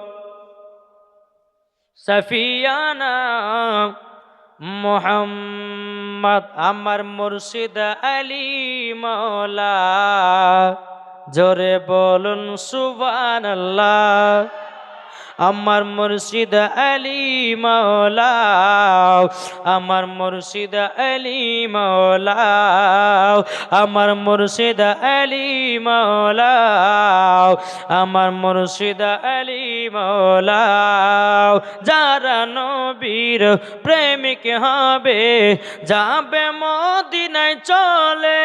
সফিয়ানা মুহাম্মদ আমার মুর্শিদ আলী মৌলা জোরে বলুন সুবহানাল্লাহ। আমার মুর্শিদ আলী মৌলা, আমার মুর্শিদ আলী মৌলা, আমার মুর্শিদ আলী মৌলা, আমার মুর্শিদ আলী মৌলা। যারা নবীর প্রেমিক হবে যাবে মদিনায় চলে,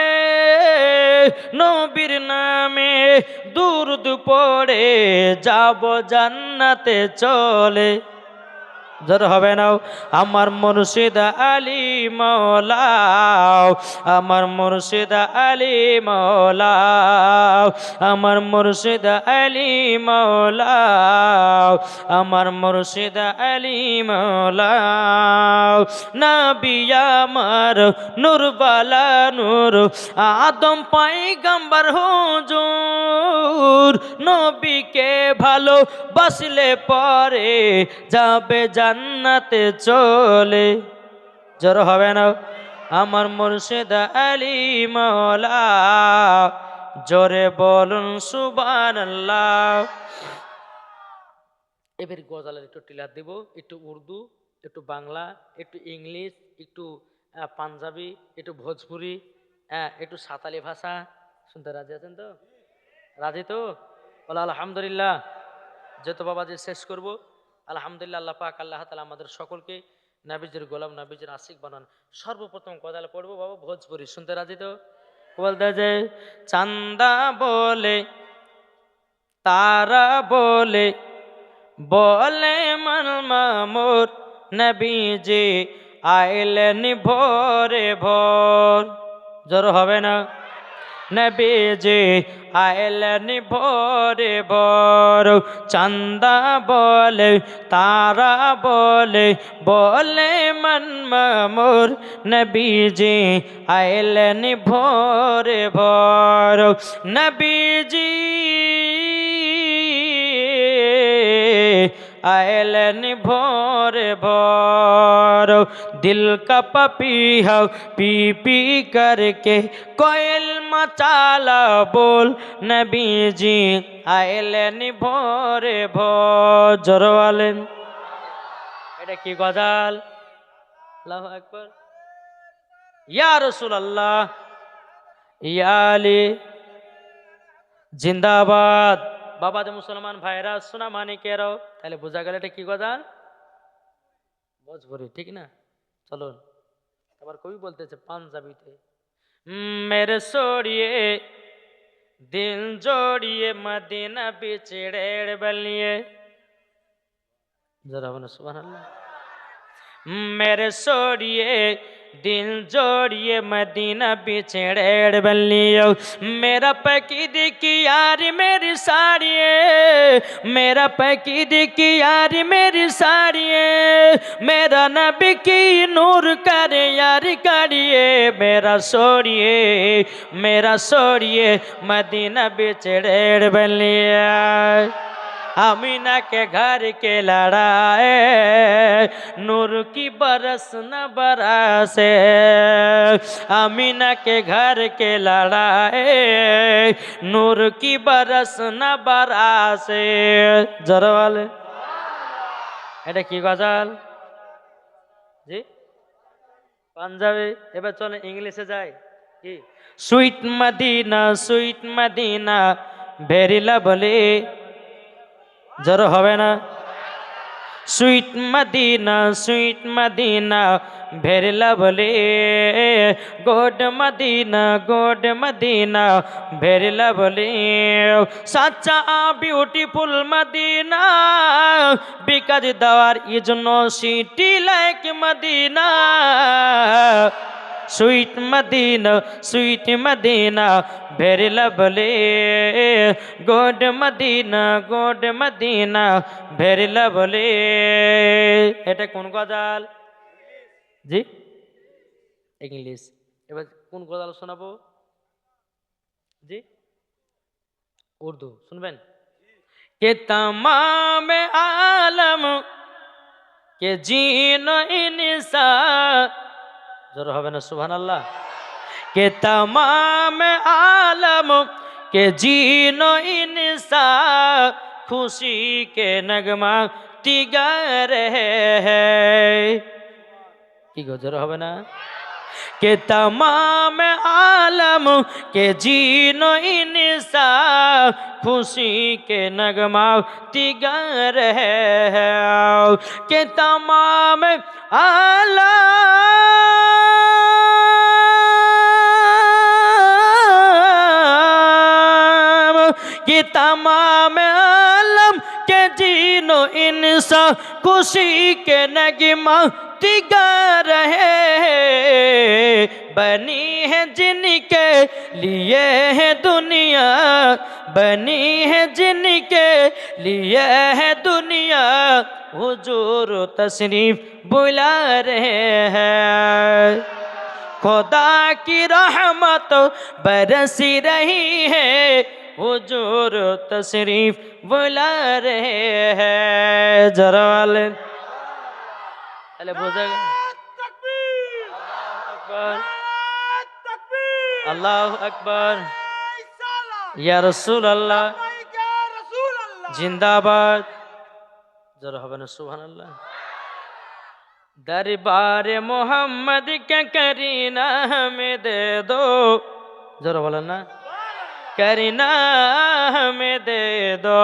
নবীর নামে দুরূদ পড়ে যাব জান্নাতে চলে। জোর হবে না। আমার মুর্শিদ আলী মৌলা, আমার মুর্শিদ আলী মৌলা, আমার মুর্শিদ আলী মৌলা, আমার মুর্শিদ আলী মৌলা। নবী আমার নূর বালা নূর, আদম পয়গম্বর হুজুর, নবীকে ভালো বাসলে পরে যাবে জান্নাতে চলে। জোর হবে না। আমার মুর্শিদ আলী মৌলা, জোরে বলুন সুবহানাল্লাহ। এবার গজালের একটু টিলার দিব, একটু উর্দু, একটু বাংলা, একটু ইংলিশ, একটু পাঞ্জাবি, একটু ভোজপুরি, একটু সাঁতালি ভাষা। শুনতে রাজি আছেন তো? রাজি তো? বলো আলহামদুলিল্লাহ। যত বাবাজি শেষ করব আলহামদুলিল্লাহ। আল্লাহ পাক আল্লাহ তাআলা আমাদের সকলকে নবীজির গোলাম, নবীজির আশিক বানান। সর্বপ্রথম গজাল পড়বো বাবা ভোজপুরি। শুনতে রাজি তো? বলতে যে চান্দা বলে তারা বলে বলে মন মামুর, নবীজি আইলেন ভোরে ভোর। জোর হবে না। নবীজি আইলেন ভোরে ভোর, চান্দা বলে তারা বলে বলে মন মামুর, নবীজি আইলেন ভোরে ভোর। নবীজি आयलन भोर भोर, दिल का पपीहा पी पी करके कोयल मचाला बोल, नबी जी आयलन भोर भोर। जोर वालेन এটা কি গজাল? আল্লাহু আকবার। ইয়া রাসূলুল্লাহ, ইয়া আলী জিন্দাবাদ। বাবা যে মুসলমান ভাইরা সোনা মানিকেরাও, তাহলে বোঝা গেল এটা কি গজাল? ভোজপুরি, ঠিক না? চলুন আবার কবি বলতেছে পাঞ্জাবিতে, মেরে सोड़िए दिल जोड़िए मदीना बिछड़े बलिए। जरा बोलो सुभान अल्लाह। मेरे सोड़िए दिल जोड़िए मदीना बिछड़े बलियो, मेरा पकीद की यारी मेरी साड़िए, मेरा पकीद की यारी मेरी साड़िए, मेरा नबी की नूर करे यारी काड़िए, मेरा सोड़िए मदीना बिछड़े बलिया। आमीना के घर के लड़ाए नूर की बरस न बरसे आमीना के घर के लड़ाए नूर की बरस न बरसे जरा वाले এটা কি গজল জি পাঞ্জাবি এবার চলে ইংলিশে যাই কি সুইট মদিনা ভেরি লাভলি জোর হবে না sweet Madina very lovely good Madina very lovely সাচ্চা beautiful Madina because there is no city like Madina sweet Madina very lovely good Madina very lovely এটা কোন গজল জি ইংলিশ এবার কোন গজল শোনাবো জি উর্দু শুনবেন के तमाम आलम के जीनो इंसा जरूर হবে না सुभान अल्लाह के तमाम आलम के जीनो इंसा खुशी के नगमा तिगा रहे हैं की गो जरूर হবে ना के तमाम आलम के जीनो इंसा खुशी के नगमा तिगर है के तमाम आलम के तमाम आलम के जीनो इंसा खुशी के नगमा तिगर है बनी है जिनके लिए है दुनिया बनी है जिनके लिए है दुनिया हुजूर तशरीफ बुला रहे हैं खुदा की रहमत बरसी रही है हुजूर तशरीफ बुला रहे हैं जरा वाले अरे बोझेगा अल्लाह अकबर या रसूल अल्लाह जिंदाबाद जरा হবে না सुभान अल्लाह दरबार मोहम्मद के करीना हमें दे दो जरा बोलें ना करीना हमें दे दो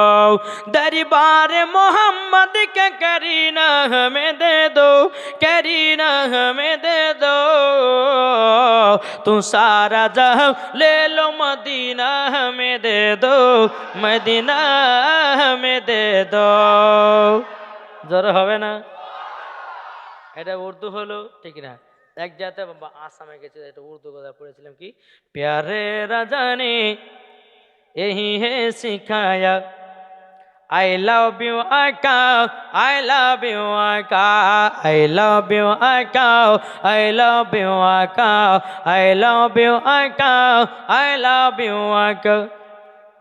दरबार मोहम्मद के करीना हमें दे दो करीना हमें दे दो तू सारा जहां ले लो मदीना हमें दे दो मदीना हमें दे दो जरा হবে না এটা উর্দু হলো ঠিক না এক জায়গাতে আসামে গেছে এটা উর্দু কথা পড়েছিলাম কি प्यारे राजा ने यही है सिखाया I love you आका I love you आका I love you आका I love you आका I love you आका I love you आका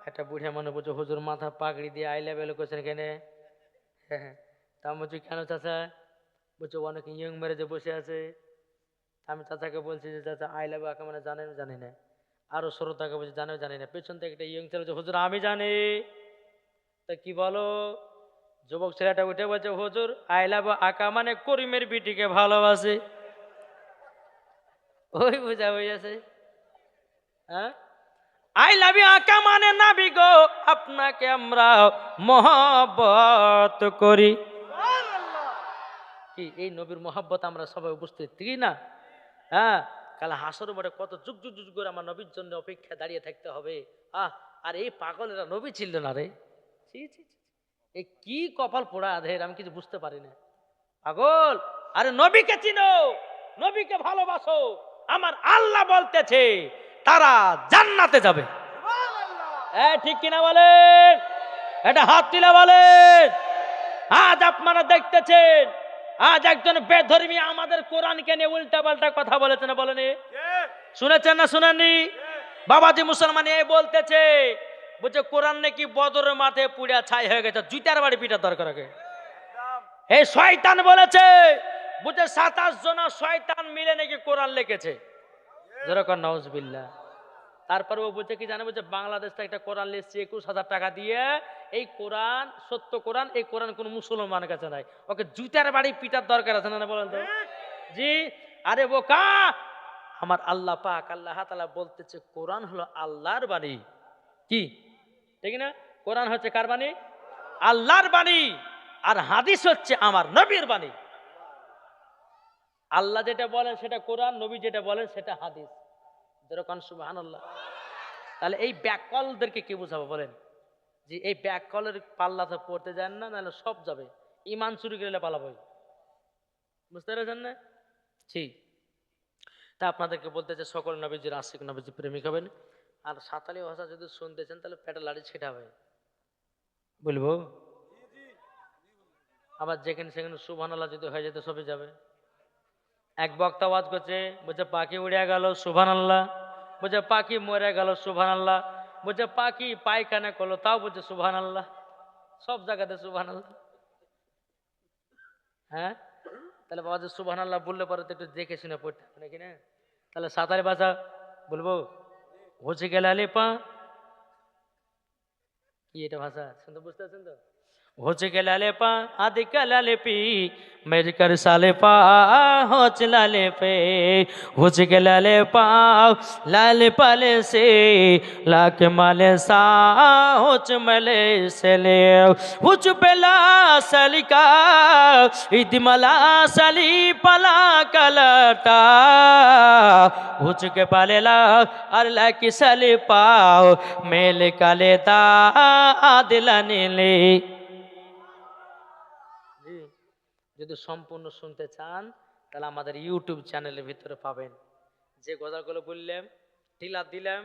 একটা বুড়িয়া মনে বলছে হুজুর মাথা পাগড়ি দিয়ে আই লাভ ইউ কোছেন কেন তা বলছি কেন চাচা বলছে অনেক ইয়ং ম্যারেজে বসে আছে আমি চাচাকে বলছি যে চাচা আই লাভ আকা মানে জানেন জানি না আরো শ্রোতাকে বলছি জানেও জানি না পেছন থেকে একটা ইয়ং ছেলে বলছে হুজুর আমি জানি তা কি বলো যুবক ছেলেটা উঠে বলছে হুজুর আই লাভ আকা মানে করিমের বিটিকে ভালোবাসে ওই বুঝা হইয়াছে হ্যাঁ আই লাভ ইউ আকা মানে নাবি গো আপনাকে আমরা মহব্বত করি কি এই নবীর মহব্বত আমরা সবাই উপস্থিত ঠিক না হ্যাঁ কাল হাসর মাঠে কত যুগ যুগ যুগ করে আমার নবীর জন্য অপেক্ষা দাঁড়িয়ে থাকতে হবে আর এই পাগলেরা নবী ছিল না রে এই কি কপাল পোড়া আধের আমি কিছু বুঝতে পারি না পাগল আরে নবীকে চিনো নবীকে ভালোবাসো আমার আল্লাহ বলতেছে তারা জান্নাতে যাবে ঠিক কিনা বলেন এটা হাত তুলে বলেন আজ আপনারা দেখতেছেন আজ একজন বেধর্মী আমাদের কোরআনকে নিয়ে উল্টা পাল্টা কথা বলেছে না বলেনি শুনেছেন না শুনেননি বাবাজি মুসলমান এই বলতেছে বলছে কোরআন নাকি বদরের মাঠে পুড়ে ছাই হয়ে গেছে, জুতার বাড়ি পিটার দরকার আগে। একদম। এই শয়তান বলেছে, বুঝে 27 জন শয়তান মিলে নাকি কোরআন লিখেছে, যেরকম নাউজুবিল্লাহ। তারপরে ও বলছে কি জানে, বলছে বাংলাদেশ থেকে একটা কোরআন লিখছে 21,000 টাকা দিয়ে, এই কোরআন সত্য কোরআন, এই কোরআন কোন মুসলমানের কাছে নাই, ওকে জুতার বাড়ি পিটার দরকার আছে না বলেন তো? জি। আরে বোকা, আমার আল্লাহ পাক আল্লাহ তাআলা বলতেছে কোরআন হলো আল্লাহর বাণী, কি ঠিক না? কোরআন হচ্ছে কার বাণী? আল্লাহর বাণী। আর হাদিস হচ্ছে আমার নবীর বাণী। আল্লাহ যেটা বলেন সেটা কোরআন, নবী যেটা বলেন সেটা হাদিস, যেরকম সুবহানাল্লাহ। তাহলে এই ব্যাককলদেরকে কি বুঝাবো বলেন? যে এই ব্যাককলের পাল্লাতে পড়তে যান না, নাহলে সব যাবে, ইমান চুরি করলে পালাবই, বুঝতে পেরেছেন না? ঠিক। তা আপনাদেরকে বলতে চাই সকল নবীজির আশিক, নবীজি প্রেমিক হবেন। আর সাঁতালি ভাষা যদি শুনতেছেন তাহলে পেটে লাড়ি ছিটাবে, বলবো। আবার যেখানে সেখানে সুবহানাল্লাহ যদি হয়ে যেত সবই যাবে। এক বক্তা ওয়াজ করছে, বলছে পাখি উড়ে গেল সুবহানাল্লাহ, বলছে পাখি মরে গেল সুবহানাল্লাহ, বলছে পাখি পায়খানা করলো তাও বলছে সুবহানাল্লাহ, সব জায়গাতে সুবহানাল্লাহ। হ্যাঁ, তাহলে বাবা যে সুবহানাল্লাহ বললে পরে তো একটু দেখে শুনে পড়তে হবে নাকি না? তাহলে সাঁতারি ভাষা বলবো, হচ্ছে গেলে আলে পা, কি এটা ভাষা শুনতে বুঝতে পারছেন তো? হচ্ছে কে লালে পা আদি কা লালে পি মেরে কর সালে পা হচ্ছে লালে পে, হচ্ছে কে লালে পা লালে পালে সে লাকে মালে সা হচ্ছে মেলে সেলে, হুচ পেলা সালিকা ইদিমালা সালি পালা কালাটা, হুচ কে পালেলা আর লাকি সালি পাও মেলে কালে তা আদিলা নীলে। যদি সম্পূর্ণ শুনতে চান তাহলে আমাদের ইউটিউব চ্যানেলের ভিতরে পাবেন। যে গজালগুলো বললাম টিলা দিলাম,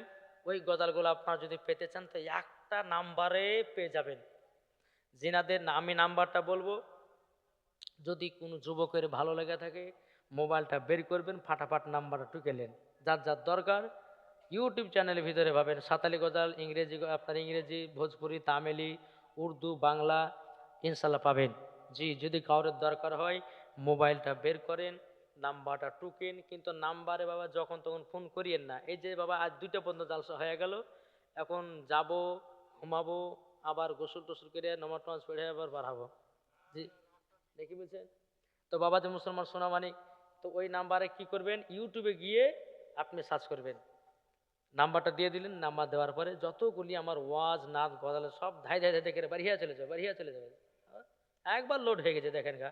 ওই গজালগুলো আপনারা যদি পেতে চান তো একটা নাম্বারে পেয়ে যাবেন। জিনাদের আমি নাম্বারটা বলবো, যদি কোনো যুবকের ভালো লেগে থাকে মোবাইলটা বের করবেন, ফাটাফাট নাম্বারটা টুকেলেন, যার যার দরকার ইউটিউব চ্যানেলের ভিতরে পাবেন। সাঁতালি গজাল ইংরেজি, আপনার ইংরেজি, ভোজপুরি, তামিলি, উর্দু, বাংলা ইনশাল্লাহ পাবেন। জি, যদি কারোর দরকার হয় মোবাইলটা বের করেন, নাম্বারটা টুকেন, কিন্তু নাম্বারে বাবা যখন তখন ফোন করিয়েন না। এই যে বাবা আজ 2টা পর্যন্ত জালসা হয়ে গেল, এখন যাব ঘুমাবো, আবার গোসল টোসল করে নামাজ টামাজ পড়ে আবার বাড়াবো। জি, দেখি বলছেন তো বাবা যে মুসলমান সোনা মানিক, তো ওই নাম্বারে কি করবেন, ইউটিউবে গিয়ে আপনি সার্চ করবেন, নাম্বারটা দিয়ে দিলেন, নাম্বার দেওয়ার পরে যতগুলি আমার ওয়াজ নাচ গজালে সব ধাই ধাই ধাই করে বাড়িয়া চলে যাবে, বাড়িয়া চলে যাবে, একবার লোড হয়ে গেছে দেখেন গা।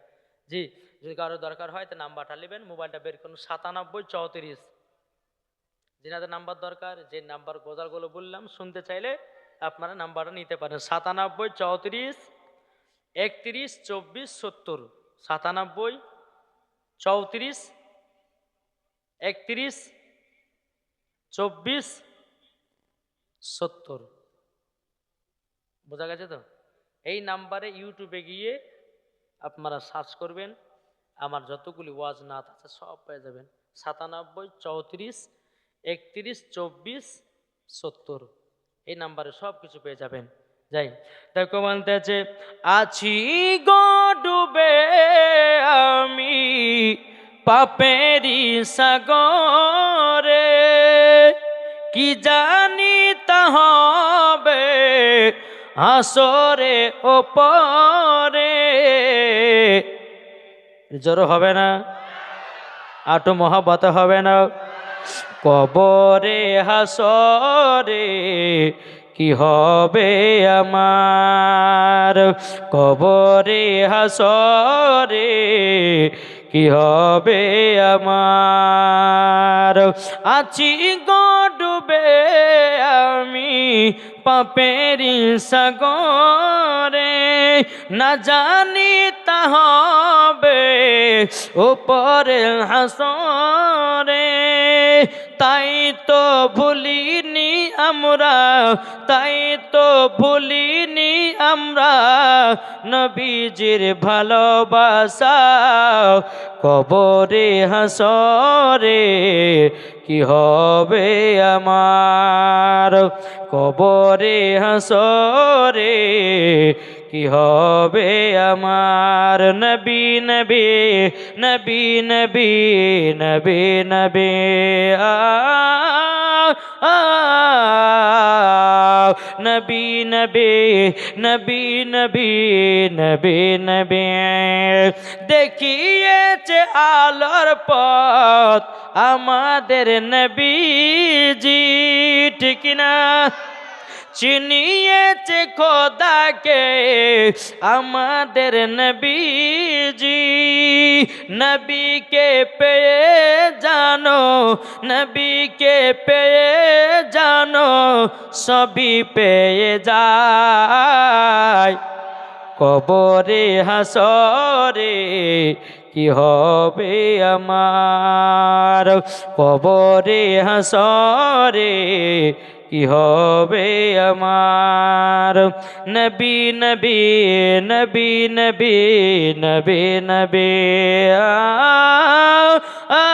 জি, যদি কারোর দরকার হয় তো নাম্বারটা নেবেন, মোবাইলটা বের করুন 9734, যেনাদের নাম্বার দরকার, যে নাম্বার গজালগুলো বললাম শুনতে চাইলে আপনারা নাম্বারটা নিতে পারেন 9734 31 24 70, 97 34 31 24 70। বোঝা গেছে তো? এই নাম্বারে ইউটিউবে গিয়ে আপনারা সার্চ করবেন, আমার যতগুলি ওয়াজ নাত আছে সব পেয়ে যাবেন। 97 34 31 24 70 এই নাম্বারে সব কিছু পেয়ে যাবেন। যাই দেখো বলতেছে, আছি গো ডুবে আমি পাপেরি সাগরে, কি জানি তা হবে হাসরে ওপরে। জোর হবে না, আটো মহাব্বত হবে না। কবরে হাসরে কি হবে আমার, কবরে হাসরে কি হবে আমার। আছি গো ডুবে আমি পাপেরি সাগরে, না জানি তা হবে উপরে হাসরে। তাই তো ভুলিনি আমরা, তাই তো ভুলিনি আমরা নবীজির ভালোবাসা কবরে হাসরে কি হবে আমার, কবরে হাসরে কি হবে আমার। নবী নবী নবী নবী নবী নবী আ আ নবী নবী নবী নবী নবী নবী দেখিয়েছে আলোর পথ আমাদের নবীজি, ঠিক না? চিনিয়েছে খোদাকে আমাদের নবীজি, নবীকে পেয়ে জানো, নবীকে পেয়ে জানো সবই পেয়ে যায়, কবরে হাসরে কি হবে আমার, কবরে হাসরে কি হবে আমার। নবী নবী নবী নবী নবী নবী আ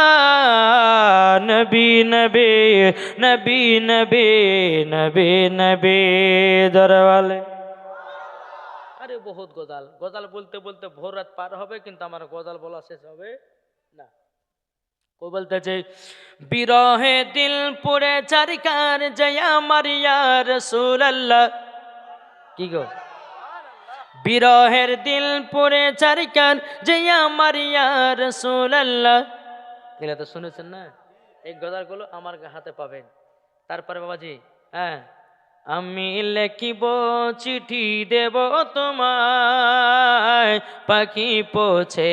নবী নবী নবী নবী নবী নবী দরওয়ালে। আরে বহুত গজাল, গজাল বলতে বলতে ভোর রাত পার হবে, কিন্তু আমার গজাল বলা শেষ হবে না। ও বলতেছে বিরহে দিল পুরে চারিকার জয়া মারিয়া রাসূলুল্লাহ, কি গো? বিরহের দিল পুরে চারিকার জয়া মারিয়া রাসূলুল্লাহ, এগুলা তো শুনেছেন না? এই গজালগুলো আমার হাতে পাবেন। তারপরে বাবাজি, হ্যাঁ, আমি লিখিব চিঠি দেব তোমায়, পাখি পৌঁছে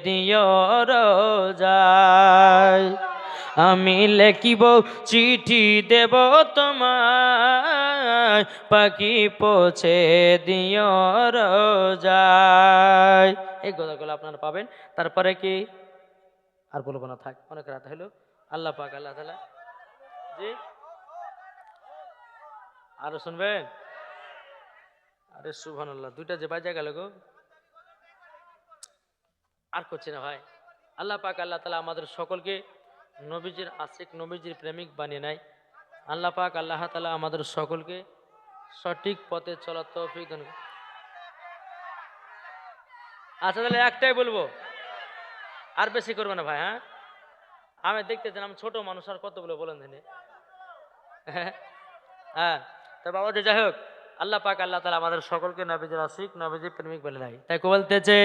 দিও রোজায়। আমি লিখিব চিঠি দেব তোমায়, পাখি পৌঁছে দিও রোজায়। এই গজালগুলো আপনারা পাবেন। তারপরে কি আর বলবো না, থাক, অনেক রাত হলো। আল্লাহ পাক আল্লাহ তাআলা, জি আরো শুনবেন? আরে সুবহানাল্লাহ, দুইটা যে বাজে গেল গো, আর করছি না ভাই। আল্লাহ পাক আল্লাহ তাআলা আমাদের সকলকে নবীজির আশিক, নবীজির প্রেমিক বানিয়ে নেয়। আল্লাহ পাক আল্লাহ তাআলা আমাদের সকলকে সঠিক পথে চলার তৌফিক দান করুন। আচ্ছা তাহলে একটাই বলবো, আর বেশি করবো না ভাই। হ্যাঁ, আমি দেখতে চান, আমি ছোট মানুষ, আর কতগুলো বলেন দিনে। হ্যাঁ, তো বাবা যে যাই হোক, আল্লাহ পাক আল্লাহ তাআলা আমাদের সকলকে নবীজির আশিক, নবীজির প্রেমিক বলে নাই। তাই বলতেছে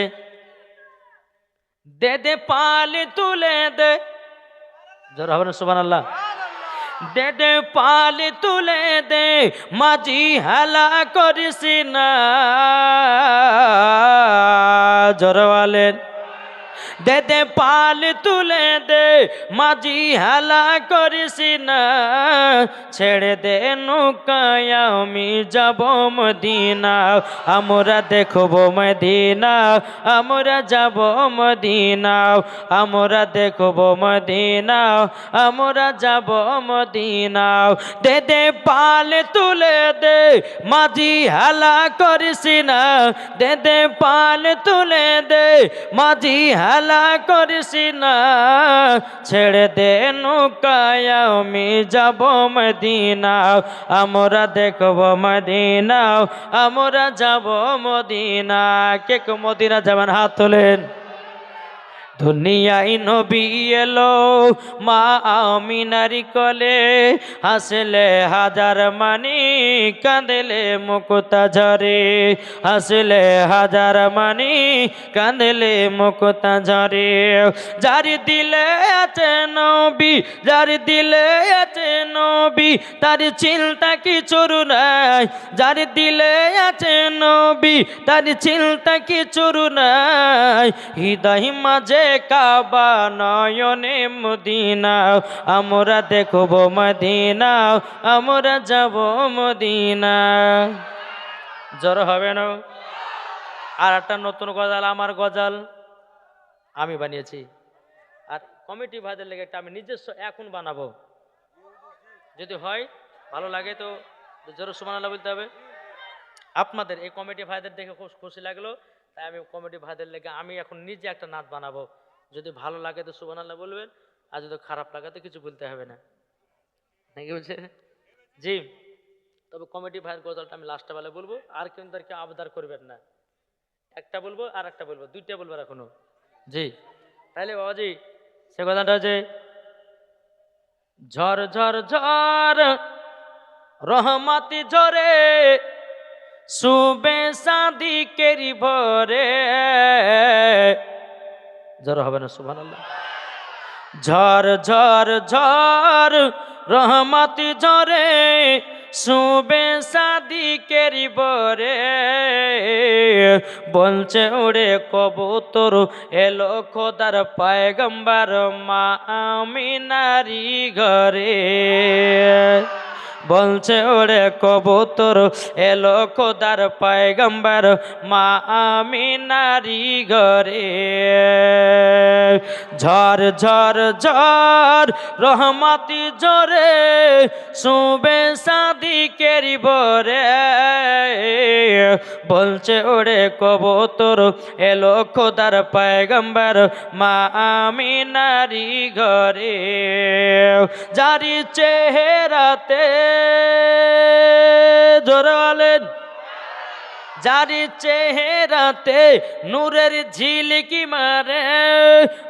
দে দে পাল তুলে দে, জোর হবে না সুবহানাল্লাহ। দে দে পাল তুলে দে, মাঝি হেলা করিস না, জোরওয়ালেন। দে দে পাল তুলে দে, মাঝি হেলা করিস না, ছেড়ে দে নৌকায় আমি যাব মদিনা, আমরা দেখব মদিনা, আমরা যাব মদিনা, আমরা দেখব মদিনা, আমরা যাব মদিনা। দে দে পাল তুলে দে, মাঝি হেলা করিস না, দে দে পাল তুলে দে, মাঝি হেলা করিস না, ছেড়ে দে নৌকায় আমি যাব মদিনা, আমরা দেখব মদিনা, আমরা যাব মদিনা। কে কে মদিনা যাবেন হাত তোলেন। দুনিয়ায় নবী এলো মা আমিনার কোলে, হাসলে হাজার মানি কাঁদলে মুক্তা ঝরে, হাসলে হাজার মানি কাঁদলে মুক্তা ঝরে। যার দিলে আছে নবী, যার দিলে আছে নবী, তার চিন্তা কিছুর নাই, যার দিলে আছে নবী, তার চিন্তা কিছুর নাই। হৃদয় মাঝে কাবা, নয়নে মদিনা, আমরা দেখব মদিনা, আমরা যাব মদিনা। জড়ো হবে না? আর একটা নতুন গজাল, আমার গজাল আমি বানিয়েছি, আর কমিটি ভাইদের লেগে একটা আমি নিজস্ব এখন বানাবো। যদি হয় ভালো লাগে তো জোরে সুবহানাল্লাহ বলতে হবে। আপনাদের এই কমিটি ভাইদের দেখে খুব খুশি লাগলো, তাই আমি কমিটি ভাইদের লেগে আমি এখন নিজে একটা নাচ বানাবো। যদি ভালো লাগে তো সুবহানাল্লাহ বলবেন, আর যদি খারাপ লাগে তো কিছু বলতে হবে না, নাকি বলছে? জি। তবে কমিটি ভাইয়ের গজলটা আমি লাস্টে বেলা বলবো, আর কিন্তু আর কেউ আবদার করবেন না। একটা বলবো আর একটা বলবো, দুইটা বলবো এখনো। জি। তাহলে বাবাজি সে কথাটা হচ্ছে, ঝড় ঝড় ঝড় রহমতি ঝরে সুবে সাদিকেরি ভরে, ঝড় হবে না সুবহানাল্লাহ। ঝড় ঝড় ঝড় রহমতি ঝরে সুবে সাদিকেরি ভরে, বলছে ওরে কবুতর এলো খোদার পয়গম্বর মা আমিনারি ঘরে, বলছে ওরে কবুতর এলো খোদার পয়গম্বর মা আমিনারি ঘরে। ঝড় ঝড় ঝড় রহমতি ঝরে সুবে সাদিকেরি ভরে, বলছে ওরে কবুতর এলো খোদার পয়গম্বর মা আমিনারি ঘরে। জারি চেহারাতে জোরে বলেন, যারি চেহারাতে নূরের ঝিলিকি মারে,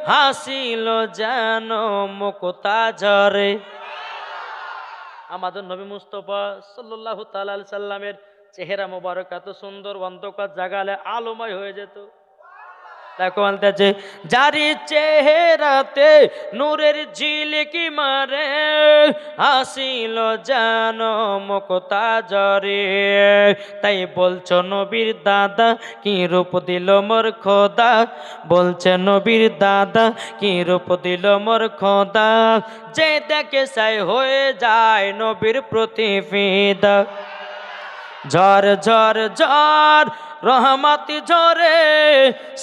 হাসিল যেন মুক্তা ঝরে। আমাদের নবী মুস্তফা সাল্লাল্লাহু তাআলা আলাইহি সাল্লামের চেহারা মোবারক এত সুন্দর, অন্ধকার জাগালে আলোময় হয়ে যেত। দেখো বলতেছে, যারি চেহারাতে নূরের ঝিলিকি মারে, হাসিল যেন মুক্তা ঝরে। তাই বলছো নবীর দাদা কি রূপ দিল মোর খোদা, বলছে নবীর দাদা কি রূপ দিল মোর খোদা, যে দেখে সাই হয়ে যায় নবীর প্রতি ফিদা। ঝড় ঝড় ঝড় রহমতি ঝরে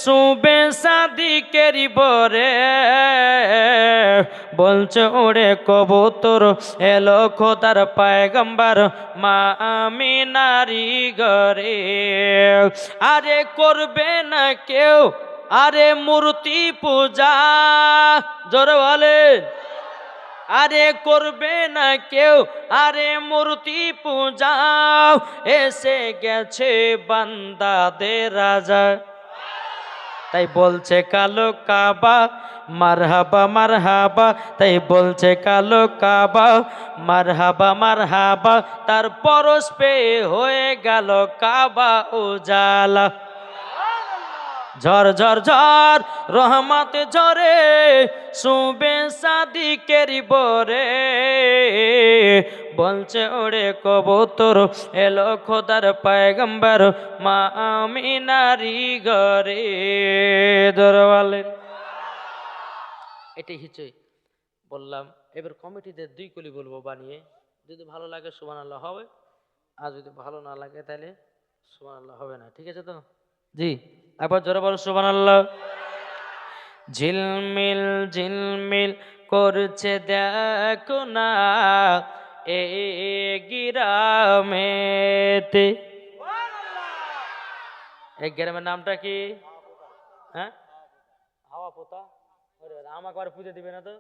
সুবে সাদিকেরি ভরে, বলছে ওরে কবুতর এলো খোদার পয়গম্বর মা আমিনারি ঘরে। আরে করবে না কেউ আরে মূর্তি পূজা, জোরে বলেন, আরে করবে না কেউ আরে মূর্তি পূজা, এসে গেছে বান্দাদের রাজা। তাই বলছে কালো কাবা মারহাবা মারহাবা, তাই বলছে কালো কাবা মারহাবা মারহাবা, তার পরশ পেয়ে হয়ে গেল কাবা উজালা। ঝড় ঝড় ঝড় রহমত ঝরে সুবে সাদিকেরি ভরে, বলছে ওরে কবুতর এলো খোদার পয়গম্বর মা আমিনারি ঘরে। দরওয়ালেন এটাই হচ্ছে বললাম। এবার কমিটিদের দুই কলি বলবো বানিয়ে, যদি ভালো লাগে সুবহানাল্লাহ হবে, আর যদি ভালো না লাগে তাহলে সুবহানাল্লাহ হবে না। ঠিক আছে তো? জি, একবার জোরে বলো সুবহানাল্লাহ। ঝিলমিল ঝিলমিল করছে দেখো না এ গিরামেতে। এই গ্রামের নামটা কি? হ্যাঁ, হাওয়া পোতা। আমাকে আর পুজো দিবে না তো?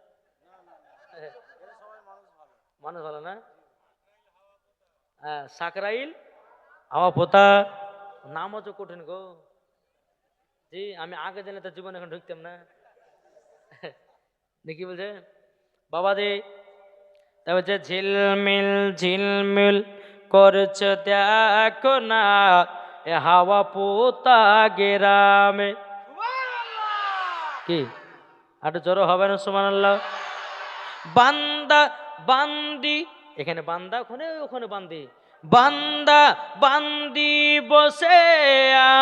মানুষ ভালো না? হ্যাঁ, সাকরাইল হাওয়া পোতা। নাম হচ্ছে কঠিন গো। জি, আমি আগে জানলে তো জীবন এখন ঢুকতাম না। দেখি বলছে বাবা দে, তা বলছে ঝিলমিল ঝিলমিল করছে দেখো না এ হাওয়া পোতা গেরামে। কি আরে জোর হবে না সুবহানাল্লাহ। বান্দা বান্দি, এখানে বান্দা ওখানে ওখানে বান্দি, বান্দা বান্দি বসে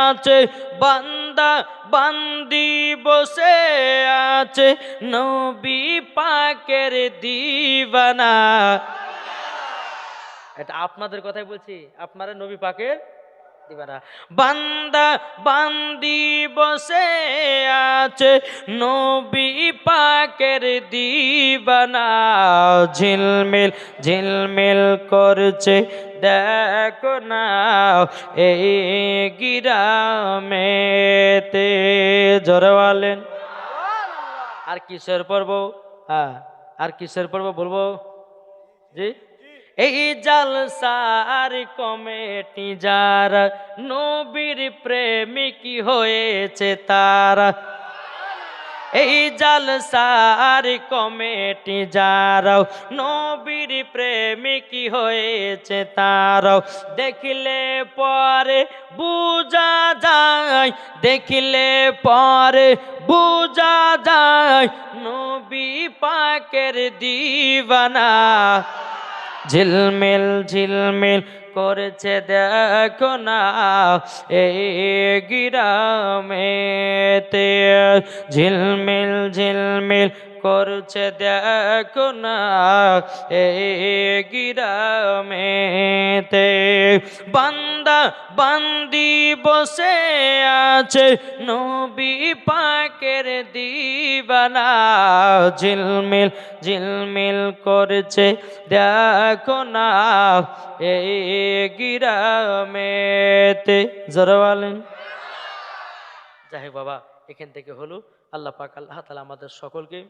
আছে, বান্দা বান্দি বসে আছে নবী পাকের দিওয়ানা। এটা আপনাদের কথাই বলছি, আপনারা নবী পাকের দিওয়ানা। বান্দা বান্দি বসে আছে নবী পাকের দিওয়ানা, ঝিলমিল ঝিলমিল করছে দেখো না এই গিরামেতে। জোরে বলেন। আর কিসের পর্ব? হ্যাঁ, আর কিসের পর্ব বলবো? জি, এই জালসার কমিটি যারা নবীর প্রেমিক হয়েছে তারা, এই জালসার কমিটি যারাও নবীর প্রেমিক হয়েছে তারাও দেখলে পরে বুঝা যায়, দেখলে পরে বুঝা যায় নবী পাকের দিওয়ানা। ঝিলমিল ঝিলমিল করেছে দেখো না এই গিরামেতে, ঝিলমিল ঝিলমিল করছে দেখো না এই গিরামেতে। বান্দা বান্দি বসে আছে নবী পাকের দিওয়ানা, ঝিলমিল ঝিলমিল করছে দেখো না এই গিরামেতে। জোরে বলেন। যাই হোক বাবা, এখান থেকে হলো আল্লাহ পাক আল্লাহ তাআলা আমাদের সকলকে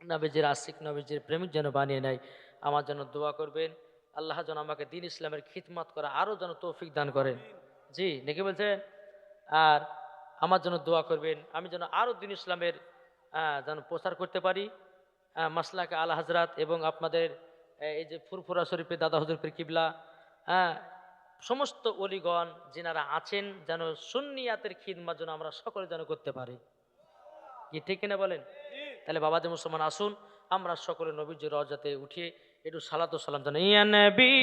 নবীজির আশিক নবীজির প্রেমিক যেন বানিয়ে নেয়। আমার জন্য দোয়া করবেন, আল্লাহ যেন আমাকে দ্বীন ইসলামের খিদমত করা আরও যেন তৌফিক দান করেন। জি, নাকি বলছেন? আর আমার জন্য দোয়া করবেন, আমি যেন আরও দ্বীন ইসলামের যেন প্রচার করতে পারি। মাসলাকে আলা হযরত এবং আপনাদের এই যে ফুরফুরা শরীফে দাদা হুজুর পীর কিবলা, সমস্ত অলিগণ যিনারা আছেন যেন সুন্নিয়াতের খিদমত যেন আমরা সকলে যেন করতে পারি। কি ঠিক কিনা বলেন? তাহলে বাবা যে মুসলমান আসুন আমরা সকলে নবীজির রওজাতে উঠিয়ে একটু সালাত ও সালাম জানাই। ইয়া নবী